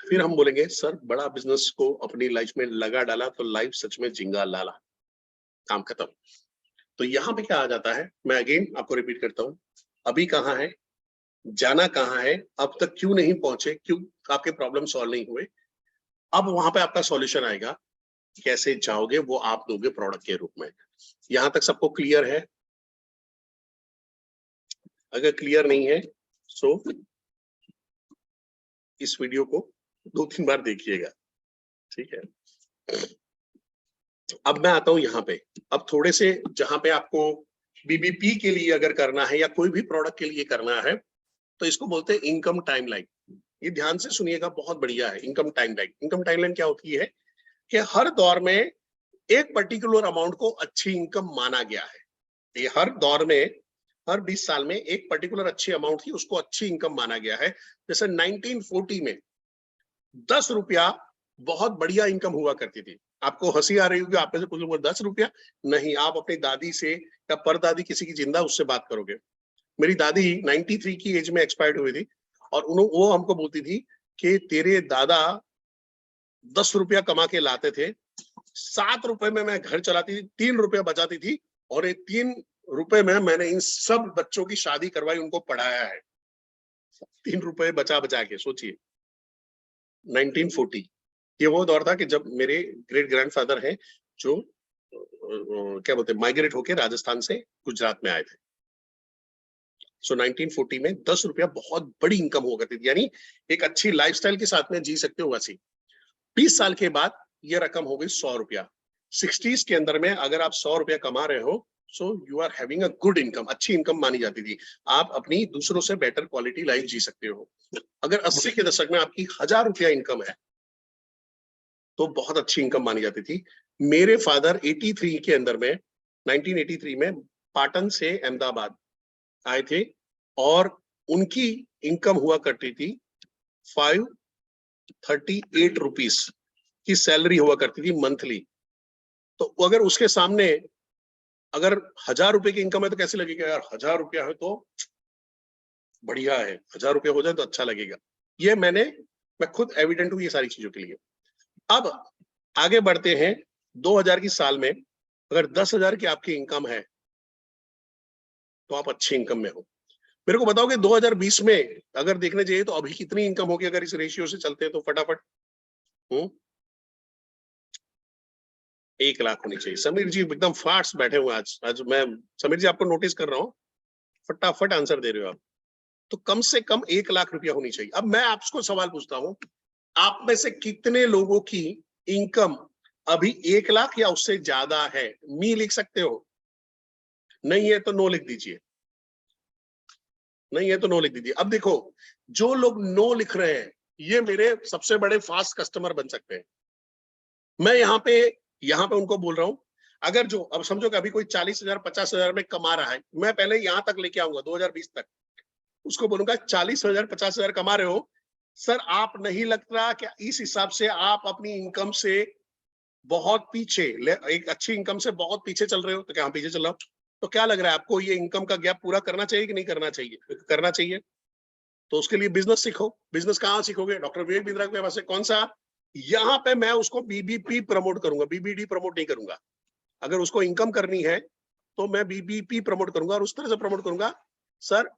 B: फिर हम बोलेंगे सर बड़ा बिजनेस को अपनी लाइफ में लगा डाला तो लाइफ सच में जिंगा लाला, काम खत्म। तो यहाँ पे क्या आ जाता है, मैं अगेन आपको रिपीट करता हूँ, अभी कहाँ है, जाना कहाँ है, अब तक क्यों नहीं पहुंचे, क्यों आपके प्रॉब्लम सॉल्व नहीं हुए, अब वहां पे आपका सॉल्यूशन आएगा, कैसे जाओगे वो आप दोगे प्रोडक्ट के रूप में। यहां तक सबको क्लियर है? अगर क्लियर नहीं है सो इस वीडियो को 2-3 बार देखिएगा, ठीक है। अब मैं आता हूं यहाँ पे, अब थोड़े से जहां पे आपको बीबीपी के लिए अगर करना है या कोई भी प्रोडक्ट के लिए करना है, तो इसको बोलते हैं इनकम टाइमलाइन। ये ध्यान से सुनिएगा, बहुत बढ़िया है इनकम टाइमलाइन। इनकम टाइमलाइन क्या होती है कि हर दौर में एक पर्टिकुलर अमाउंट को अच्छी इनकम माना गया है। ये हर दौर में, हर 20 साल में एक पर्टिकुलर अच्छी अमाउंट थी, उसको अच्छी इनकम माना गया है। जैसे 1940 में 10 रुपया बहुत बढ़िया इनकम हुआ करती थी। आपको हंसी आ रही होगी, आप में से कुछ लोग 10 रुपया नहीं, आप अपनी दादी से या परदादी किसी की जिंदा उससे बात करोगे। मेरी दादी 93 की एज में एक्सपायर्ड हुई थी, और वो हमको बोलती थी कि तेरे दादा 10 रुपया कमा के लाते थे, 7 रुपए में मैं घर चलाती थी, 3 रुपया बचाती थी, और ये 3 रुपए में मैंने इन सब बच्चों की शादी करवाई, उनको पढ़ाया है, 3 रुपए बचा बचा के। सोचिए 1940, ये वो दौर था कि जब मेरे ग्रेट ग्रैंडफादर हैं जो क्या बोलते हैं माइग्रेट होके राजस्थान से गुजरात में आए थे। सो 1940 में 10 रुपया बहुत बड़ी इनकम हुआ करती थी, यानी एक अच्छी लाइफस्टाइल के साथ में जी सकते हो वैसी। 20 साल के बाद ये रकम हो गई 100 रुपया। 60s के अंदर में अगर आप 100 रुपया कमा रहे हो, so you are having a good income, अच्छी इनकम मानी जाती थी, आप अपनी दूसरों से बेटर क्वालिटी लाइफ जी सकते हो। अगर 80 के दशक में आपकी 1000 रुपया इनकम है तो बहुत अच्छी इनकम मानी जाती थी। मेरे फादर 83 के अंदर में 1983 में पाटन से अहमदाबाद आए थे, और उनकी इनकम हुआ करती थी 538 रुपीस की सैलरी हुआ करती थी मंथली। तो अगर उसके सामने अगर 1000 रुपए की इनकम है तो कैसे लगेगा यार, 1000 रुपया है तो बढ़िया है, 1000 रुपया हो जाए तो अच्छा लगेगा। ये मैं खुद एविडेंट हूं ये सारी चीजों के लिए। अब आगे बढ़ते हैं, 2000 की साल में अगर 10,000 की आपकी इनकम है तो आप अच्छी इनकम में हो। मेरे को बताओगे 2020 में अगर देखने चाहिए तो अभी कितनी इनकम होगी अगर इस रेशियो से चलते हैं तो फटाफट? 1 लाख होनी चाहिए। समीर जी एकदम फास्ट बैठे हुए आज मैं समीर जी आपको नोटिस कर रहा हूँ, फटाफट आंसर दे रहे हो आप। तो कम से कम 1 लाख रुपया होनी चाहिए। अब मैं आपको सवाल पूछता हूँ, आप में से कितने लोगों की इनकम अभी 1 लाख या उससे ज्यादा है? मी लिख सकते हो, नहीं है तो नो लिख दीजिए, नहीं है तो नो लिख दीजिए। अब देखो, जो लोग नो लिख रहे हैं ये मेरे सबसे बड़े फास्ट कस्टमर बन सकते हैं। मैं यहाँ पे उनको बोल रहा हूं, अगर जो अब समझो कि अभी कोई 40,000 50,000 में कमा रहा है, मैं पहले यहां तक लेके आऊंगा 2020 तक, उसको बोलूंगा 40,000 50,000 कमा रहे हो सर, आप नहीं लगता कि इस हिसाब से आप अपनी इनकम से बहुत पीछे, एक अच्छी इनकम से बहुत पीछे चल रहे हो? तो क्या पीछे चल रहा हो? तो क्या लग रहा है आपको, ये इनकम का गैप पूरा करना चाहिए कि नहीं करना चाहिए? करना चाहिए। तो उसके लिए बिजनेस सीखो। बिजनेस कहाँ सीखोगे? डॉक्टर विवेक बिंद्रा के पास से। कौन सा? यहाँ पे मैं उसको बीबीपी प्रमोट करूंगा, बीबीडी प्रमोट नहीं करूंगा। अगर उसको इनकम करनी है तो मैं बीबीपी प्रमोट करूंगा, और उस तरह से प्रमोट करूंगा, सर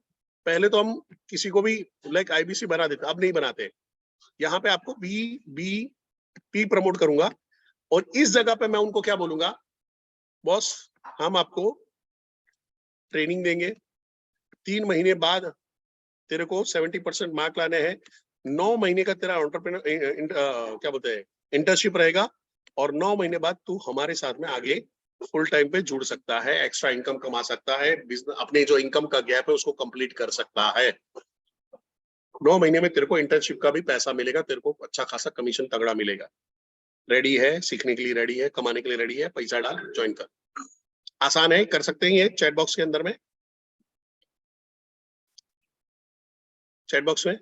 B: पहले तो हम किसी को भी लाइक आईबीसी बना देते, अब नहीं बनाते। यहाँ पे आपको बीबीपी प्रमोट करूंगा, और इस जगह पे मैं उनको क्या बोलूंगा, बॉस हम आपको ट्रेनिंग देंगे, 3 महीने बाद तेरे को 70% मार्क लाने हैं, 9 महीने का तेरा एंटरप्रेन्योर क्या बोलते हैं इंटर्नशिप रहेगा, और 9 महीने बाद तू हमारे साथ में आगे फुल टाइम पे जुड़ सकता है, एक्स्ट्रा इनकम कमा सकता है, बिजनेस अपने जो इनकम का गैप है उसको कंप्लीट कर सकता है। 9 महीने में तेरे को इंटर्नशिप का भी पैसा मिलेगा, तेरे को अच्छा खासा कमीशन तगड़ा मिलेगा। रेडी है? सीखने के लिए रेडी है? कमाने के लिए रेडी है? पैसा डाल, ज्वाइन कर। आसान है, कर सकते हैं ये चैट बॉक्स के अंदर में, चैट बॉक्स में।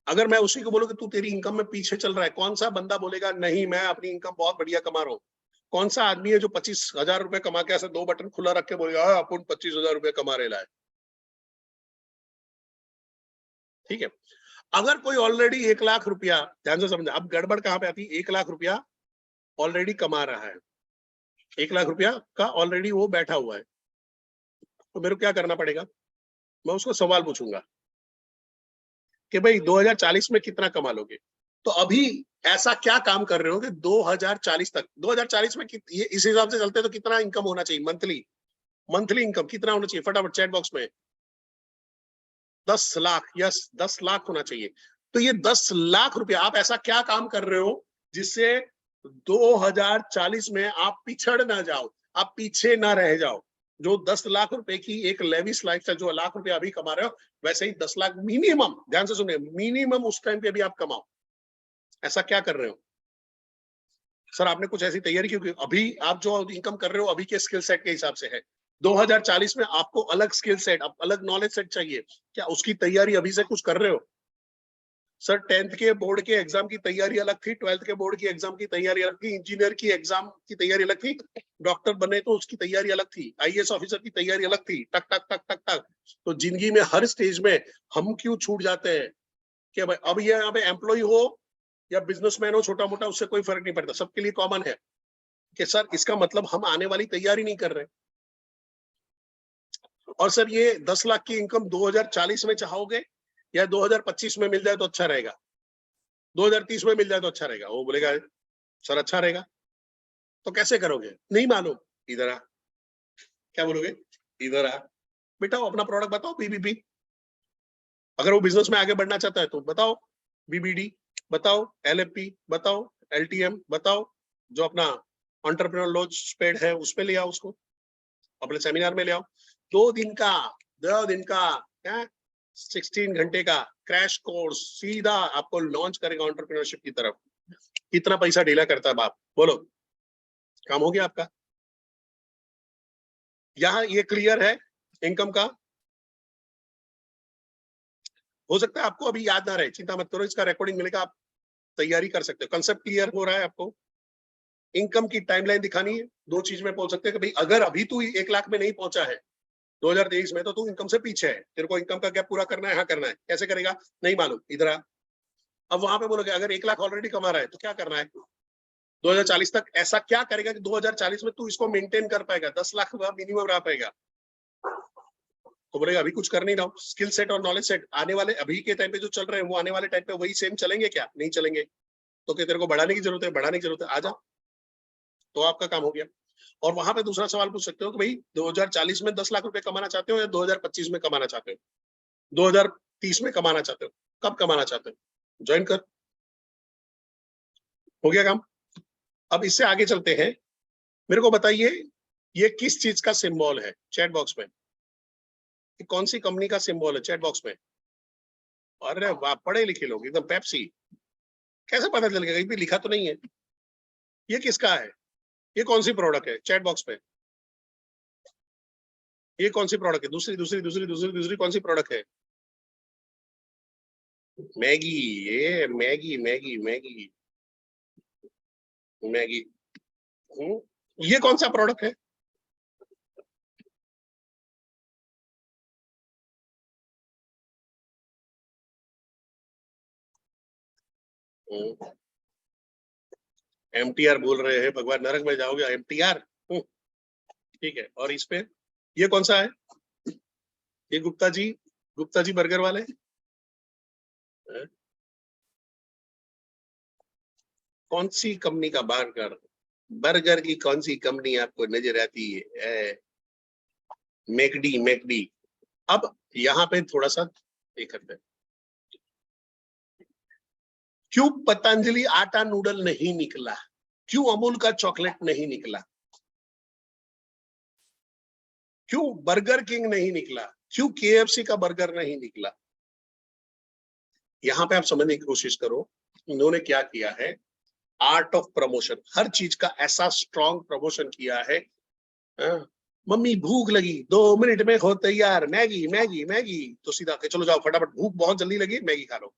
B: अगर मैं उसी को बोलूं कि तू तेरी इनकम में पीछे चल रहा है, कौन सा बंदा बोलेगा नहीं मैं अपनी इनकम बहुत बढ़िया कमा रहा हूँ? कौन सा आदमी है जो 25,000 रुपए कमा के ऐसे 2 बटन खुला रख के बोलेगा अपन 25,000 रुपए कमा रहे लाए? ठीक है। अगर कोई ऑलरेडी 1 लाख रुपया, ध्यान से समझना, अब गड़बड़ कहां पे आती है, 1 लाख रुपया ऑलरेडी कमा रहा है, 1 लाख रुपया का ऑलरेडी वो बैठा हुआ है, तो मेरे को क्या करना पड़ेगा? मैं उसको सवाल पूछूंगा कि भाई 2040 में कितना कमा लोगे? तो अभी ऐसा क्या काम कर रहे हो कि 2040 तक, 2040 में ये इस हिसाब से चलते तो कितना इनकम होना चाहिए? मंथली इनकम कितना होना चाहिए? फटाफट चैट बॉक्स में 10 लाख, यस 10 लाख होना चाहिए। तो ये 10 लाख रुपया, आप ऐसा क्या काम कर रहे हो जिससे 2040 में आप पिछड़ ना जाओ, आप पीछे ना रह जाओ? जो 10 लाख रुपए की एक लेविश लाइफस्टाइल, जो लाख रुपए अभी कमा रहे हो, वैसे ही 10 लाख मिनिमम, ध्यान से सुनिए, मिनिमम उस टाइम पे भी आप कमाओ। ऐसा क्या कर रहे हो? सर आपने कुछ ऐसी तैयारी क्यों की? अभी आप जो इनकम कर रहे हो अभी के स्किल सेट के हिसाब से है, 2040 में आपको अलग स्किल सेट, अलग नॉलेज सेट चाहिए, क्या उसकी तैयारी अभी से कुछ कर रहे हो? सर 10th के बोर्ड के एग्जाम की तैयारी अलग थी, 12th के बोर्ड की एग्जाम की तैयारी अलग थी, इंजीनियर की एग्जाम की तैयारी अलग थी, डॉक्टर बने तो उसकी तैयारी अलग थी, आईएएस ऑफिसर की तैयारी अलग थी, टक टक टक टक टक। तो जिंदगी में हर स्टेज में हम क्यों छूट जाते हैं कि भाई अब ये यहाँ पे एम्प्लॉय हो या बिजनेसमैन हो, छोटा मोटा, उससे कोई फर्क नहीं पड़ता, सबके लिए कॉमन है कि सर इसका मतलब हम आने वाली तैयारी नहीं कर रहे। और सर ये 10 लाख की इनकम 2040 में चाहोगे या 2025 में मिल जाए तो अच्छा रहेगा, 2030 में मिल जाए तो अच्छा रहेगा? वो बोलेगा सर अच्छा रहेगा। तो कैसे करोगे? नहीं मालूम, इधर आ। क्या बोलोगे? इधर आ बेटा, अपना प्रोडक्ट बताओ, बीबीपी। अगर वो बिजनेस में आगे बढ़ना चाहता है तो बताओ बीबीडी, बताओ एलएफपी, बताओ एलटीएम, बताओ जो अपना एंटरप्रेन्योर लॉन्च पैड है उस पे ले आओ, उसको अपने सेमिनार में ले आओ। 2 दिन का 16 घंटे का क्रैश कोर्स सीधा आपको लॉन्च करेगा एंटरप्रेन्योरशिप की तरफ। कितना पैसा डीला करता है बाप? बोलो, काम हो गया आपका? यहाँ ये क्लियर है इनकम का? हो सकता है आपको अभी याद ना रहे, चिंता मत करो, इसका रिकॉर्डिंग मिलेगा, आप तैयारी कर सकते हो। कंसेप्ट क्लियर हो रहा है आपको? इनकम की टाइमलाइन दिखानी है, 2 चीज में पहुंच सकते हैं कि भाई अगर अभी तू 1 लाख में नहीं पहुंचा है 2023 में, तो तू इनकम से पीछे है, तेरे को इनकम का गैप पूरा करना है। हाँ करना है, कैसे करेगा? नहीं मालूम, इधर आ। अब वहां पे बोलोगे अगर 1 लाख ऑलरेडी कमा रहा है तो क्या करना है 2040 तक? ऐसा क्या करेगा कि 2040 में तू इसको मेंटेन कर पाएगा, 10 लाख मिनिमम रह पाएगा? तो बोलेगा अभी कुछ कर नहीं रहा हूँ। स्किल सेट और नॉलेज सेट आने वाले, अभी के टाइम पे जो चल रहे हैं वो आने वाले टाइम पे वही सेम चलेंगे क्या? नहीं चलेंगे। तो क्या तेरे को बढ़ाने की जरूरत है? बढ़ाने की जरूरत है, आ जा। तो आपका काम हो गया। और वहां पे दूसरा सवाल पूछ सकते हो कि भाई 2040 में 10 लाख रुपए कमाना चाहते हो या 2025 में कमाना चाहते हो, 2030 में कमाना चाहते हो, कब कमाना चाहते हो, ज्वाइन कर, हो गया काम। अब इससे आगे चलते हैं। मेरे को बताइए ये किस चीज का सिंबल है चैट बॉक्स में, कौन सी कंपनी का सिंबल है चैट बॉक्स में? अरे वाह, पढ़े लिखे लोग एकदम। पेप्सी, कैसे पता चल गया? कहीं भी लिखा तो नहीं है। ये किसका है? ये कौन सी प्रोडक्ट है चैट बॉक्स पे? ये कौन सी प्रोडक्ट है? दूसरी दूसरी दूसरी दूसरी दूसरी कौन सी प्रोडक्ट है? मैगी। ये मैगी मैगी मैगी मैगी। ये कौन सा प्रोडक्ट है? एमटीआर बोल रहे हैं, भगवान नरक में जाओगे एमटीआर। ठीक है, और इस पे ये कौन सा है? ये गुप्ता जी बर्गर वाले। कौन सी कंपनी का बर्गर? बर्गर की कौन सी कंपनी आपको नजर आती है? McD McD. अब यहाँ पे थोड़ा सा ये करते हैं, क्यों पतंजलि आटा नूडल नहीं निकला? क्यों अमूल का चॉकलेट नहीं निकला? क्यों बर्गर किंग नहीं निकला? क्यों केएफसी का बर्गर नहीं निकला? यहां पे आप समझने की कोशिश करो, इन्होंने क्या किया है, आर्ट ऑफ प्रमोशन। हर चीज का ऐसा स्ट्रॉन्ग प्रमोशन किया है। मम्मी भूख लगी, 2 मिनट में हो तैयार, मैगी मैगी मैगी। तो सीधा के चलो जाओ फटाफट, भूख बहुत जल्दी लगी, मैगी खा लो।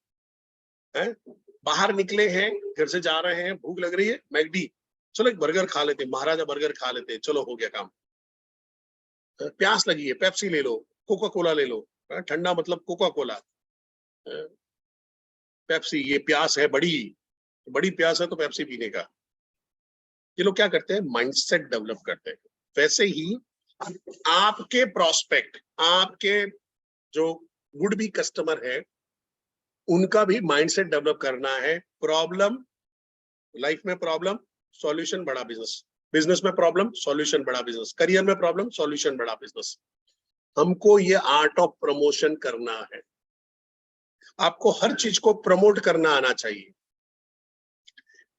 B: बाहर निकले हैं, घर से जा रहे हैं, भूख लग रही है, मैगडी, चलो एक बर्गर खा लेते, महाराजा बर्गर खा लेते, चलो हो गया काम। प्यास लगी है, पेप्सी ले लो, कोका कोला ले लो। ठंडा मतलब कोका कोला, पेप्सी। ये प्यास है, बड़ी बड़ी प्यास है तो पेप्सी पीने का। ये लोग क्या करते हैं, माइंडसेट डेवलप करते हैं। वैसे ही आपके प्रोस्पेक्ट, आपके जो वुड बी कस्टमर है, उनका भी माइंडसेट डेवलप करना है। प्रॉब्लम, लाइफ में प्रॉब्लम, सॉल्यूशन बड़ा बिजनेस, बिजनेस में प्रॉब्लम, सॉल्यूशन बड़ा बिजनेस, करियर में प्रॉब्लम, सॉल्यूशन बड़ा बिजनेस। हमको ये आर्ट ऑफ प्रमोशन करना है। आपको हर चीज को प्रमोट करना आना चाहिए।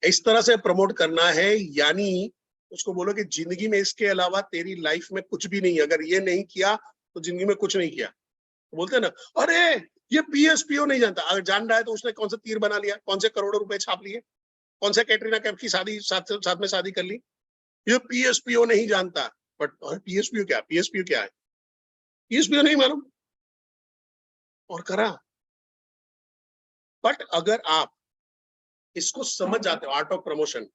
B: इस तरह से प्रमोट करना है, यानी उसको बोलो कि जिंदगी में इसके अलावा तेरी लाइफ में कुछ भी नहीं। अगर ये नहीं किया तो जिंदगी में कुछ नहीं किया। बोलते हैं ना, अरे ये पीएसपीओ नहीं जानता। अगर जान रहा है तो उसने कौन सा तीर बना लिया, कौन से करोड़ों रुपए छाप लिए, कौन से कैटरीना कैफ की शादी साथ में शादी कर ली। ये पीएसपीओ नहीं जानता। बट पीएसपीओ क्या, पीएसपीओ क्या है, पीएसपीओ नहीं मालूम और करा। बट अगर आप इसको समझ जाते हो, आर्ट ऑफ प्रमोशन,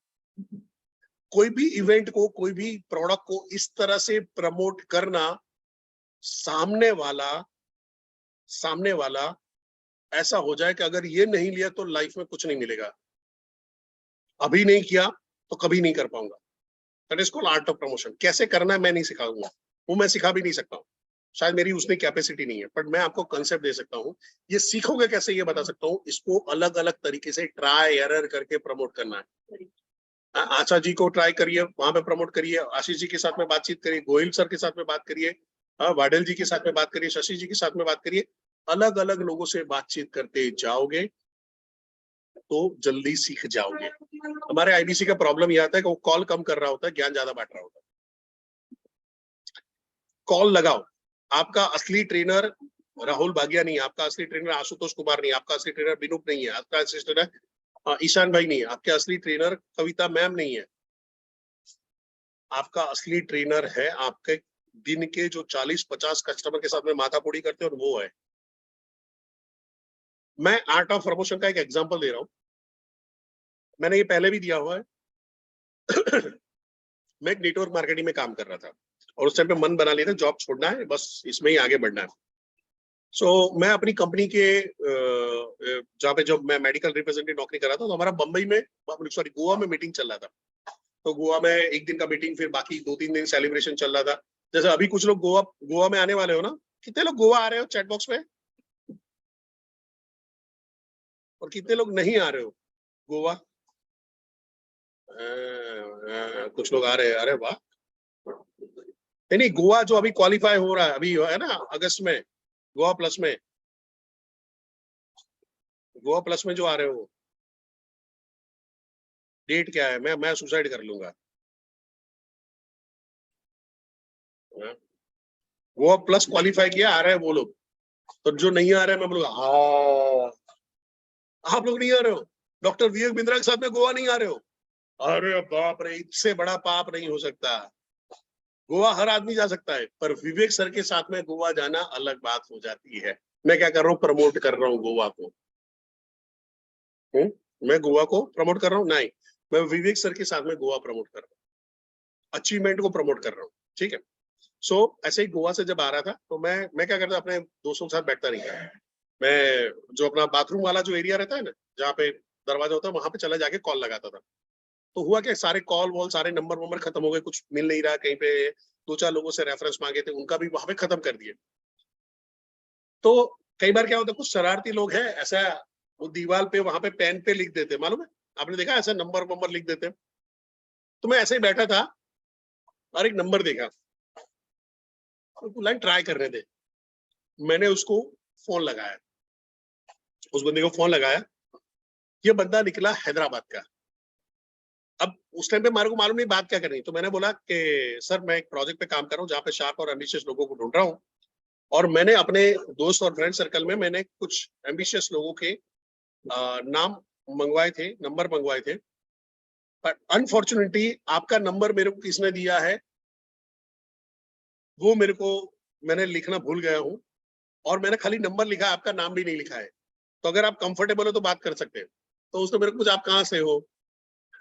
B: कोई भी इवेंट को, कोई भी प्रोडक्ट को इस तरह से प्रमोट करना, सामने वाला ऐसा हो जाए कि अगर ये नहीं लिया तो लाइफ में कुछ नहीं मिलेगा, अभी नहीं किया तो कभी नहीं कर पाऊंगा। That is called art of promotion. कैसे करना है मैं नहीं सिखाऊंगा, वो मैं सिखा भी नहीं सकता हूँ, शायद मेरी उसमें कैपेसिटी नहीं है। बट मैं आपको कंसेप्ट दे सकता हूँ। ये सीखोगे कैसे ये बता सकता हूँ। इसको अलग अलग तरीके से ट्राई एरर करके प्रमोट करना है। आशा जी को ट्राई करिए, वहां पे प्रमोट करिए, आशीष जी के साथ में बातचीत करिए, गोयल सर के साथ में बात करिए, वाडेल जी के साथ में बात करिए, शशि जी के साथ में बात करिए। अलग अलग लोगों से बातचीत करते जाओगे तो जल्दी सीख जाओगे। हमारे आईबीसी का प्रॉब्लम यह आता है कि वो कॉल कम कर रहा होता है, ज्ञान ज्यादा बांट रहा होता है। कॉल लगाओ। आपका असली ट्रेनर राहुल भागिया नहीं है, आपका असली ट्रेनर आशुतोष कुमार नहीं है, आपका असली ट्रेनर बिनुप नहीं है, आपका असली ट्रेनर ईशान भाई नहीं है, आपके असली ट्रेनर कविता मैम नहीं है। आपका असली ट्रेनर है आपके दिन के जो 40-50 कस्टमर के साथ में माथापोड़ी करते हैं, और वो है। मैं आर्ट ऑफ प्रमोशन का एक एग्जांपल दे रहा हूं, मैंने ये पहले भी दिया हुआ है। मैं एक नेटवर्क मार्केटिंग में काम कर रहा था और उस टाइम पे मन बना लिया था जॉब छोड़ना है, बस इसमें ही आगे बढ़ना है। मैं अपनी कंपनी के जहाँ पे जब मैं मेडिकल रिप्रेजेंटेटिव नौकरी कर रहा था, तो हमारा बंबई में, सॉरी गोवा में मीटिंग चल रहा था। तो गोवा में एक दिन का मीटिंग, फिर बाकी 2-3 दिन सेलिब्रेशन चल रहा था। जैसे अभी कुछ लोग गोवा में आने वाले हो ना, कितने लोग गोवा आ रहे हो चैट बॉक्स में, और कितने लोग नहीं आ रहे हो गोवा? कुछ लोग आ रहे हैं, अरे वाह। नहीं, गोवा जो अभी क्वालिफाई हो रहा है अभी है ना अगस्त में, गोवा प्लस में, गोवा प्लस में जो आ रहे हो, डेट क्या है? मैं सुसाइड कर लूंगा। गोवा प्लस क्वालिफाई किया, आ रहे हैं वो लोग, तो जो नहीं आ रहे हैं मैं बोलूंगा हाँ, आप लोग नहीं आ रहे हो, डॉक्टर विवेक बिंद्रा के साथ में गोवा नहीं आ रहे हो, अरे बाप रे, इससे बड़ा पाप नहीं हो सकता। गोवा हर आदमी जा सकता है, पर विवेक सर के साथ में गोवा जाना अलग बात हो जाती है। मैं क्या कर रहा हूँ, प्रमोट कर रहा हूँ गोवा को। मैं गोवा को प्रमोट कर रहा हूँ नहीं, मैं विवेक सर के साथ में गोवा प्रमोट कर रहा हूँ, अचीवमेंट को प्रमोट कर रहा हूँ, ठीक है। सो ऐसे ही गोवा से जब आ रहा था तो मैं क्या करता, अपने दोस्तों के साथ बैठता नहीं था, मैं जो अपना बाथरूम वाला जो एरिया रहता है ना, जहाँ पे दरवाजा होता है, वहां पे चला जाके कॉल लगाता था। तो हुआ क्या, सारे कॉल वॉल सारे नंबर वंबर खत्म हो गए, कुछ मिल नहीं रहा, कहीं पे 2-4 लोगों से रेफरेंस मांगे थे, उनका भी वहां पे खत्म कर दिए। तो कई बार क्या होता है, कुछ शरारती लोग हैं ऐसा, वो दीवार पे वहां पे पेन पे लिख देते, मालूम है आपने देखा, ऐसा नंबर वंबर लिख देते। तो मैं ऐसे ही बैठा था और एक नंबर देखा, तो लाइन ट्राई करने दे, मैंने उसको फोन लगाया, उस बंदे को फोन लगाया, ये बंदा निकला हैदराबाद का। अब उस टाइम पे मेरे को मालूम नहीं बात क्या करनी, तो मैंने बोला कि सर मैं एक प्रोजेक्ट पे काम कर रहा हूँ जहाँ पे शार्प और एम्बिशियस लोगों को ढूंढ रहा हूँ, और मैंने अपने दोस्त और फ्रेंड सर्कल में मैंने कुछ एम्बिशियस लोगों के नाम मंगवाए थे, नंबर मंगवाए थे, पर अनफॉर्चुनेटली आपका नंबर मेरे को किसने दिया है वो मेरे को, मैंने लिखना भूल गया हूँ, और मैंने खाली नंबर लिखा है, आपका नाम भी नहीं लिखा है, तो अगर आप कंफर्टेबल हो तो बात कर सकते हैं। तो उसने मेरे को पूछा आप कहाँ से हो,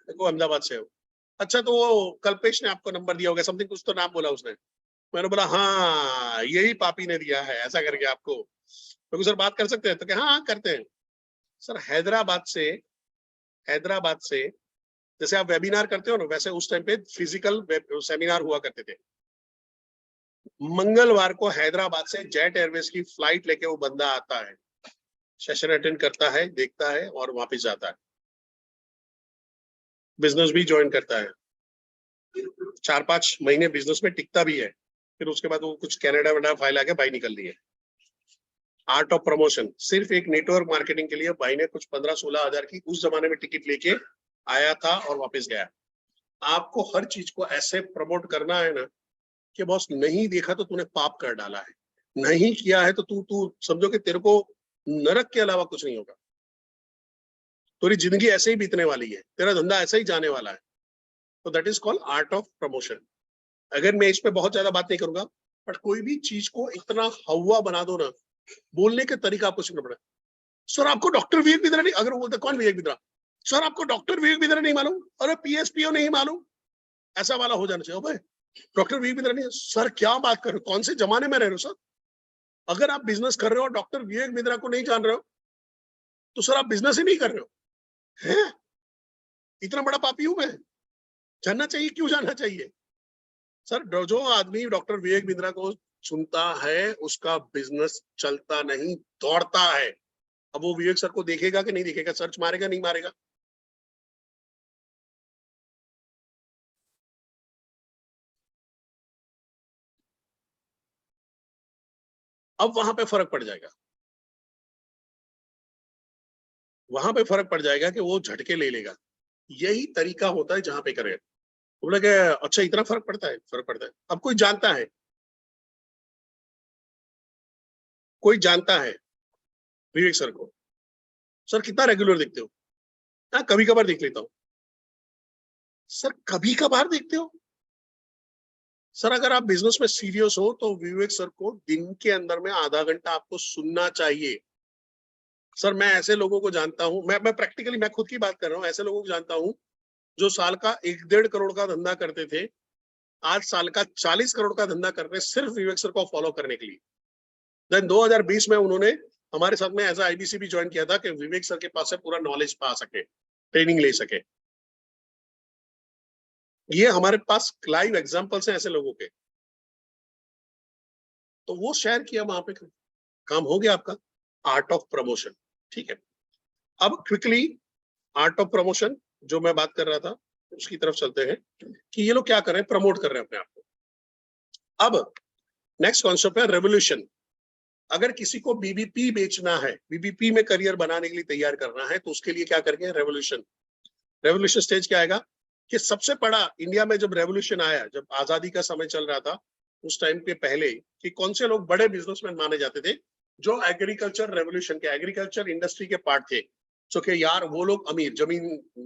B: देखो अहमदाबाद से हो। अच्छा, तो वो कल्पेश ने आपको नंबर दिया होगा, समथिंग कुछ तो नाम बोला उसने। मैंने बोला हाँ यही पापी ने दिया है ऐसा करके आपको, तो सर बात कर सकते हैं, तो क्या हाँ करते हैं। सर हैदराबाद से जैसे आप वेबिनार करते हो ना, वैसे उस टाइम पे फिजिकल सेमिनार हुआ करते थे। मंगलवार को हैदराबाद से जेट एयरवेज की फ्लाइट लेके वो बंदा आता है, सेशन अटेंड करता है, देखता है और वापस जाता है, बिजनेस भी ज्वाइन करता है, 4-5 महीने बिजनेस में टिकता भी है, फिर उसके बाद वो कुछ कनाडा वनाडा फाइल आके भाई निकल दी है। आर्ट ऑफ प्रमोशन, सिर्फ एक नेटवर्क मार्केटिंग के लिए भाई ने कुछ 15-16 हजार की उस जमाने में टिकट लेके आया था और वापस गया। आपको हर चीज को ऐसे प्रमोट करना है ना कि बॉस नहीं देखा तो तूने पाप कर डाला है, नहीं किया है तो तू समझो कि तेरे को नरक के अलावा कुछ नहीं होगा, तेरी जिंदगी ऐसे ही बीतने वाली है, तेरा धंधा ऐसे ही जाने वाला है। तो that is called art of promotion. अगर मैं इस पे बहुत ज्यादा बात नहीं करूंगा, बट कोई भी चीज को इतना हवा बना दो ना, बोलने के तरीका आपको सीखना पड़ेगा। सर आपको डॉक्टर विवेक बिंद्रा नहीं, अगर वो बोलते कौन विवेक बिंद्रा, सर आपको डॉक्टर विवेक बिंद्रा नहीं मालूम, अरे पीएसपीओ नहीं मालूम, ऐसा वाला हो जाना चाहिए। भाई डॉक्टर विवेक बिंद्रा नहीं, सर क्या बात कर रहे हो, कौन से जमाने में रह रहे हो सर, अगर आप बिजनेस कर रहे हो और डॉक्टर विवेक बिंद्रा को नहीं जान रहे हो तो सर आप बिजनेस ही नहीं कर रहे हो। हैं? इतना बड़ा पापी हूं मैं, जानना चाहिए, क्यों जानना चाहिए। सर जो आदमी डॉक्टर विवेक बिंद्रा को सुनता है उसका बिजनेस चलता नहीं, दौड़ता है। अब वो विवेक सर को देखेगा कि नहीं देखेगा, सर्च मारेगा नहीं मारेगा। अब वहां पे फर्क पड़ जाएगा, वहां पे फर्क पड़ जाएगा कि वो झटके ले लेगा। यही तरीका होता है जहां पे करें। तो बोला कि अच्छा इतना फर्क पड़ता है, फर्क पड़ता है। अब कोई जानता है, कोई जानता है विवेक सर को, सर कितना रेगुलर देखते हो, हाँ कभी कभार देख लेता हूँ। सर कभी कभार देखते हो, सर अगर आप बिजनेस में सीरियस हो तो विवेक सर को दिन के अंदर में आधा घंटा आपको सुनना चाहिए। सर मैं ऐसे लोगों को जानता हूं, मैं प्रैक्टिकली मैं खुद की बात कर रहा हूं, ऐसे लोगों को जानता हूं जो साल का 1-1.5 करोड़ का धंधा करते थे, आज साल का 40 करोड़ का धंधा कर रहे, सिर्फ विवेक सर को फॉलो करने के लिए। देन 2020 में उन्होंने हमारे साथ में एज आईबीसी भी ज्वाइन किया था कि विवेक सर के पास से पूरा नॉलेज पा सके, ट्रेनिंग ले सके। ये हमारे पास लाइव एग्जांपल्स हैं ऐसे लोगों के। तो वो शेयर किया वहां पे, काम हो गया आपका, आर्ट ऑफ प्रमोशन। ठीक है, अब क्विकली आर्ट ऑफ प्रमोशन जो मैं बात कर रहा था, उसकी तरफ चलते हैं कि ये लोग क्या कर रहे हैं, प्रमोट कर रहे हैं अपने आप को। अब नेक्स्ट कॉन्सेप्ट है रेवोल्यूशन। अगर किसी को बीबीपी बेचना है, बीबीपी में करियर बनाने के लिए तैयार करना है, तो उसके लिए क्या करके रेवोल्यूशन। रेवोल्यूशन स्टेज क्या आएगा कि सबसे बड़ा इंडिया में जब रेवोल्यूशन आया, जब आजादी का समय चल रहा था, उस टाइम के पहले कि कौन से लोग बड़े बिजनेसमैन माने जाते थे, जो एग्रीकल्चर रेवोल्यूशन के, एग्रीकल्चर इंडस्ट्री के पार्ट थे। सो कि यार वो लोग अमीर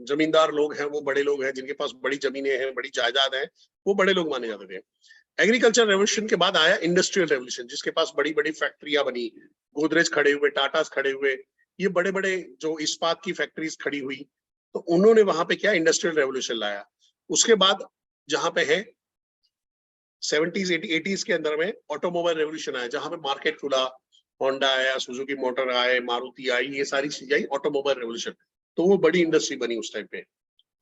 B: जमींदार लोग हैं, वो बड़े लोग हैं जिनके पास बड़ी जमीनें हैं, बड़ी जायदाद है, वो बड़े लोग माने जाते थे। एग्रीकल्चर रेवोल्यूशन के बाद आया इंडस्ट्रियल रेवोल्यूशन, जिसके पास बड़ी बड़ी फैक्ट्रियां बनी, गोदरेज खड़े हुए, टाटास खड़े हुए, ये बड़े बड़े जो इस्पात की फैक्ट्रीज खड़ी हुई, तो उन्होंने वहां पे क्या इंडस्ट्रियल रेवोल्यूशन लाया। उसके बाद जहां पे है 70s 80s के अंदर में ऑटोमोबाइल रेवोल्यूशन आया, जहां पे मार्केट खुला, होंडा आया, सुजुकी मोटर आए, मारुति आई, ये सारी चीजें आई, ऑटोमोबाइल रेवोल्यूशन, तो वो बड़ी इंडस्ट्री बनी उस टाइम पे।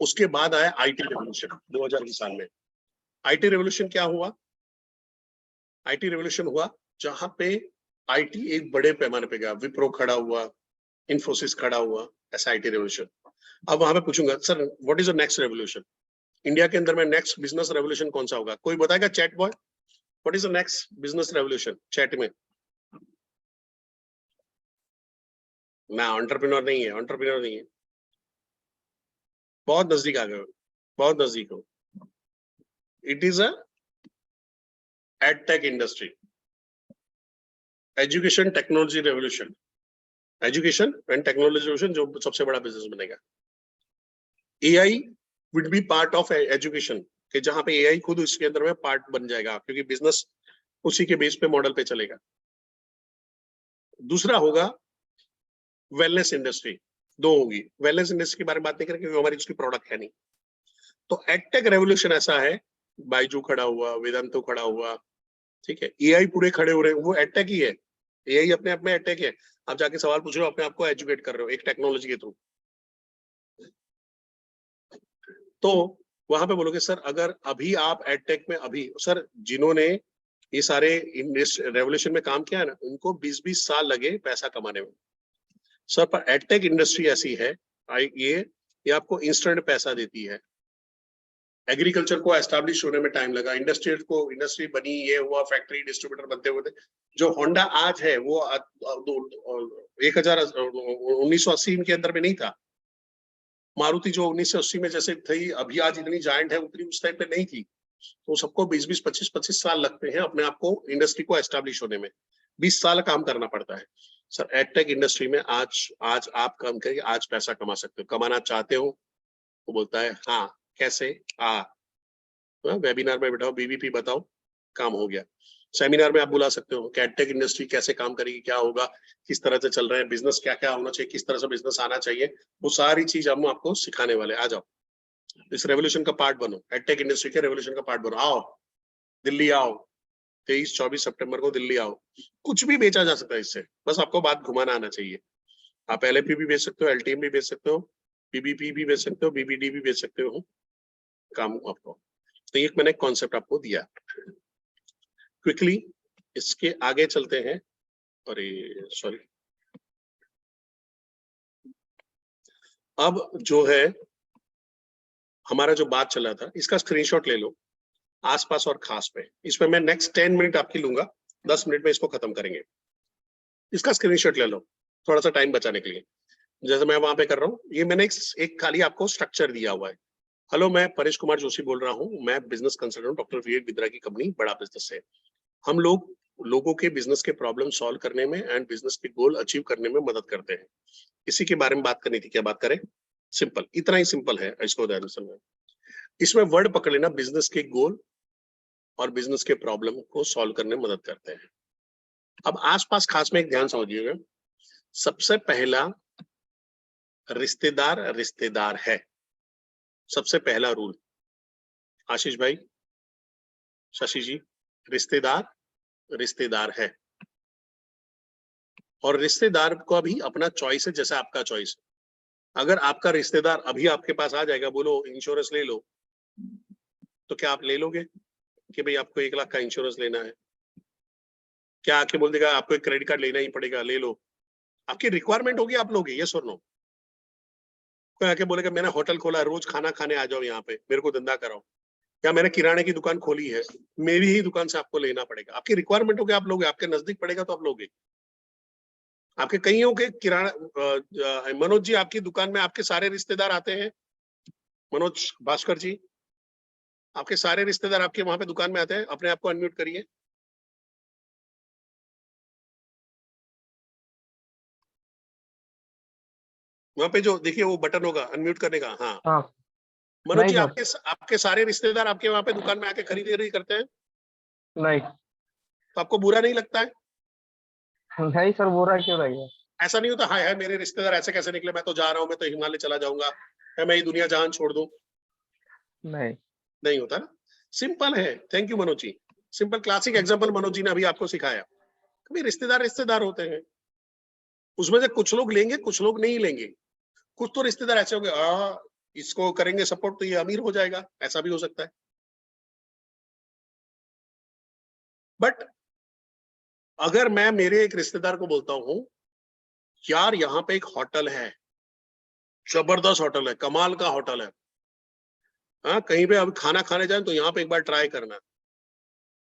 B: उसके बाद आया आईटी रेवोल्यूशन 2000 के साल में। आईटी रेवोल्यूशन क्या हुआ, आईटी रेवोल्यूशन हुआ जहां पे आईटी एक बड़े पैमाने पे गया, विप्रो खड़ा हुआ, इन्फोसिस खड़ा हुआ, ऐसा आईटी रेवोल्यूशन। अब वहां पे पूछूंगा sir what is the next revolution, India के अंदर में नेक्स्ट बिजनेस रेवोल्यूशन कौन सा होगा, कोई बताएगा chat boy, what is the next business revolution chat में। ना एंटरप्रेन्योर नहीं है, एंटरप्रेन्योर नहीं है, बहुत नजदीक आ गए, बहुत नजदीक हो। It is a edtech industry, education technology revolution, education and technology revolution जो सबसे बड़ा बिजनेस बनेगा। AI will be part of education, कि जहां पे एआई खुद उसके अंदर में पार्ट बन जाएगा, क्योंकि बिजनेस उसी के बेस पे मॉडल पे चलेगा। दूसरा होगा वेलनेस इंडस्ट्री, दो होगी, वेलनेस इंडस्ट्री के बारे में बात नहीं करें क्योंकि हमारी उसकी प्रोडक्ट है नहीं। तो एडटेक रेवोल्यूशन ऐसा है, बाइजू खड़ा हुआ, वेदांतो खड़ा हुआ, ठीक है, एआई पूरे खड़े हो रहे हैं, वो एडटेक ही है, एआई अपने आप में एडटेक है। आप जाके सवाल पूछ रहे हो, अपने आप को एजुकेट कर रहे हो एक टेक्नोलॉजी के थ्रू। तो वहां पे बोलोगे सर अगर अभी आप एडटेक में, अभी सर जिन्होंने ये सारे रेवोल्यूशन में काम किया है ना, उनको 20-20 साल लगे पैसा कमाने में। सर पर एडटेक इंडस्ट्री ऐसी है, ये आपको इंस्टेंट पैसा देती है। एग्रीकल्चर को एस्टैब्लिश होने में टाइम लगा, इंडस्ट्री बनी, ये हुआ, फैक्ट्री डिस्ट्रीब्यूटर बनते हुए थे। जो होंडा आज है वो 1980 के अंदर में नहीं था। मारुति जो 1980 में जैसे थी, अभी आज इतनी जायंट है, उतनी उस टाइम पे नहीं थी। तो सबको 20-20, 25-25 साल लगते हैं अपने आप को इंडस्ट्री को एस्टैब्लिश होने में, 20 साल काम करना पड़ता है। सर एडटेक इंडस्ट्री में आज आप काम करके आज पैसा कमा सकते हो, कमाना चाहते हो, वो बोलता है हाँ कैसे, वेबिनार में बैठाओ, बीबीपी बताओ, काम हो गया। सेमिनार में आप बुला सकते हो कि एडटेक इंडस्ट्री कैसे काम करेगी, क्या होगा, किस तरह से चल रहे हैं बिजनेस, क्या क्या होना चाहिए, किस तरह से बिजनेस आना चाहिए, वो सारी चीज हम आपको सिखाने वाले। आ जाओ, इस रेवोल्यूशन का पार्ट बनो, एडटेक इंडस्ट्री के रेवोल्यूशन का पार्ट बनो। आओ दिल्ली आओ, 23-24 सितंबर को दिल्ली आओ। कुछ भी बेचा जा सकता है इससे, बस आपको बात घुमाना आना चाहिए। आप एलएपी भी बेच सकते हो, एलटीएम भी बेच सकते हो, बीबीपी भी बेच सकते हो, बीबीडी भी बेच सकते हो, काम आपको। तो एक मैंने कॉन्सेप्ट आपको दिया। क्विकली इसके आगे चलते हैं। अरे सॉरी, अब जो है हमारा जो बात चला था, इसका स्क्रीनशॉट ले लो, आसपास और खास पे। इसमें मैं नेक्स्ट 10 मिनट आपकी लूंगा, 10 मिनट में इसको खत्म करेंगे। इसका स्क्रीनशॉट ले लो थोड़ा सा टाइम बचाने के लिए, जैसे मैं वहां पे कर रहा हूँ। ये मैंने एक खाली आपको स्ट्रक्चर दिया हुआ है। हेलो, मैं परेश कुमार जोशी बोल रहा हूँ, मैं बिजनेस कंसल्टेंट डॉक्टर विवेक बिद्रा की कंपनी बड़ा बिजनेस है। हम लोगों के बिजनेस के प्रॉब्लम सॉल्व करने में एंड बिजनेस के गोल अचीव करने में मदद करते हैं। इसी के बारे में बात करनी थी, क्या बात करें? सिंपल, इतना ही सिंपल है, इसको ध्यान से समझना। इसमें वर्ड पकड़ लेना, बिजनेस के गोल और बिजनेस के प्रॉब्लम को सॉल्व करने में मदद करते हैं। अब आसपास खास में एक ध्यान समझिएगा, सबसे पहला रिश्तेदार है, सबसे पहला रूल। आशीष भाई, शशि जी, रिश्तेदार है, और रिश्तेदार का भी अपना चॉइस है, जैसे आपका चॉइस। अगर आपका रिश्तेदार अभी आपके पास आ जाएगा, बोलो इंश्योरेंस ले लो, तो क्या आप ले लोगे कि भाई आपको 1 लाख का इंश्योरेंस लेना है? क्या आके बोल देगा आपको एक क्रेडिट कार्ड लेना ही पड़ेगा, ले लो? आपकी रिक्वायरमेंट होगी, आप लोगे, यस और नो? कोई आके बोलेगा मैंने होटल खोला है, रोज खाना खाने आ जाओ यहाँ पे, मेरे को धंधा कराओ, या मैंने किराने की दुकान खोली है, मेरी ही दुकान से आपको लेना पड़ेगा, आपकी रिक्वायरमेंट होगी आप लोगे, आपके नजदीक पड़ेगा तो आप लोगे। आपके कईयों के किराना मनोज जी आपकी दुकान में आपके सारे रिश्तेदार आते हैं, मनोज भास्कर जी आपके सारे रिश्तेदार आपके वहां पे दुकान में आते हैं, अपने आप को अनम्यूट करिए। वहां पे जो देखिए वो बटन होगा अनम्यूट करने का, हाँ
D: हाँ
B: मनोज
D: नहीं
B: जी
D: सर,
B: आपके सारे रिश्तेदार आपके वहां पे दुकान में आके खरीदारी करते हैं,
D: नहीं
B: तो आपको बुरा नहीं लगता है?
D: नहीं सर, बुरा क्यों रहेगा?
B: ऐसा नहीं होता हाय हाय मेरे रिश्तेदार ऐसे कैसे निकले, मैं तो जा रहा हूँ, मैं तो हिमालय चला जाऊंगा, मैं ये दुनिया जहान छोड़ दूं?
D: नहीं
B: नहीं होता ना, सिंपल है। Thank you Manoj ji, simple classic example Manoj ji ने अभी आपको सिखाया। कभी रिश्तेदार रिश्तेदार होते हैं, उसमें से कुछ लोग लेंगे कुछ लोग नहीं लेंगे, कुछ तो रिश्तेदार ऐसे होंगे इसको करेंगे सपोर्ट तो ये अमीर हो जाएगा, ऐसा भी हो सकता है। बट अगर मैं मेरे एक रिश्तेदार को बोलता हूं यार यहाँ पे एक होटल है, जबरदस्त होटल है, कमाल का होटल है, हाँ कहीं पे अब खाना खाने जाए तो यहाँ पे एक बार ट्राई करना,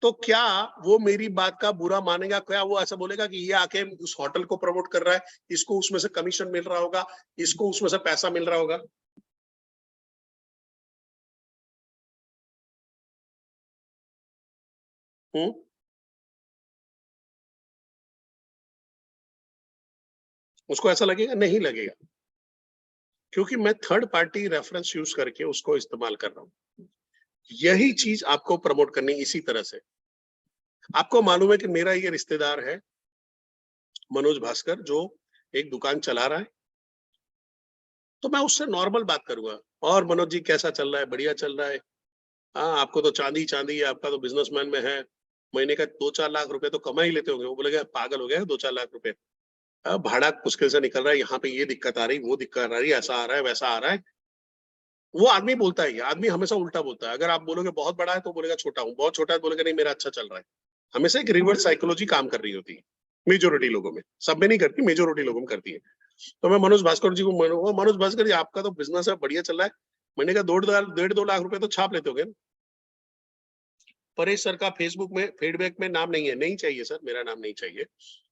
B: तो क्या वो मेरी बात का बुरा मानेगा? क्या वो ऐसा बोलेगा कि ये आके उस होटल को प्रमोट कर रहा है, इसको उसमें से कमीशन मिल रहा होगा, इसको उसमें से पैसा मिल रहा होगा? हम्म, उसको ऐसा लगेगा? नहीं लगेगा, क्योंकि मैं थर्ड पार्टी रेफरेंस यूज करके उसको इस्तेमाल कर रहा हूं। यही चीज आपको प्रमोट करनी इसी तरह से। आपको मालूम है कि मेरा ये रिश्तेदार है मनोज भास्कर, जो एक दुकान चला रहा है, तो मैं उससे नॉर्मल बात करूंगा, और मनोज जी कैसा चल रहा है? बढ़िया चल रहा है, हाँ आपको तो चांदी चांदी है, आपका तो बिजनेसमैन में है, महीने का 2-4 लाख रुपए तो कमा ही लेते होंगे। वो बोलेगा पागल हो गया, 2-4 लाख रुपए भाड़ा मुश्किल से निकल रहा है, यहाँ पे ये दिक्कत आ रही, वो दिक्कत आ रही, ऐसा आ रहा है वैसा आ रहा है। वो आदमी बोलता है, आदमी हमेशा उल्टा बोलता है। अगर आप बोलोगे बहुत बड़ा है तो बोलेगा छोटा हूँ, बहुत छोटा है तो बोलेगा नहीं मेरा अच्छा चल रहा है। हमेशा एक रिवर्स साइकोलॉजी काम कर रही होती है मेजोरिटी लोगों में, सब में नहीं करती, मेजोरिटी लोगों में करती है। तो मैं मनोज भास्कर जी को मनोज भास्कर जी आपका तो बिजनेस है बढ़िया चल रहा है, महीने का 1.5-2 लाख रुपए तो छाप लेते हो? परेश सर का फेसबुक में फीडबैक में नाम नहीं है, नहीं चाहिए सर, मेरा नाम नहीं चाहिए,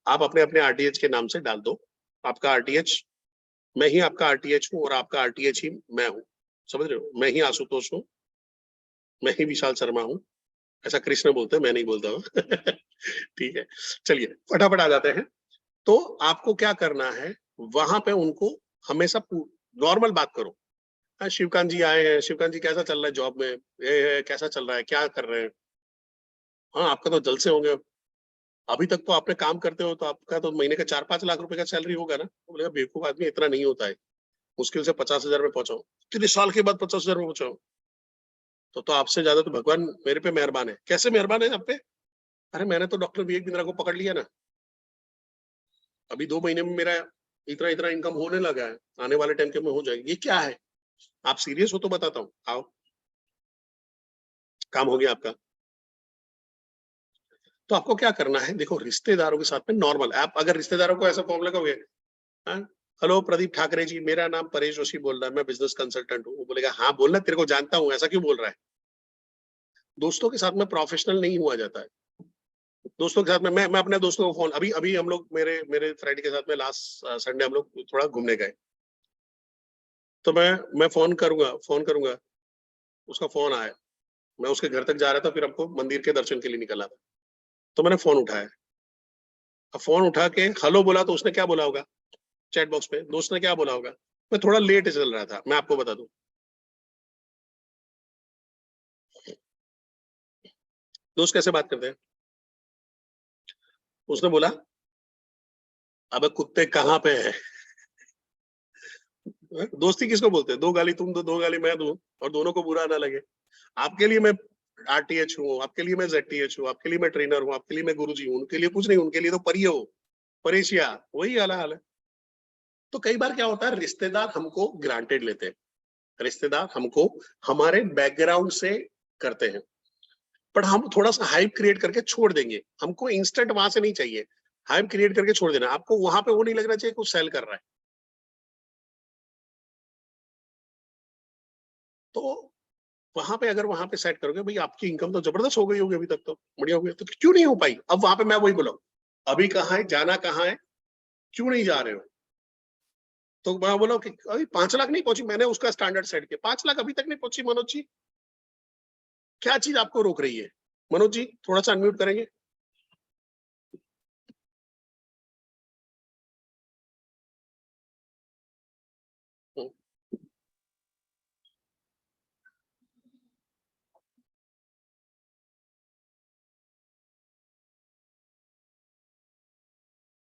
B: आप अपने अपने आरटीएच के नाम से डाल दो। आपका आरटीएच मैं ही आपका आरटीएच हूँ, और आपका आरटीएच ही मैं हूँ, समझ रहे हो? मैं ही आशुतोष हूँ, मैं ही विशाल शर्मा हूँ, ऐसा कृष्ण बोलते हैं, मैं नहीं बोलता हूँ। ठीक है, चलिए फटाफट आ जाते हैं। तो आपको क्या करना है, वहां पे उनको हमेशा नॉर्मल बात करो। हाँ शिवकांत जी आए हैं, शिवकांत जी कैसा चल रहा है जॉब में, ये कैसा चल रहा है, क्या कर रहे हैं? हाँ आपका तो जलसे होंगे, अभी तक तो आपने काम करते हो तो आपका तो महीने का 4-5 लाख रुपए का सैलरी होगा ना? तो बोलेगा बेवकूफ आदमी, इतना नहीं होता है, मुश्किल से 50,000 में पहुंचाओ। कितने साल के बाद 50,000 में पहुंचाओ? तो आपसे ज्यादा तो भगवान मेरे पे मेहरबान है। कैसे मेहरबान है आप पे? अरे मैंने तो डॉक्टर विवेक बिंद्रा को पकड़ लिया ना, अभी 2 महीने में मेरा इतना इतना इनकम होने लगा है, आने वाले टाइम के में हो जाएगी। ये क्या है? आप सीरियस हो तो बताता हूँ, आओ काम हो गया आपका। तो आपको क्या करना है, देखो रिश्तेदारों के साथ में नॉर्मल, आप अगर रिश्तेदारों को ऐसा फॉर्म लगाओगे, हाँ, हेलो प्रदीप ठाकरे जी, मेरा नाम परेश जोशी बोल रहा है, मैं बिजनेस कंसल्टेंट हूँ। वो बोलेगा हाँ बोलना, तेरे को जानता हूँ, ऐसा क्यों बोल रहा है? दोस्तों के साथ में प्रोफेशनल नहीं हुआ जाता है। दोस्तों के साथ में मैं अपने दोस्तों को फोन, अभी अभी हम लोग मेरे मेरे फ्रेंड के साथ में लास्ट संडे हम लोग थोड़ा घूमने गए, तो मैं फोन करूंगा, उसका फोन आया, मैं उसके घर तक जा रहा था, फिर हमको मंदिर के दर्शन के लिए निकला था, तो मैंने फोन उठाया। अब फोन उठा के हेलो बोला तो उसने क्या बोला होगा चैट बॉक्स पे, दोस्त ने क्या बोला होगा? मैं थोड़ा लेट चल रहा था, मैं आपको बता दूं, दोस्त कैसे बात करते हैं? उसने बोला अबे कुत्ते कहाँ पे है? दोस्ती किसको बोलते हैं? दो गाली तुम दो, दो गाली मैं दूं, और दोनों को बुरा ना लगे। आपके लिए मैं आरटीएच हूँ, आपके लिए मैं जेडटीएच हूँ, आपके लिए मैं ट्रेनर हूँ, आपके लिए मैं गुरुजी हूँ, उनके लिए कुछ नहीं, उनके लिए तो परियो परेशिया वही वाला हाल है। तो कई बार क्या होता है, रिश्तेदार हमको ग्रांटेड लेते हैं, रिश्तेदार हमको हमारे बैकग्राउंड से करते हैं, बट हम थोड़ा सा हाइप क्रिएट करके छोड़ देंगे। हमको इंस्टेंट वहां से नहीं चाहिए, हाइप क्रिएट करके छोड़ देना। आपको वहां पे वो नहीं लगना चाहिए कुछ सेल कर रहा है, तो वहां पे अगर वहां पे सेट करोगे भाई आपकी इनकम तो जबरदस्त हो गई होगी अभी तक, तो बढ़िया हो गई, तो क्यों नहीं हो पाई? अब वहां पे मैं वही बोला, अभी कहाँ है, जाना कहाँ है, क्यों नहीं जा रहे हो? तो मैं बोला कि अभी 5 लाख नहीं पहुंची, मैंने उसका स्टैंडर्ड सेट किया, 5 लाख अभी तक नहीं पहुंची। मनोज जी, क्या चीज आपको रोक रही है? मनोज जी थोड़ा सा अनम्यूट करेंगे।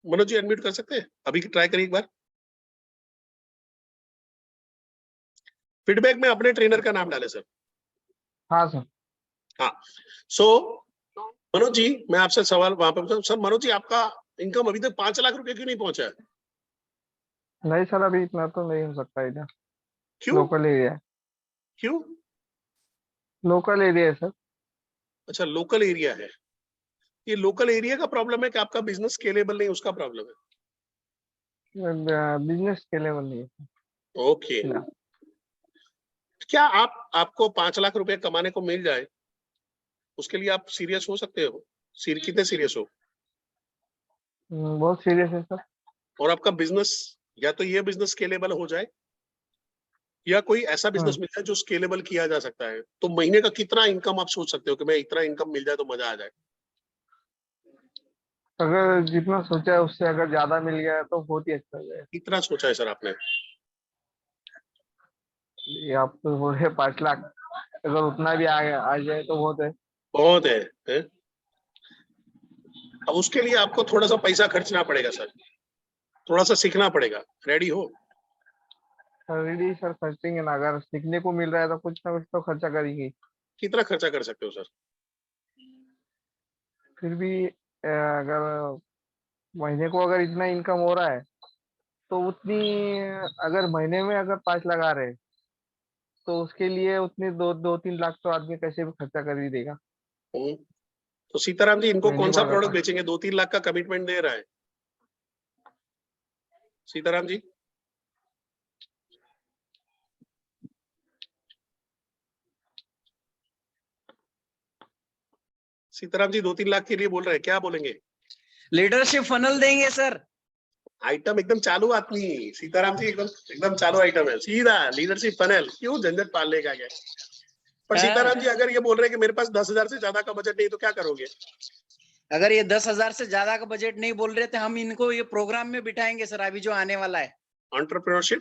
B: मनोज जी अनम्यूट कर सकते हैं? अभी ट्राई करिए एक बार। फीडबैक में अपने ट्रेनर का नाम डाले सर।
D: हाँ सर।
B: हाँ, सो मनोज जी मैं आपसे सवाल वहां पे पूछा, सर मनोज जी आपका इनकम अभी तक 5 लाख रुपए क्यों नहीं पहुंचा है?
D: नहीं सर, अभी इतना तो नहीं हो सकता इधर।
B: क्यों?
D: लोकल एरिया है।
B: क्यों?
D: लोकल एरिया है सर।
B: अच्छा, लोकल एरिया है। ये लोकल एरिया का प्रॉब्लम है कि आपका बिजनेस स्केलेबल नहीं, उसका प्रॉब्लम है?
D: बिजनेस के लेवल नहीं है
B: ओके।
D: फिलहाल।
B: क्या आपको 5 लाख रुपए कमाने को मिल जाए, उसके लिए आप सीरियस हो सकते हो? कितने सीरियस हो?
D: बहुत सीरियस है सर।
B: और आपका बिजनेस, या तो ये बिजनेस स्केलेबल हो जाए, या कोई ऐसा बिजनेस
D: हम्म,
B: मिल जाए जो स्केलेबल किया जा सकता है, तो महीने का कितना इनकम आप सोच सकते हो कि मैं इतना इनकम मिल जाए तो मजा आ जाए?
D: अगर जितना सोचा है उससे अगर ज्यादा मिल गया है तो बहुत ही अच्छा हो जाएगा।
B: कितना सोचा है सर आपने?
D: ये आप तो हो रहे 5 लाख, अगर उतना भी आ जाए तो बहुत है।
B: बहुत है? अब उसके लिए आपको थोड़ा सा पैसा खर्चना पड़ेगा सर, थोड़ा सा सीखना पड़ेगा। रेडी हो?
D: ऑलरेडी सर खर्चेंगे ना, अगर सीखने को मिल रहा है तो कुछ ना कुछ तो खर्चा करेंगे ही।
B: कितना खर्चा कर सकते हो सर?
D: फिर भी अगर महीने को अगर इतना इनकम हो रहा है तो उतनी, अगर महीने में अगर 5 लाख आ रहे हैं तो उसके लिए उतने 2-3 लाख तो आदमी कैसे भी खर्चा कर ही देगा।
B: हम्म, तो सीताराम जी इनको
D: महीने
B: कौन
D: को
B: सा
D: अगर
B: प्रोडक्ट
D: 5।
B: बेचेंगे? 2-3 लाख का कमिटमेंट दे रहा है सीताराम जी। सीताराम जी 2-3 लाख के लिए बोल रहे हैं, क्या बोलेंगे?
E: लीडरशिप फनल देंगे सर।
B: आइटम एकदम चालू आदमी सीताराम जी, एकदम एकदम चालू आइटम है, सीधा लीडरशिप फनल, क्यों झंझट पालने का क्या? पर
E: हाँ,
B: सीताराम जी अगर ये बोल रहे हैं कि मेरे पास 10,000 से ज्यादा का बजट नहीं, तो क्या करोगे?
E: अगर ये 10,000 से ज्यादा का बजट नहीं बोल रहे थे, हम इनको ये प्रोग्राम में बिठाएंगे सर, अभी जो आने वाला है।
B: एंटरप्रेन्योरशिप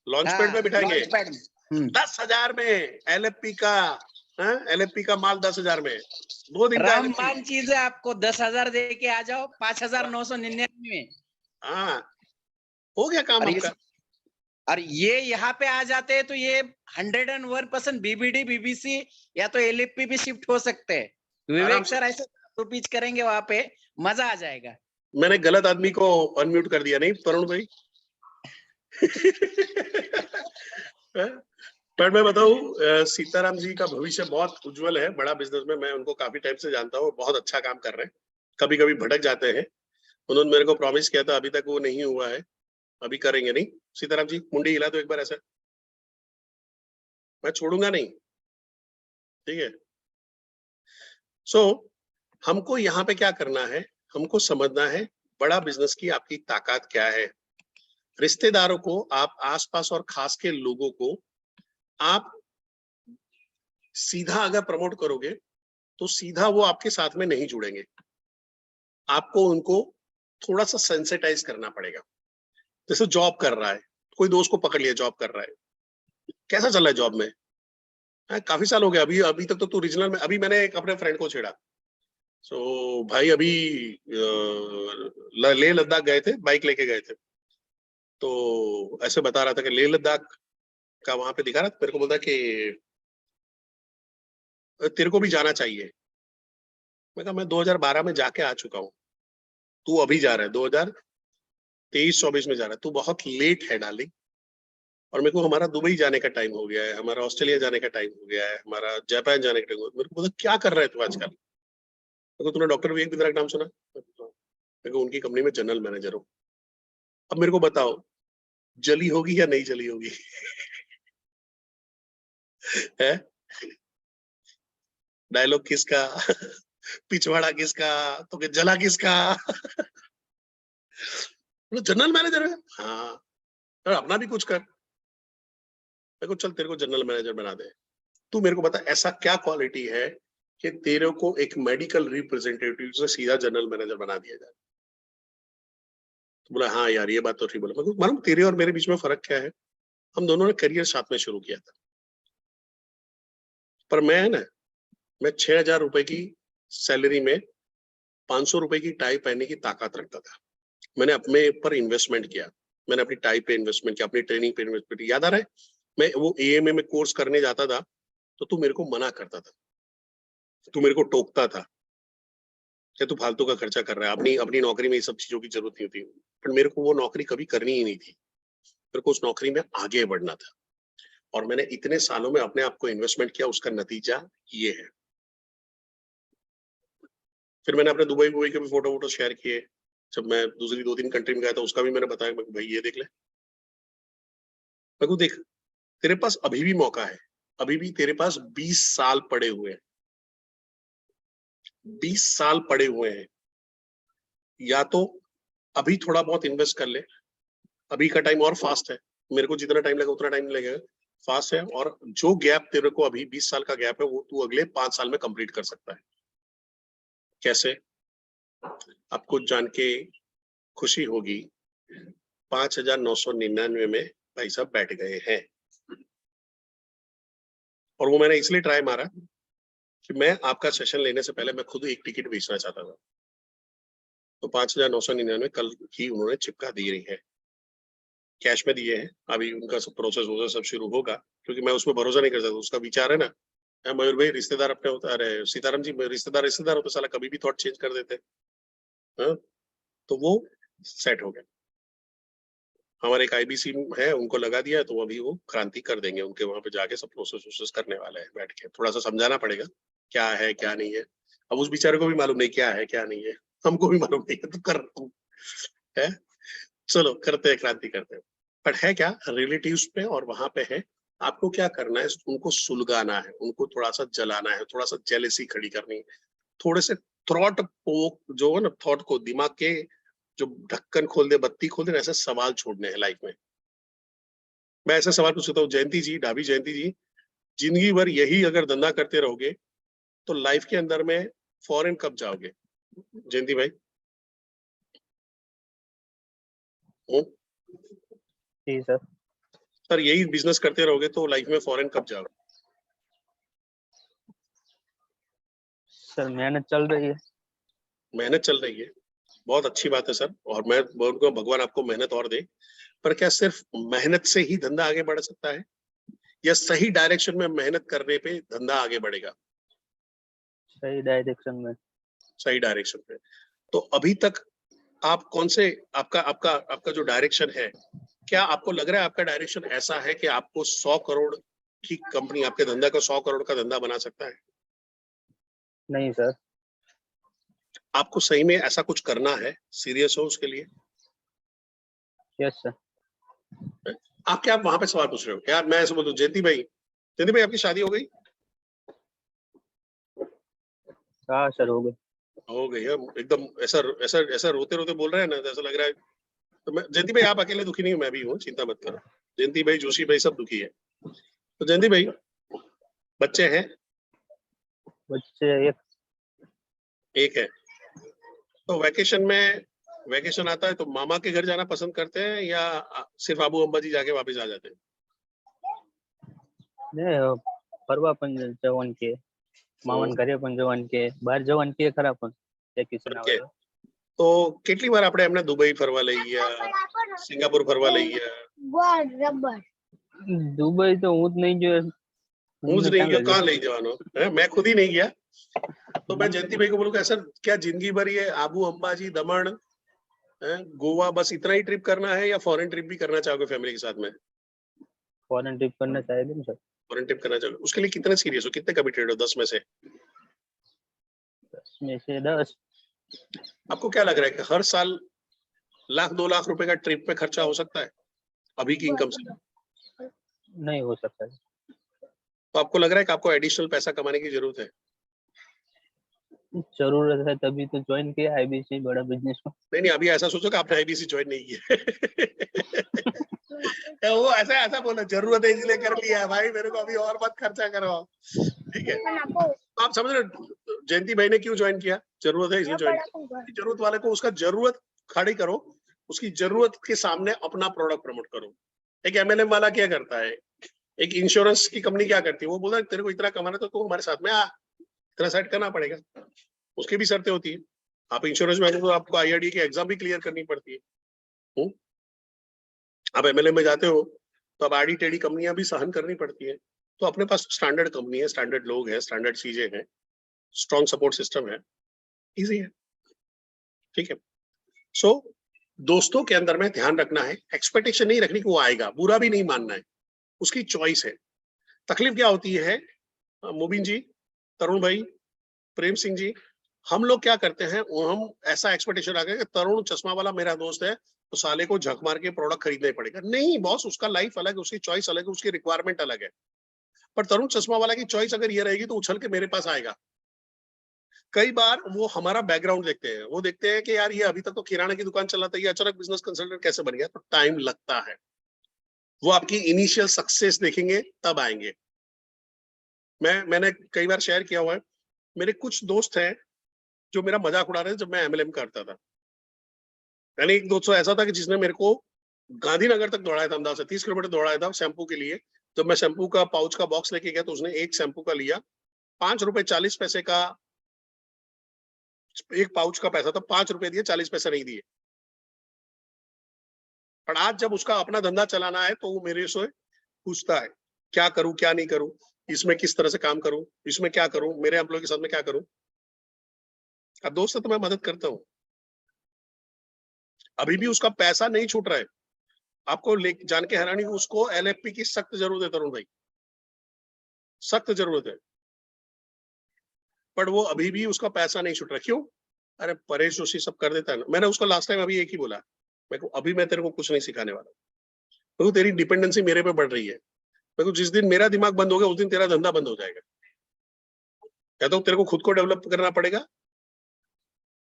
B: लॉन्च पैड
E: हाँ,
B: में बिठाएंगे।
E: लॉन्च पैड में।
B: 10,000 में एलएफपी का, एलएफपी का माल 10,000 में, 2 दिन का एलएफपी।
E: रामबान चीज है, आपको 10,000 दे के आ जाओ 5,999 में।
B: हाँ, हो गया काम
E: और ये
B: आपका।
E: और ये यहाँ पे आ जाते हैं तो ये 101% बीबीडी बीबीसी या तो एलएफपी भी शिफ्ट हो सकते हैं।
B: आराम
E: विवेक
B: से।
E: सर ऐसे तो पिच करेंगे वहां पे, मजा आ जाएगा।
B: मैंने गलत आदमी को अनम्यूट कर दिया नहीं तरुण भाई? पर मैं बताऊं, सीताराम जी का भविष्य बहुत उज्जवल है, बड़ा बिजनेस में, मैं उनको काफी टाइम से जानता हूँ, बहुत अच्छा काम कर रहे हैं। कभी कभी भटक जाते हैं, उन्होंने मेरे को प्रॉमिस किया था, अभी तक वो नहीं हुआ है। अभी करेंगे नहीं? सीताराम जी मुंडी हिला दो एक बार ऐसा, मैं छोड़ूंगा नहीं, ठीक है? सो हमको यहाँ पे क्या करना है, हमको समझना है बड़ा बिजनेस की आपकी ताकत क्या है। रिश्तेदारों को आप, आसपास और खास के लोगों को आप सीधा अगर प्रमोट करोगे तो सीधा वो आपके साथ में नहीं जुड़ेंगे, आपको उनको थोड़ा सा सेंसिटाइज करना पड़ेगा। जैसे जॉब कर रहा है, कोई दोस्त को पकड़ लिया जॉब कर रहा है, कैसा चल रहा है जॉब में? काफी साल हो गया, अभी अभी तक तो तू रीजनल में, अभी मैंने एक अपने फ्रेंड को छेड़ा। भाई अभी लेह लद्दाख गए थे, बाइक लेके गए थे, तो ऐसे बता रहा था कि लेह लद्दाख का वहां पे दिखा रहा था, मेरे को बोलता कि तेरे को भी जाना चाहिए। मैं कहा मैं 2012 में जाके आ चुका हूँ, तू अभी जा रहा है 2023-24 में जा रहा है, तू बहुत लेट है डार्लिंग। और मेरे को हमारा दुबई जाने का टाइम हो गया है, हमारा ऑस्ट्रेलिया जाने का टाइम हो गया है, हमारा जापान जाने का टाइम हो गया। मेरे को बोला क्या कर रहा है तू आजकल? मेरे को तूने डॉक्टर विवेक बिंद्रा का नाम सुना? मेरे को उनकी कंपनी में जनरल मैनेजर हो। अब मेरे को बताओ, जली होगी या नहीं जली होगी? है डायलॉग किसका, पिछवाड़ा किसका, तो के जला किसका। जनरल मैनेजर है, हाँ तो अपना भी कुछ कर। मेरे को चल तेरे को जनरल मैनेजर बना दे। तू मेरे को बता ऐसा क्या क्वालिटी है कि तेरे को एक मेडिकल रिप्रेजेंटेटिव से सीधा जनरल मैनेजर बना दिया जाए। तो बोला हाँ यार ये बात तो ठीक। बोला मालूम तेरे और मेरे बीच में फर्क क्या है, हम दोनों ने करियर साथ में शुरू किया था, पर मैं 6,000 रुपए की सैलरी में 500 रुपए की टाई पहनने की ताकत रखता था। मैंने अपने पर इन्वेस्टमेंट किया, मैंने अपनी टाई पे इन्वेस्टमेंट किया, अपनी ट्रेनिंग पे इन्वेस्टमेंट किया। याद आ रहा है मैं वो एएमए में कोर्स करने जाता था तो तू मेरे को मना करता था, तू मेरे को टोकता था कि तू फालतू का खर्चा कर रहा है, अपनी अपनी नौकरी में ये सब चीजों की जरूरत नहीं होती। पर मेरे को वो नौकरी कभी करनी ही नहीं थी, मेरे को उस नौकरी में आगे बढ़ना था और मैंने इतने सालों में अपने आप को इन्वेस्टमेंट किया, उसका नतीजा ये है। फिर मैंने अपने दुबई के भी फोटो शेयर किए, जब मैं दूसरी 2-3 कंट्री में गया था उसका भी मैंने बताया भाई ये देख ले। मैं को देख तेरे पास अभी भी मौका है, अभी भी तेरे पास 20 साल पड़े हुए हैं, 20 साल पड़े हुए हैं। या तो अभी थोड़ा बहुत इन्वेस्ट कर ले, अभी का टाइम और फास्ट है, मेरे को जितना टाइम लगा उतना टाइम लगेगा, फास्ट है। और जो गैप तेरे को अभी 20 साल का गैप है वो तू अगले 5 साल में कंप्लीट कर सकता है। कैसे? आपको जान के खुशी होगी 5,999 में भाई साहब बैठ गए हैं। और वो मैंने इसलिए ट्राई मारा कि मैं आपका सेशन लेने से पहले मैं खुद एक टिकट बेचना चाहता था, तो 5,999 कल ही उन्होंने चिपका दी रही है, कैश में दिए हैं। अभी उनका सब प्रोसेस वोसेस सब शुरू होगा, क्योंकि मैं उसमें भरोसा नहीं कर सकता। उसका विचार है ना, मयूर भाई रिश्तेदार अपने होता, अरे सीताराम जी रिश्तेदार होते, साला कभी भी थॉट चेंज कर देते। हाँ तो वो सेट हो गया। हमारे एक आईबीसी है, उनको लगा दिया है, तो अभी वो क्रांति कर देंगे, उनके वहां पे जाके सब प्रोसेस वोसेस करने वाला है। बैठ के थोड़ा सा समझाना पड़ेगा क्या है क्या नहीं है। अब उस बेचारे को भी मालूम नहीं क्या है क्या नहीं है, हमको भी मालूम नहीं है, तो कर है। चलो करते हैं, क्रांति करते हैं। बट है क्या रिलेटिव्स पे और वहां पे है, आपको क्या करना है, उनको सुलगाना है, उनको थोड़ा सा जलाना है, थोड़ा सा जेलेसी खड़ी करनी है, थोड़े से थ्रॉट पोक जो है ना, थॉट को, दिमाग के जो ढक्कन खोल दे, बत्ती खोल दे, ऐसे सवाल छोड़ने हैं लाइफ में। मैं ऐसा सवाल पूछता हूँ, जयंती जी, ढाबी जयंती जी, जिंदगी भर यही अगर धंधा करते रहोगे तो लाइफ के अंदर में फॉरेन कब जाओगे? जयंती भाई
F: जी सर।
B: सर यही बिजनेस करते रहोगे तो लाइफ में फॉरेन कब जाओगे?
F: सर मेहनत चल रही है।
B: मेहनत चल रही है, बहुत अच्छी बात है सर, और मैं बोलूंगा भगवान आपको मेहनत और दे। पर क्या सिर्फ मेहनत से ही धंधा आगे बढ़ सकता है, या सही डायरेक्शन में मेहनत करने पे धंधा आगे बढ़ेगा?
F: सही डायरेक्शन में।
B: सही डायरेक्शन पे। तो अभी तक आप कौन से, आपका आपका आपका जो डायरेक्शन है, क्या आपको लग रहा है आपका डायरेक्शन ऐसा है कि आपको 100 करोड़ की कंपनी, आपके धंधा को 100 करोड़ का धंधा बना सकता है?
F: नहीं सर।
B: आपको सही में ऐसा कुछ करना है, सीरियस हो उसके लिए?
F: Yes sir.
B: आप क्या वहां पे सवाल पूछ रहे हो यार? मैं ऐसे बोलूं, जयंती भाई आपकी शादी हो गई?
F: हाँ सर हो गई।
B: हो गई है, एकदम ऐसा ऐसा ऐसा रोते रोते बोल रहे हैं ना, ऐसा लग रहा है। तो मैं, जयंती भाई आप अकेले दुखी नहीं हो, मैं भी हूँ, चिंता मत करो। जयंती भाई, जोशी भाई सब दुखी है। तो जयंती भाई बच्चे हैं?
F: बच्चे
B: एक है। तो वेकेशन आता है तो मामा के घर जाना पसंद करते हैं या सिर्फ आबू अंबाजी जाके वापस आ जाते हैं?
F: ફરવા પણ જવાનું કે મામાના ઘરે પણ જવાનું કે બહાર જવાનું કે ખરા પણ વેકેશન આવે તો.
B: તો કેટલી વાર આપણે એમને દુબઈ ફરવા લઈ ગયા, સિંગાપુર ફરવા લઈ ગયા?
F: દુબઈ તો હું જ નહીં ગયો.
B: હું જ નહીં ગયો, कहाँ લઈ જવાનો? मैं खुद ही नहीं गया। तो मैं जयंती भाई को बोलूंगा सर क्या जिंदगी भर ये आबू अंबाजी दमन गोवा बस इतना ही ट्रिप करना है, या फॉरेन ट्रिप भी करना चाहोगे फैमिली के साथ में?
F: फॉरेन ट्रिप करना चाहिए ना सर।
B: फॉरेन ट्रिप करना चाहोगे, उसके लिए कितने सीरियस हो, कितने कमिटेड हो 10 में से?
F: 10 में से 10।
B: आपको क्या लग रहा है कि हर साल 1-2 लाख रुपए का ट्रिप पे खर्चा हो सकता है अभी की इनकम से?
F: नहीं हो सकता।
B: तो आपको लग रहा है कि आपको एडिशनल पैसा कमाने की जरूरत है?
F: जरूरत है तभी तो ज्वाइन किया आईबीसी बड़ा बिजनेस में।
B: नहीं, अभी ऐसा सोचो कि आपने आईबीसी ज्वाइन नहीं किया। वो ऐसा ऐसा बोला जरूरत है इसलिए कर लिया है भाई, मेरे को अभी और मत खर्चा करवाओ, ठीक है? तो आप समझ रहे हो जयंती भाई ने क्यों ज्वाइन किया? जरूरत है इसलिए ज्वाइन किया। जरूरत वाले को उसका जरूरत खड़ी करो, उसकी जरूरत के सामने अपना प्रोडक्ट प्रमोट करो। एक एमएलएम वाला क्या करता है, एक इंश्योरेंस की कंपनी क्या करती है, वो बोलता है तेरे को इतना कमाना तो तू हमारे साथ में आ, इतना सेट करना पड़ेगा। उसकी भी शर्तें होती है। आप इंश्योरेंस में तो आपको आईआरडी की एग्जाम भी क्लियर करनी पड़ती है। आप एमएलए में जाते हो तो अब आड़ी टेढ़ी कंपनियां भी सहन करनी पड़ती है। तो अपने पास स्टैंडर्ड कंपनी है, स्टैंडर्ड लोग हैं, स्टैंडर्ड चीजें हैं, स्ट्रॉन्ग सपोर्ट सिस्टम है, इजी है, ठीक है? सो दोस्तों के अंदर में ध्यान रखना है, एक्सपेक्टेशन नहीं रखनी कि वो आएगा, बुरा भी नहीं मानना है, उसकी चॉइस है। तकलीफ क्या होती है मुबीन जी, तरुण भाई, प्रेम सिंह जी, हम लोग क्या करते हैं, हम ऐसा एक्सपेक्टेशन रखते हैं कि तरुण चश्मा वाला मेरा दोस्त है तो साले को झक मार के प्रोडक्ट खरीदना ही पड़ेगा। नहीं बॉस, उसका लाइफ अलग है, उसकी चॉइस अलग है, उसकी रिक्वायरमेंट अलग है। पर तरुण चश्मा वाला की चॉइस अगर ये रहेगी तो उछल के मेरे पास आएगा। कई बार वो हमारा बैकग्राउंड देखते हैं, वो देखते हैं कि यार ये अभी तक तो किराना की दुकान चलाता है, ये अचानक बिजनेस कंसल्टेंट कैसे बन गया? तो टाइम लगता है। वो आपकी इनिशियल सक्सेस देखेंगे तब आएंगे। मैंने कई बार शेयर किया हुआ है, मेरे कुछ दोस्त हैं जो मेरा मजाक उड़ा रहे थे जब मैं एमएलएम करता था। यानी एक दोस्त ऐसा था कि जिसने मेरे को गांधीनगर तक दौड़ाया था, अहमदाबाद से 30 किलोमीटर दौड़ाया था शैम्पू के लिए। जब मैं शैम्पू का पाउच का बॉक्स लेके गया तो उसने एक शैम्पू का लिया, 5 रुपए 40 पैसे का एक पाउच का पैसा था, 5 रुपए दिए, 40 पैसे नहीं दिए। पर आज जब उसका अपना धंधा चलाना है तो वो मेरे से पूछता है क्या करूं क्या नहीं करूं, इसमें किस तरह से काम करूं, इसमें क्या करूं, मेरे एम्प्लॉय के साथ में क्या करूं। अब दोस्त तो मैं मदद करता हूं, अभी भी उसका पैसा नहीं छूट रहा है। आपको जान के हैरानी, उसको एलएफपी की सख्त जरूरत है तरुण भाई, सख्त जरूरत है, पर वो अभी भी उसका पैसा नहीं छूट रहा। क्यों? अरे परेश जोशी सब कर देता है ना। मैंने उसको लास्ट टाइम अभी एक ही बोला, मैं को अभी मैं तेरे को कुछ नहीं सिखाने वाला, तो तेरी डिपेंडेंसी मेरे पे बढ़ रही है। मैं को जिस दिन मेरा दिमाग बंद हो गया उस दिन तेरा धंधा बंद हो जाएगा। या तो तेरे को खुद को डेवलप करना पड़ेगा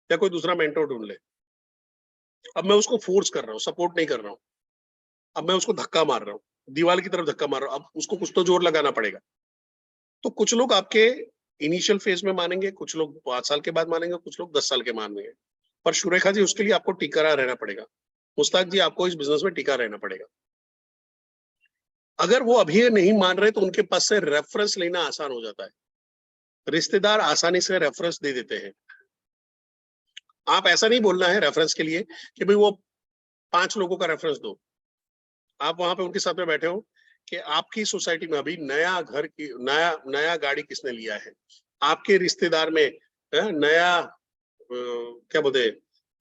B: या कोई दूसरा मेंटर ढूंढ ले। अब मैं उसको फोर्स कर रहा हूँ, सपोर्ट नहीं कर रहा हूँ। अब मैं उसको धक्का मार रहा हूँ, दीवार की तरफ धक्का मार रहा हूँ। अब उसको कुछ तो जोर लगाना पड़ेगा। तो कुछ लोग आपके इनिशियल फेज में मानेंगे, कुछ लोग 5 साल के बाद मानेंगे, कुछ लोग 10 साल के मानेंगे। पर सुरेखा जी, उसके लिए आपको टिका रहना पड़ेगा। मुस्ताक जी, आपको इस बिजनेस में टिका रहना पड़ेगा। अगर वो अभी नहीं मान रहे तो उनके पास से रेफरेंस लेना आसान हो जाता है। रिश्तेदार आसानी से रेफरेंस दे देते हैं। आप ऐसा नहीं बोलना है रेफरेंस के लिए कि भाई वो 5 लोगों का रेफरेंस दो। आप वहां पे उनके साथ में बैठे हो कि आपकी सोसाइटी में अभी नया घर की नया गाड़ी किसने लिया है, आपके रिश्तेदार में नया क्या बोलते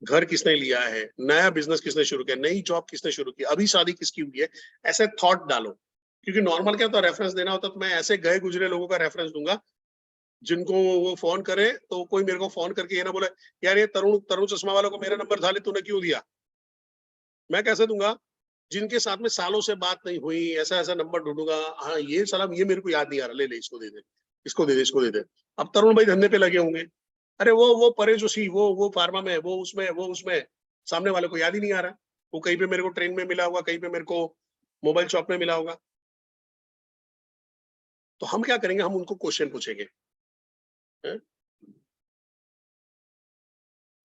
B: घर किसने लिया है, नया बिजनेस किसने शुरू किया, नई जॉब किसने शुरू की, अभी शादी किसकी हुई है। ऐसे थॉट डालो। क्योंकि नॉर्मल क्या होता है, रेफरेंस देना होता तो मैं ऐसे गए गुजरे लोगों का रेफरेंस दूंगा जिनको वो फोन करे तो कोई मेरे को फोन करके ये ना बोले यार ये तरुण चश्मा वालों को मेरा नंबर था, तूने क्यों दिया। मैं कैसे दूंगा? जिनके साथ में सालों से बात नहीं हुई, ऐसा ऐसा नंबर ढूंढूंगा, हाँ ये सलाम, ये मेरे को याद नहीं आ रहा, ले ले इसको दे दे, इसको दे दे, इसको दे दे। अब तरुण भाई धंधे पे लगे होंगे, अरे वो परे जोशी, वो फार्मा में, वो उसमें सामने वाले को याद ही नहीं आ रहा। वो कहीं पे मेरे को ट्रेन में मिला होगा, कहीं पे मेरे को मोबाइल शॉप में मिला होगा। तो हम क्या करेंगे, हम उनको क्वेश्चन पूछेंगे।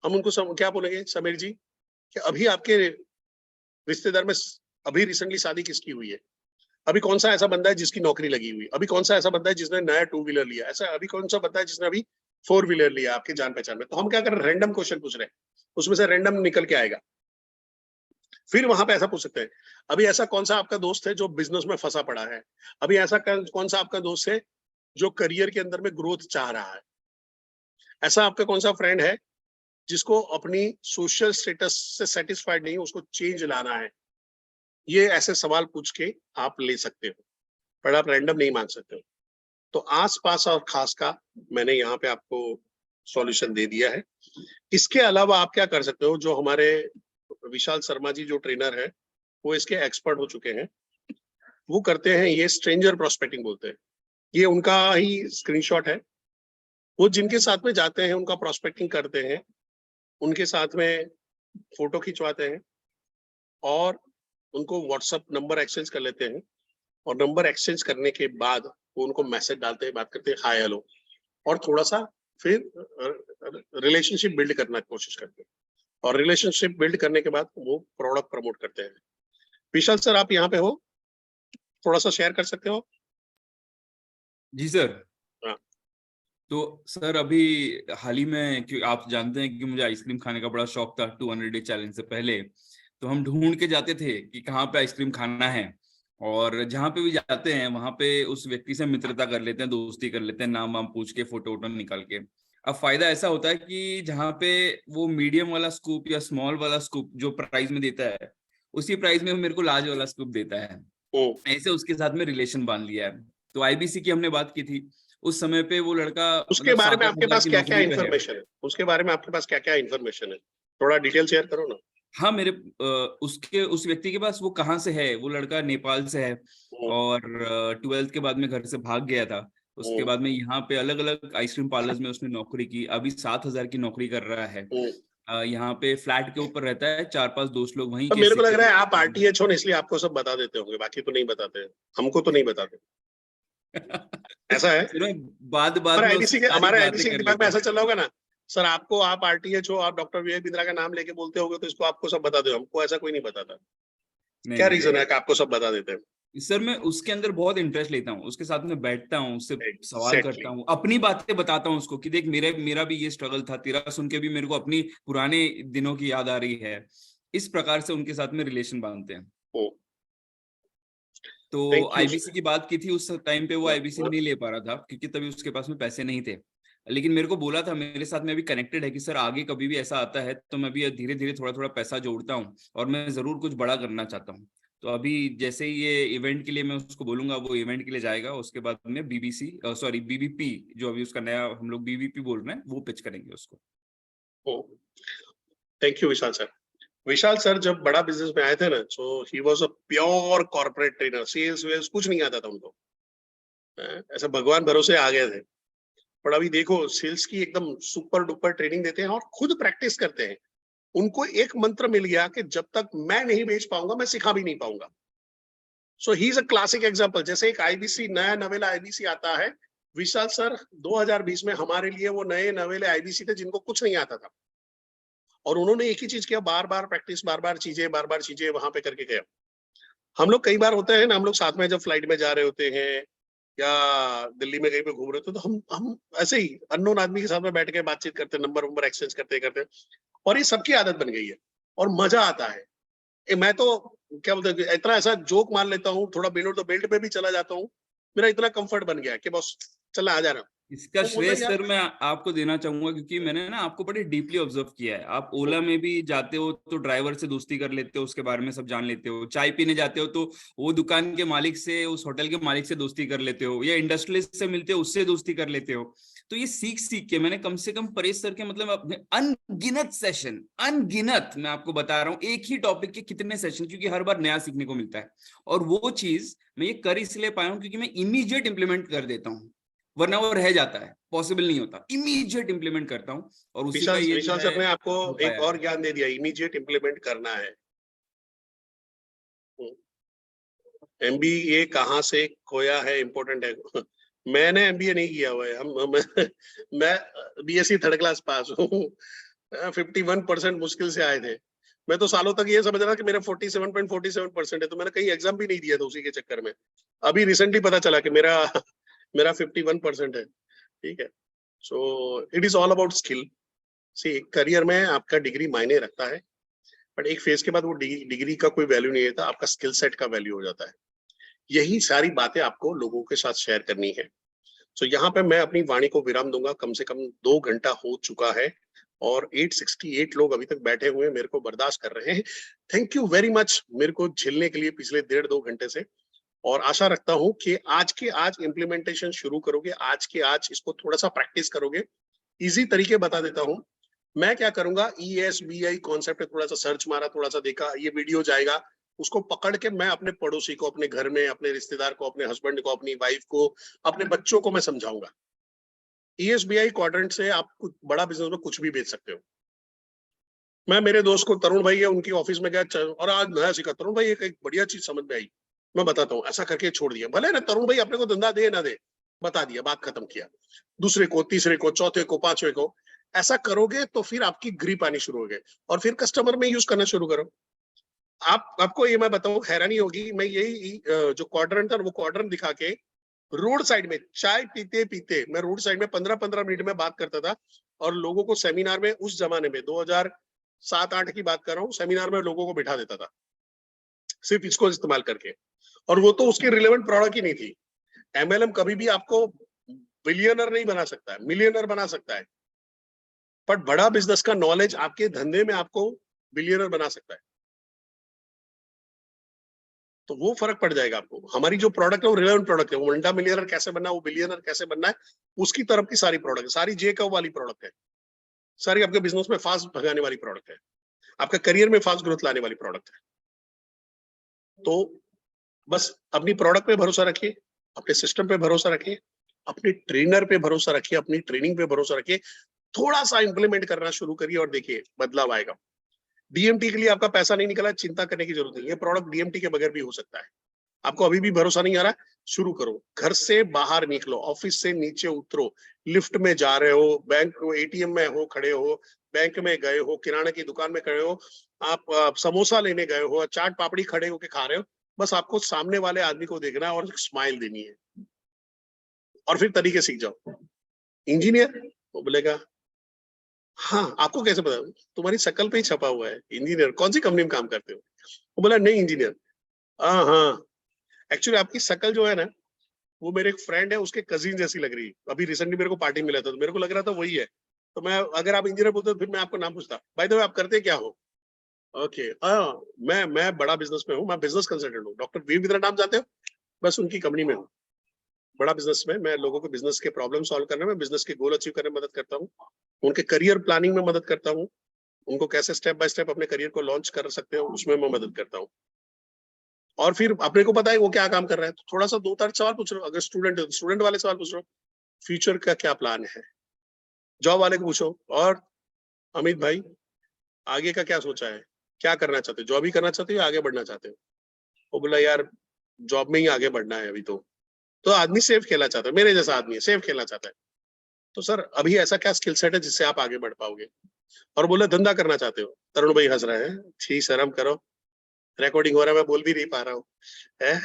B: हम उनको क्या बोलेंगे, समीर जी कि अभी आपके रिश्तेदार में अभी रिसेंटली शादी किसकी हुई है, अभी कौन सा ऐसा बंदा है जिसकी नौकरी लगी हुई, अभी कौन सा ऐसा बंदा है जिसने नया 2 व्हीलर लिया, ऐसा अभी कौन सा बंदा है जिसने अभी 4 व्हीलर लिया आपके जान पहचान में। तो हम क्या कर रहे हैं, रैंडम क्वेश्चन पूछ रहे हैं, उसमें से रैंडम निकल के आएगा। फिर वहां पे ऐसा पूछ सकते हैं, अभी ऐसा कौन सा आपका दोस्त है जो बिजनेस में फंसा पड़ा है, अभी ऐसा कौन सा आपका दोस्त है जो करियर के अंदर में ग्रोथ चाह रहा है, ऐसा आपका कौन सा फ्रेंड है जिसको अपनी सोशल स्टेटस से सेटिस्फाइड नहीं, उसको चेंज लाना है। ये ऐसे सवाल पूछ के आप ले सकते हो, पर आप रैंडम नहीं मान सकते हो। तो आस पास और खास का मैंने यहाँ पे आपको सॉल्यूशन दे दिया है। इसके अलावा आप क्या कर सकते हो, जो हमारे विशाल शर्मा जी जो ट्रेनर है वो इसके एक्सपर्ट हो चुके हैं, वो करते हैं, ये स्ट्रेंजर प्रोस्पेक्टिंग बोलते हैं। ये उनका ही स्क्रीनशॉट है। वो जिनके साथ में जाते हैं, उनका प्रोस्पेक्टिंग करते हैं, उनके साथ में फोटो खिंचवाते हैं और उनको व्हाट्सएप नंबर एक्सचेंज कर लेते हैं, और नंबर एक्सचेंज करने के बाद वो उनको मैसेज डालते हैं, बात करते हैं, हाय हेलो, और थोड़ा सा फिर रिलेशनशिप बिल्ड करने की कोशिश करते हैं, और रिलेशनशिप बिल्ड करने के बाद वो प्रोडक्ट प्रमोट करते हैं। विशाल सर, आप यहाँ पे हो, थोड़ा सा शेयर कर सकते हो?
A: जी सर।
B: हाँ।
A: तो सर अभी हाल ही में, क्योंकि आप जानते हैं कि मुझे आइसक्रीम खाने का बड़ा शौक था 200 डे चैलेंज से पहले, तो हम ढूंढ के जाते थे कि कहाँ पे आइसक्रीम खाना है, और जहाँ पे भी जाते हैं वहां पे उस व्यक्ति से मित्रता कर लेते हैं, दोस्ती कर लेते हैं, नाम वाम पूछ के, फोटो वोटो निकाल के। अब फायदा ऐसा होता है कि जहाँ पे वो मीडियम वाला स्कूप या स्मॉल वाला स्कूप जो प्राइस में देता है, उसी प्राइस में वो मेरे को लार्ज वाला स्कूप देता है। ऐसे उसके साथ में रिलेशन बांध लिया है। तो आईबीसी की हमने बात की थी, उस समय पे वो लड़का
B: उसके बारे में
A: 7-8
B: आपके
A: हजार
B: पास
A: की
B: क्या क्या
A: नौकरी पे है।
B: इन्फॉर्मेशन है? उसके बारे में आपके पास क्या क्या इन्फॉर्मेशन है? थोड़ा डिटेल शेयर करो ना।
A: हाँ, मेरे उस व्यक्ति के पास, वो कहाँ से है, वो लड़का नेपाल से है, और 12th के बाद में घर से भाग गया था। उसके बाद में यहाँ पे अलग अलग आइसक्रीम पार्लर्स में उसने नौकरी की, अभी 7,000 की नौकरी कर रहा है। यहाँ पे फ्लैट के ऊपर रहता है, 4-5 दोस्त लोग वहीं
B: तो
A: के
B: मेरे को लग रहा है आप
A: security-
B: आरटीएच हो ना, इसलिए आपको सब बता देते होंगे, बाकी तो नहीं बताते, हमको तो नहीं बताते। ऐसा है?
A: सुनो, बाद में उससे सारी
B: हमारे
A: बातें
B: आईबीसी के
A: कर
B: दिमाग में
A: लेते
B: ऐसा चल रहा होगा ना, सर आपको, आप आरटीएच हो, आप डॉक्टर विजय बिंद्रा का नाम लेके बोलते होगे, तो इसको आपको सब बता दो। हमको ऐसा कोई नहीं बताता।
A: नहीं,
B: क्या
A: नहीं,
B: रीजन है कि आपको सब बता देते हैं?
A: सर मैं उसके अंदर बहुत इंटरेस्ट लेता हूँ, उसके साथ में बैठता हूँ, उससे सवाल
B: Exactly.
A: करता हूँ, अपनी बातें बताता हूँ उसको कि देख मेरा भी ये स्ट्रगल था, तेरा सुन के भी मेरे को अपनी पुराने दिनों की याद आ रही है। इस प्रकार से उनके साथ में रिलेशन बांधते हैं। तो
B: Thank you.
A: आईबीसी की बात की थी, उस टाइम पे वो आईबीसी नहीं ले पा रहा था क्योंकि तभी उसके पास में पैसे नहीं थे, लेकिन मेरे को बोला था, मेरे साथ में अभी कनेक्टेड है कि सर आगे कभी भी ऐसा आता है तो मैं भी धीरे धीरे थोड़ा थोड़ा पैसा जोड़ता हूँ और मैं जरूर कुछ बड़ा करना चाहता हूँ। तो अभी जैसे ही ये इवेंट के लिए मैं उसको बोलूंगा, वो इवेंट के लिए जाएगा, उसके बाद में बीबीपी, जो अभी उसका नया हम लोग बीबीपी बोल रहे हैं, वो पिच करेंगे उसको।
B: Thank you Vishal sir. Vishal sir जब बड़ा बिजनेस में आए थे ना, so he was a pure corporate trainer, sales वेल्स कुछ नहीं आता था उनको, ऐसा भगवान भरोसे आ गए थे। पर अभी देखो, सेल्स की एकदम सुपर डुपर ट्रेनिंग देते हैं और खुद प्रैक्टिस करते हैं। उनको एक मंत्र मिल गया कि जब तक मैं नहीं बेच पाऊंगा, मैं सिखा भी नहीं पाऊंगा। So he is a classic example. जैसे एक आईबीसी, नया नवेला आईबीसी आता है, विशाल सर 2020 में हमारे लिए वो नए नवेले आईबीसी थे जिनको कुछ नहीं आता था, और उन्होंने एक ही चीज किया, बार बार प्रैक्टिस, बार बार चीजें वहां पे करके गया। हम लोग कई बार होते हैं ना, हम लोग साथ में जब फ्लाइट में जा रहे होते हैं या दिल्ली में कहीं पे घूम रहे होते हैं, तो हम ऐसे ही अननोन आदमी के साथ में बैठ के बातचीत करते हैं, नंबर एक्सचेंज करते, और ये सबकी आदत बन गई है और मजा आता है। मैं तो क्या बोलते हैं, इतना ऐसा जोक मार लेता हूँ, थोड़ा बिलो तो बेल्ट पे भी चला जाता हूँ, मेरा इतना कंफर्ट बन गया कि बस चला आ जा रहा हूँ।
A: इसका श्रेय सर मैं आपको देना चाहूंगा, क्योंकि मैंने ना आपको बड़े डीपली ऑब्जर्व किया है। आप ओला में भी जाते हो तो ड्राइवर से दोस्ती कर लेते हो, उसके बारे में सब जान लेते हो, चाय पीने जाते हो तो वो दुकान के मालिक से, उस होटल के मालिक से दोस्ती कर लेते हो, या इंडस्ट्रियलिस्ट से मिलते हो उससे दोस्ती कर लेते हो। तो ये सीख के मैंने कम से कम परेश सर के मतलब अपने अनगिनत सेशन, अनगिनत मैं आपको बता रहा हूँ, एक ही टॉपिक के कितने सेशन, क्योंकि हर बार नया सीखने को मिलता है। और वो चीज मैं ये कर इसलिए पाया हूँ क्योंकि मैं इमीडिएट इंप्लीमेंट कर देता हूँ, वरना वो रह जाता है, पॉसिबल नहीं होता। इमीडिएट इंप्लीमेंट करता हूँ और उसी का ये
B: विशाल सर ने आपको एक
A: है।
B: और ज्ञान दे दिया, इमीडिएट इंप्लीमेंट करना है। एमबीए कहाँ से खोया है, इंपॉर्टेंट है। मैंने एमबीए नहीं किया हुआ है, मैं बीएससी थर्ड क्लास पास हूँ। 51% मुश्किल से आए थे। मैं तो सालों तक ये समझ रहा कि मेरा 47.47% है, तो मैंने कहीं एग्जाम भी नहीं दिया था उसी के चक्कर में। अभी रिसेंटली पता चला कि मेरा 51% है। ठीक है, so it is all about skill. See, career में आपका डिग्री मायने रखता है, बट एक फेज के बाद वो डिग्री का कोई वैल्यू नहीं रहता, आपका स्किल सेट का वैल्यू हो जाता है। यही सारी बातें आपको लोगों के साथ शेयर करनी है। तो यहाँ पे मैं अपनी वाणी को विराम दूंगा। कम से कम 2 घंटा हो चुका है और 868 लोग अभी तक बैठे हुए मेरे को बर्दाश्त कर रहे हैं। थैंक यू वेरी मच मेरे को झेलने के लिए पिछले 1.5-2 घंटे से, और आशा रखता हूं कि आज के आज इम्प्लीमेंटेशन शुरू करोगे, आज के आज इसको थोड़ा सा प्रैक्टिस करोगे। इजी तरीके बता देता हूं। मैं क्या करूंगा, ESBI कॉन्सेप्ट थोड़ा सा सर्च मारा, थोड़ा सा देखा, ये वीडियो जाएगा, उसको पकड़ के मैं अपने पड़ोसी को, अपने घर में, अपने रिश्तेदार को, अपने हस्बैंड को, अपनी वाइफ को, अपने बच्चों को मैं समझाऊंगा। ESBI क्वाड्रेंट से आप कुछ बड़ा बिजनेस में कुछ भी बेच सकते हो। मैं मेरे दोस्त को, तरुण भाई है, उनकी ऑफिस में गया और आज नया सीखा। तरुण भाई एक बढ़िया चीज समझ में आई, मैं बताता हूँ, ऐसा करके छोड़ दिया। भले ना तरुण भाई अपने को धंधा दे ना दे, बता दिया, बात खत्म किया। दूसरे को, तीसरे को, चौथे को, पांचवे को, ऐसा करोगे तो फिर आपकी ग्रिप आनी शुरू हो गई और फिर कस्टमर में यूज करना शुरू करो। आपको ये मैं बताऊं, हैरानी होगी, मैं यही जो क्वाड्रेंट था वो क्वाड्रेंट दिखा के रोड साइड में चाय पीते पीते मैं रोड साइड में 15-15 मिनट में बात करता था और लोगों को सेमिनार में, उस जमाने में 2007-8 की बात कर रहा हूँ, सेमिनार में लोगों को बिठा देता था सिर्फ इसको इस्तेमाल करके। और वो तो उसकी रिलेवेंट प्रोडक्ट ही नहीं थी। MLM कभी भी आपको बिलियनर नहीं बना सकता है, मिलियनर बना सकता है, पर बड़ा बिजनेस का नॉलेज आपके धंधे में आपको बिलियनर बना सकता है। तो वो फर्क पड़ जाएगा आपको। हमारी जो प्रोडक्ट है वो रिलेवेंट प्रोडक्ट है। वो मल्टा मिलियनर कैसे बनना है, वो बिलियनर कैसे बनना है, उसकी तरफ की सारी प्रोडक्ट है, सारी जे कव वाली प्रोडक्ट है, सारी आपके बिजनेस में फास्ट भगाने वाली प्रोडक्ट है, आपका करियर में फास्ट ग्रोथ लाने वाली प्रोडक्ट है। तो बस अपनी प्रोडक्ट पे भरोसा रखिए, अपने सिस्टम पे भरोसा रखिए, अपने ट्रेनर पे भरोसा रखिए, अपनी ट्रेनिंग पे भरोसा रखिए, थोड़ा सा इंप्लीमेंट करना शुरू करिए और देखिए बदलाव आएगा। DMT के लिए आपका पैसा नहीं निकला, चिंता करने की जरूरत नहीं है। प्रोडक्ट DMT के बगैर भी हो सकता है। आपको अभी भी भरोसा नहीं आ रहा, शुरू करो। घर से बाहर निकलो, ऑफिस से नीचे उतरो, लिफ्ट में जा रहे हो, बैंक ATM में हो खड़े हो, बैंक में गए हो, किराने की दुकान में खड़े हो, आप समोसा लेने गए हो, चाट पापड़ी खड़े होके खा रहे हो, बस आपको सामने वाले आदमी को देखना है और स्माइल देनी है और फिर तरीके सीख जाओ। इंजीनियर, वो बोलेगा हाँ, आपको कैसे पता? तुम्हारी शकल पे ही छपा हुआ है इंजीनियर। कौन सी कंपनी में काम करते हो? वो बोला नहीं इंजीनियर। हाँ, एक्चुअली आपकी शकल जो है ना, वो मेरे एक फ्रेंड है, उसके कजिन जैसी लग रही है। अभी रिसेंटली मेरे को पार्टी मिला था तो मेरे को लग रहा था वही है। तो मैं, अगर आप इंजीनियर बोलते तो फिर मैं आपको नाम पूछता, भाई तो आप करते क्या हो? ओके, हाँ, मैं बड़ा बिजनेस में हूँ, मैं बिजनेस कंसल्टेंट हूँ। डॉक्टर वीरभद्र नाम जानते हो? बस उनकी कंपनी में हूँ, बड़ा बिजनेस में। मैं लोगों को बिजनेस के प्रॉब्लम सॉल्व करने में, बिजनेस के गोल अचीव करने में मदद करता हूँ, उनके करियर प्लानिंग में मदद करता हूँ, उनको कैसे स्टेप बाय स्टेप अपने करियर को लॉन्च कर सकते हो उसमें मैं मदद करता हूँ। और फिर अपने को पता है वो क्या काम कर रहा है, तो थोड़ा सा 2-4 सवाल पूछ रहे हो। अगर स्टूडेंट है तो स्टूडेंट वाले सवाल पूछ रहे हो, फ्यूचर का क्या प्लान है। जॉब वाले को पूछो, और अमित भाई आगे का क्या सोचा है, क्या करना चाहते हो, जॉब ही करना चाहते हो या आगे बढ़ना चाहते हो? वो बोला यार जॉब में ही आगे बढ़ना है अभी तो आदमी सेफ खेलना चाहता है, मेरे जैसा आदमी है, सेफ खेलना चाहता है। तो सर अभी ऐसा क्या स्किल सेट है जिससे आप आगे बढ़ पाओगे? और बोला धंधा करना चाहते हो। तरुण भाई हंस रहे हैं, छी शर्म करो, रिकॉर्डिंग हो रहा है, मैं बोल भी नहीं पा रहा हूँ है।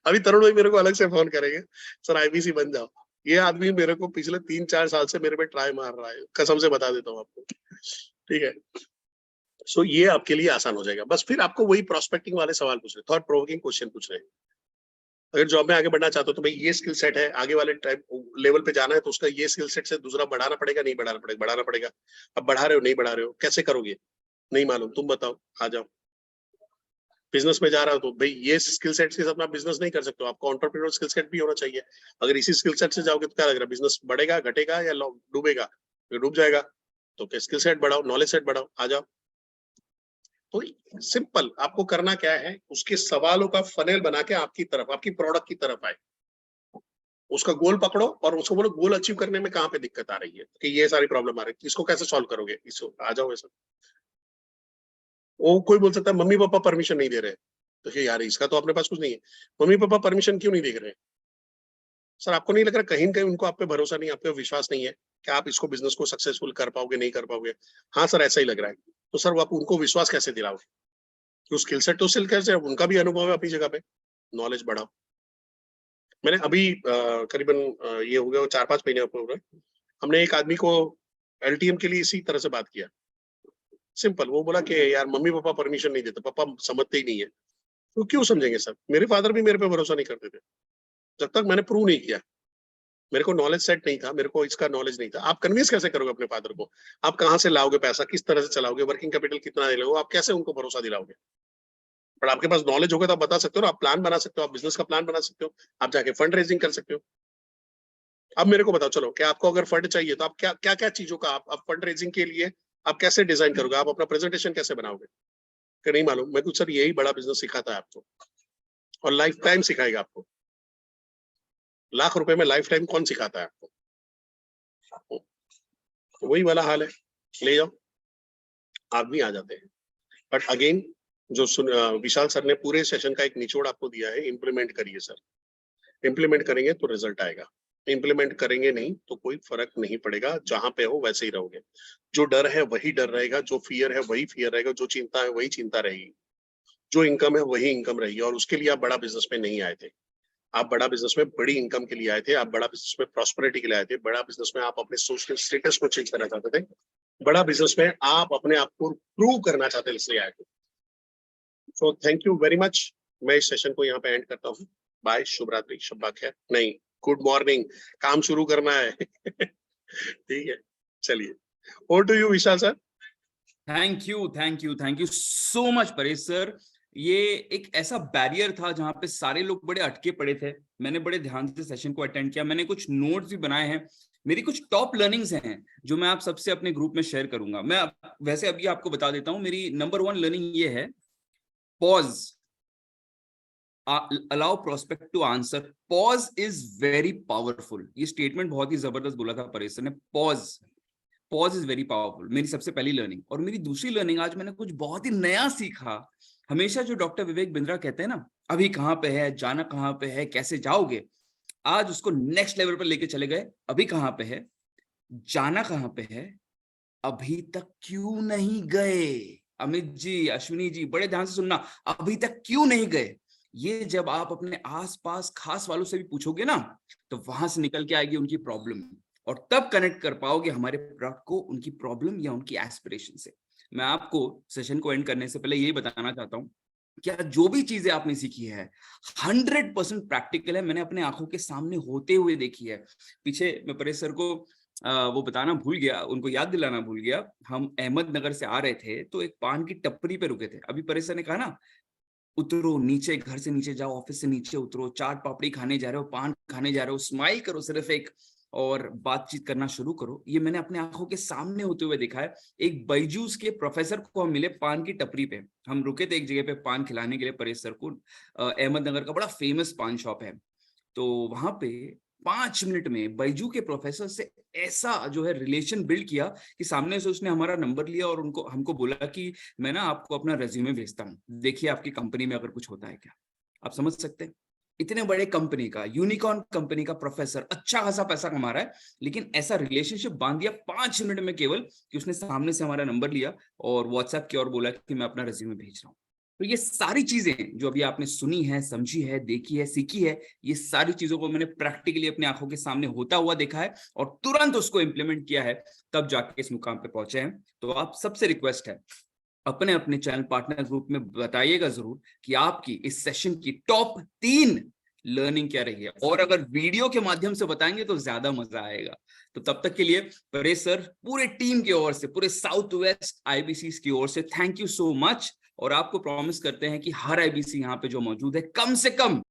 B: अभी तरुण भाई मेरे को अलग से फोन करेंगे, सर IBC बन जाओ। ये आदमी मेरे को पिछले 3-4 साल से मेरे पे ट्राई मार रहा है, कसम से बता देता हूँ आपको, ठीक है। सो ये आपके लिए आसान हो जाएगा। बस फिर आपको वही प्रोस्पेक्टिंग वाले सवाल पूछ रहे, थॉट प्रोवोकिंग क्वेश्चन पूछ रहे हैं। अगर जॉब में आगे बढ़ना चाहते हो तो भाई ये स्किल सेट है, आगे वाले टाइप लेवल पे जाना है तो उसका ये स्किल सेट से दूसरा बढ़ाना पड़ेगा, नहीं बढ़ाना पड़ेगा? बढ़ाना पड़ेगा। अब बढ़ा रहे हो, नहीं बढ़ा रहे हो, कैसे करोगे? नहीं मालूम, तुम बताओ, आ जाओ। बिजनेस में जा रहा हो तो भाई ये स्किल सेट से अपना बिजनेस नहीं कर सकते हो, आपको एंटरप्रेन्योर स्किल सेट भी होना चाहिए। अगर इसी स्किल सेट से जाओगे तो क्या लग रहा है, बिजनेस बढ़ेगा, घटेगा या डूबेगा? अगर डूब जाएगा तो स्किल सेट बढ़ाओ, नॉलेज सेट बढ़ाओ, आ जाओ। तो सिंपल, आपको करना क्या है, उसके सवालों का फनेल बना के आपकी तरफ, आपकी प्रोडक्ट की तरफ आए, उसका गोल पकड़ो और उसको बोलो गोल अचीव करने में कहाँ पे दिक्कत आ रही है, कि ये सारी प्रॉब्लम आ रही है, इसको कैसे सॉल्व करोगे, इसको आ जाओ ऐसा। वो कोई बोल सकता है मम्मी पापा परमिशन नहीं दे रहे, तो ये यार इसका तो अपने पास कुछ नहीं है। मम्मी पापा परमिशन क्यों नहीं दे रहे? सर आपको नहीं लग रहा कहीं न कहीं उनको आप पे भरोसा नहीं है, आप पे विश्वास नहीं है कि आप इसको बिजनेस को सक्सेसफुल कर पाओगे, नहीं कर पाओगे? हाँ सर ऐसा ही लग रहा है। तो सर वो आप उनको विश्वास कैसे दिलाओगे? तो स्किल सेट तो स्किल कैसे, उनका भी अनुभव है अपनी जगह पे, नॉलेज बढ़ाओ। मैंने अभी करीबन ये हो गया 4-5 महीने हो गए, हमने एक आदमी को LTM के लिए इसी तरह से बात किया। सिंपल, वो बोला कि यार मम्मी पापा परमिशन नहीं देते, पापा समझते ही नहीं है। तो क्यों समझेंगे सर, मेरे फादर भी मेरे पे भरोसा नहीं करते थे, जब तक मैंने प्रूव नहीं किया। मेरे को नॉलेज सेट नहीं था, मेरे को इसका नॉलेज नहीं था। आप कन्विंस कैसे करोगे अपने फादर को? आप कहाँ से लाओगे पैसा, किस तरह से चलाओगे, वर्किंग कैपिटल कितना दिलाओगे, आप कैसे उनको भरोसा दिलाओगे? पर आपके पास नॉलेज होगा तो आप बता सकते हो ना, आप प्लान बना सकते हो, आप बिजनेस का प्लान बना सकते हो, आप जाके फंड रेजिंग कर सकते हो। अब मेरे को बताओ, चलो कि आपको अगर फंड चाहिए तो आप क्या क्या चीजों का आप फंड रेजिंग के लिए आप कैसे डिजाइन करोगे, आप अपना प्रेजेंटेशन कैसे बनाओगे? कि नहीं मालूम? मैं कुछ सर यही बड़ा बिजनेस सिखाता है आपको और लाइफ टाइम सिखाएगा आपको। लाख रुपए में लाइफ टाइम कौन सिखाता है आपको? तो वही वाला हाल है, ले जाओ, आदमी आ जाते हैं। बट अगेन जो विशाल सर ने पूरे सेशन का एक निचोड़ आपको दिया है, इम्प्लीमेंट करिए सर। इम्प्लीमेंट करेंगे तो रिजल्ट आएगा, इम्प्लीमेंट करेंगे नहीं तो कोई फर्क नहीं पड़ेगा, जहां पे हो वैसे ही रहोगे। जो डर है वही डर रहेगा, जो फियर है वही फियर रहेगा, जो चिंता है वही चिंता रहेगी, जो इनकम है वही इनकम रहेगी। और उसके लिए आप बड़ा बिजनेस में नहीं आए थे, आप बड़ा बिजनेस में बड़ी इनकम के लिए आए थे, आप बड़ा बिजनेस में प्रॉस्पेरिटी के लिए आए थे, बड़ा बिजनेस में आप अपने सोशल स्टेटस को चेंज करना चाहते थे, बड़ा बिजनेस में आप अपने आप को प्रूव करना चाहते थे, इसलिए आए थे। So thank you very much. मैं इस सेशन को यहाँ पे एंड करता हूँ। बाय, शुभ रात्रि, शब्बा खैर, नहीं गुड मॉर्निंग, काम शुरू करना है। ठीक है, चलिए, over to you Vishal sir.
A: Thank you so much Paresh sir. ये एक ऐसा बैरियर था जहां पे सारे लोग बड़े अटके पड़े थे। मैंने बड़े ध्यान से सेशन को अटेंड किया, मैंने कुछ नोट्स भी बनाए हैं, मेरी कुछ टॉप लर्निंग्स हैं जो मैं आप सबसे अपने ग्रुप में शेयर करूंगा। मैं वैसे अभी आपको बता देता हूं, मेरी नंबर 1 लर्निंग ये है, pause, allow prospect to answer. Pause is very powerful. ये स्टेटमेंट बहुत ही जबरदस्त बोला था परेश सर ने, पॉज इज वेरी पावरफुल। मेरी सबसे पहली लर्निंग। और मेरी दूसरी लर्निंग, आज मैंने कुछ बहुत ही नया सीखा। हमेशा जो डॉक्टर विवेक बिंद्रा कहते हैं ना, अभी कहाँ पे है, जाना कहाँ पे है, कैसे जाओगे, आज उसको नेक्स्ट लेवल पर लेके चले गए। अभी कहाँ पे है, जाना कहाँ पे है, अभी तक क्यों नहीं गए। अमित जी, अश्विनी जी, बड़े ध्यान से सुनना, अभी तक क्यों नहीं गए। ये जब आप अपने आसपास खास वालों से भी पूछोगे ना, तो वहां से निकल के आएगी उनकी प्रॉब्लम, और तब कनेक्ट कर पाओगे हमारे प्रोडक्ट को उनकी प्रॉब्लम या उनकी एस्पिरेशन से। मैं आपको सेशन को एंड करने से पहले यही बताना चाहता हूँ, क्या जो भी चीजें आपने सीखी है 100% प्रैक्टिकल है, मैंने अपने आंखों के सामने होते हुए देखी है। पीछे मैं परेश सर को वो बताना भूल गया, उनको याद दिलाना भूल गया। हम अहमदनगर से आ रहे थे तो एक पान की टपरी पे रुके थे। अभी परेश सर ने कहा ना, उतरो नीचे, घर से नीचे जाओ, ऑफिस से नीचे उतरो, चाट पापड़ी खाने जा रहे हो, पान खाने जा रहे हो, स्माइल करो सिर्फ एक, और बातचीत करना शुरू करो। ये मैंने अपने आंखों के सामने होते हुए देखा है। एक बायजूस के प्रोफेसर को हम मिले पान की टपरी पे, हम रुके थे एक जगह पे पान खिलाने के लिए परेश सर को। अहमदनगर का बड़ा फेमस पान शॉप है, तो वहां पे 5 मिनट में बैजू के प्रोफेसर से ऐसा जो है रिलेशन बिल्ड किया कि सामने से उसने हमारा नंबर लिया और उनको हमको बोला कि मैं ना आपको अपना रेज्यूमे भेजता हूँ, देखिए आपकी कंपनी में अगर कुछ होता है क्या। आप समझ सकते हैं, इतने बड़े कंपनी का, यूनिकॉर्न कंपनी का प्रोफेसर अच्छा खासा पैसा कमा रहा है, लेकिन ऐसा रिलेशनशिप बांध दिया 5 मिनट में केवल कि उसने सामने से हमारा नंबर लिया और व्हाट्सएप किया और बोला कि मैं अपना रेज्यूमे भेज रहा हूँ। तो ये सारी चीजें जो अभी आपने सुनी है, समझी है, देखी है, सीखी है, ये सारी चीजों को मैंने प्रैक्टिकली अपने आंखों के सामने होता हुआ देखा है और तुरंत उसको इंप्लीमेंट किया है, तब जाके इस मुकाम पे पहुंचे हैं। तो आप सबसे रिक्वेस्ट है, अपने अपने चैनल पार्टनर ग्रुप में बताइएगा जरूर कि आपकी इस सेशन की टॉप 3 लर्निंग क्या रही है, और अगर वीडियो के माध्यम से बताएंगे तो ज्यादा मजा आएगा। तो तब तक के लिए परेश सर, पूरे टीम की ओर से, पूरे साउथ वेस्ट आईबीसी की ओर से थैंक यू सो मच। और आपको प्रॉमिस करते हैं कि हर आईबीसी यहाँ पे जो मौजूद है, कम से कम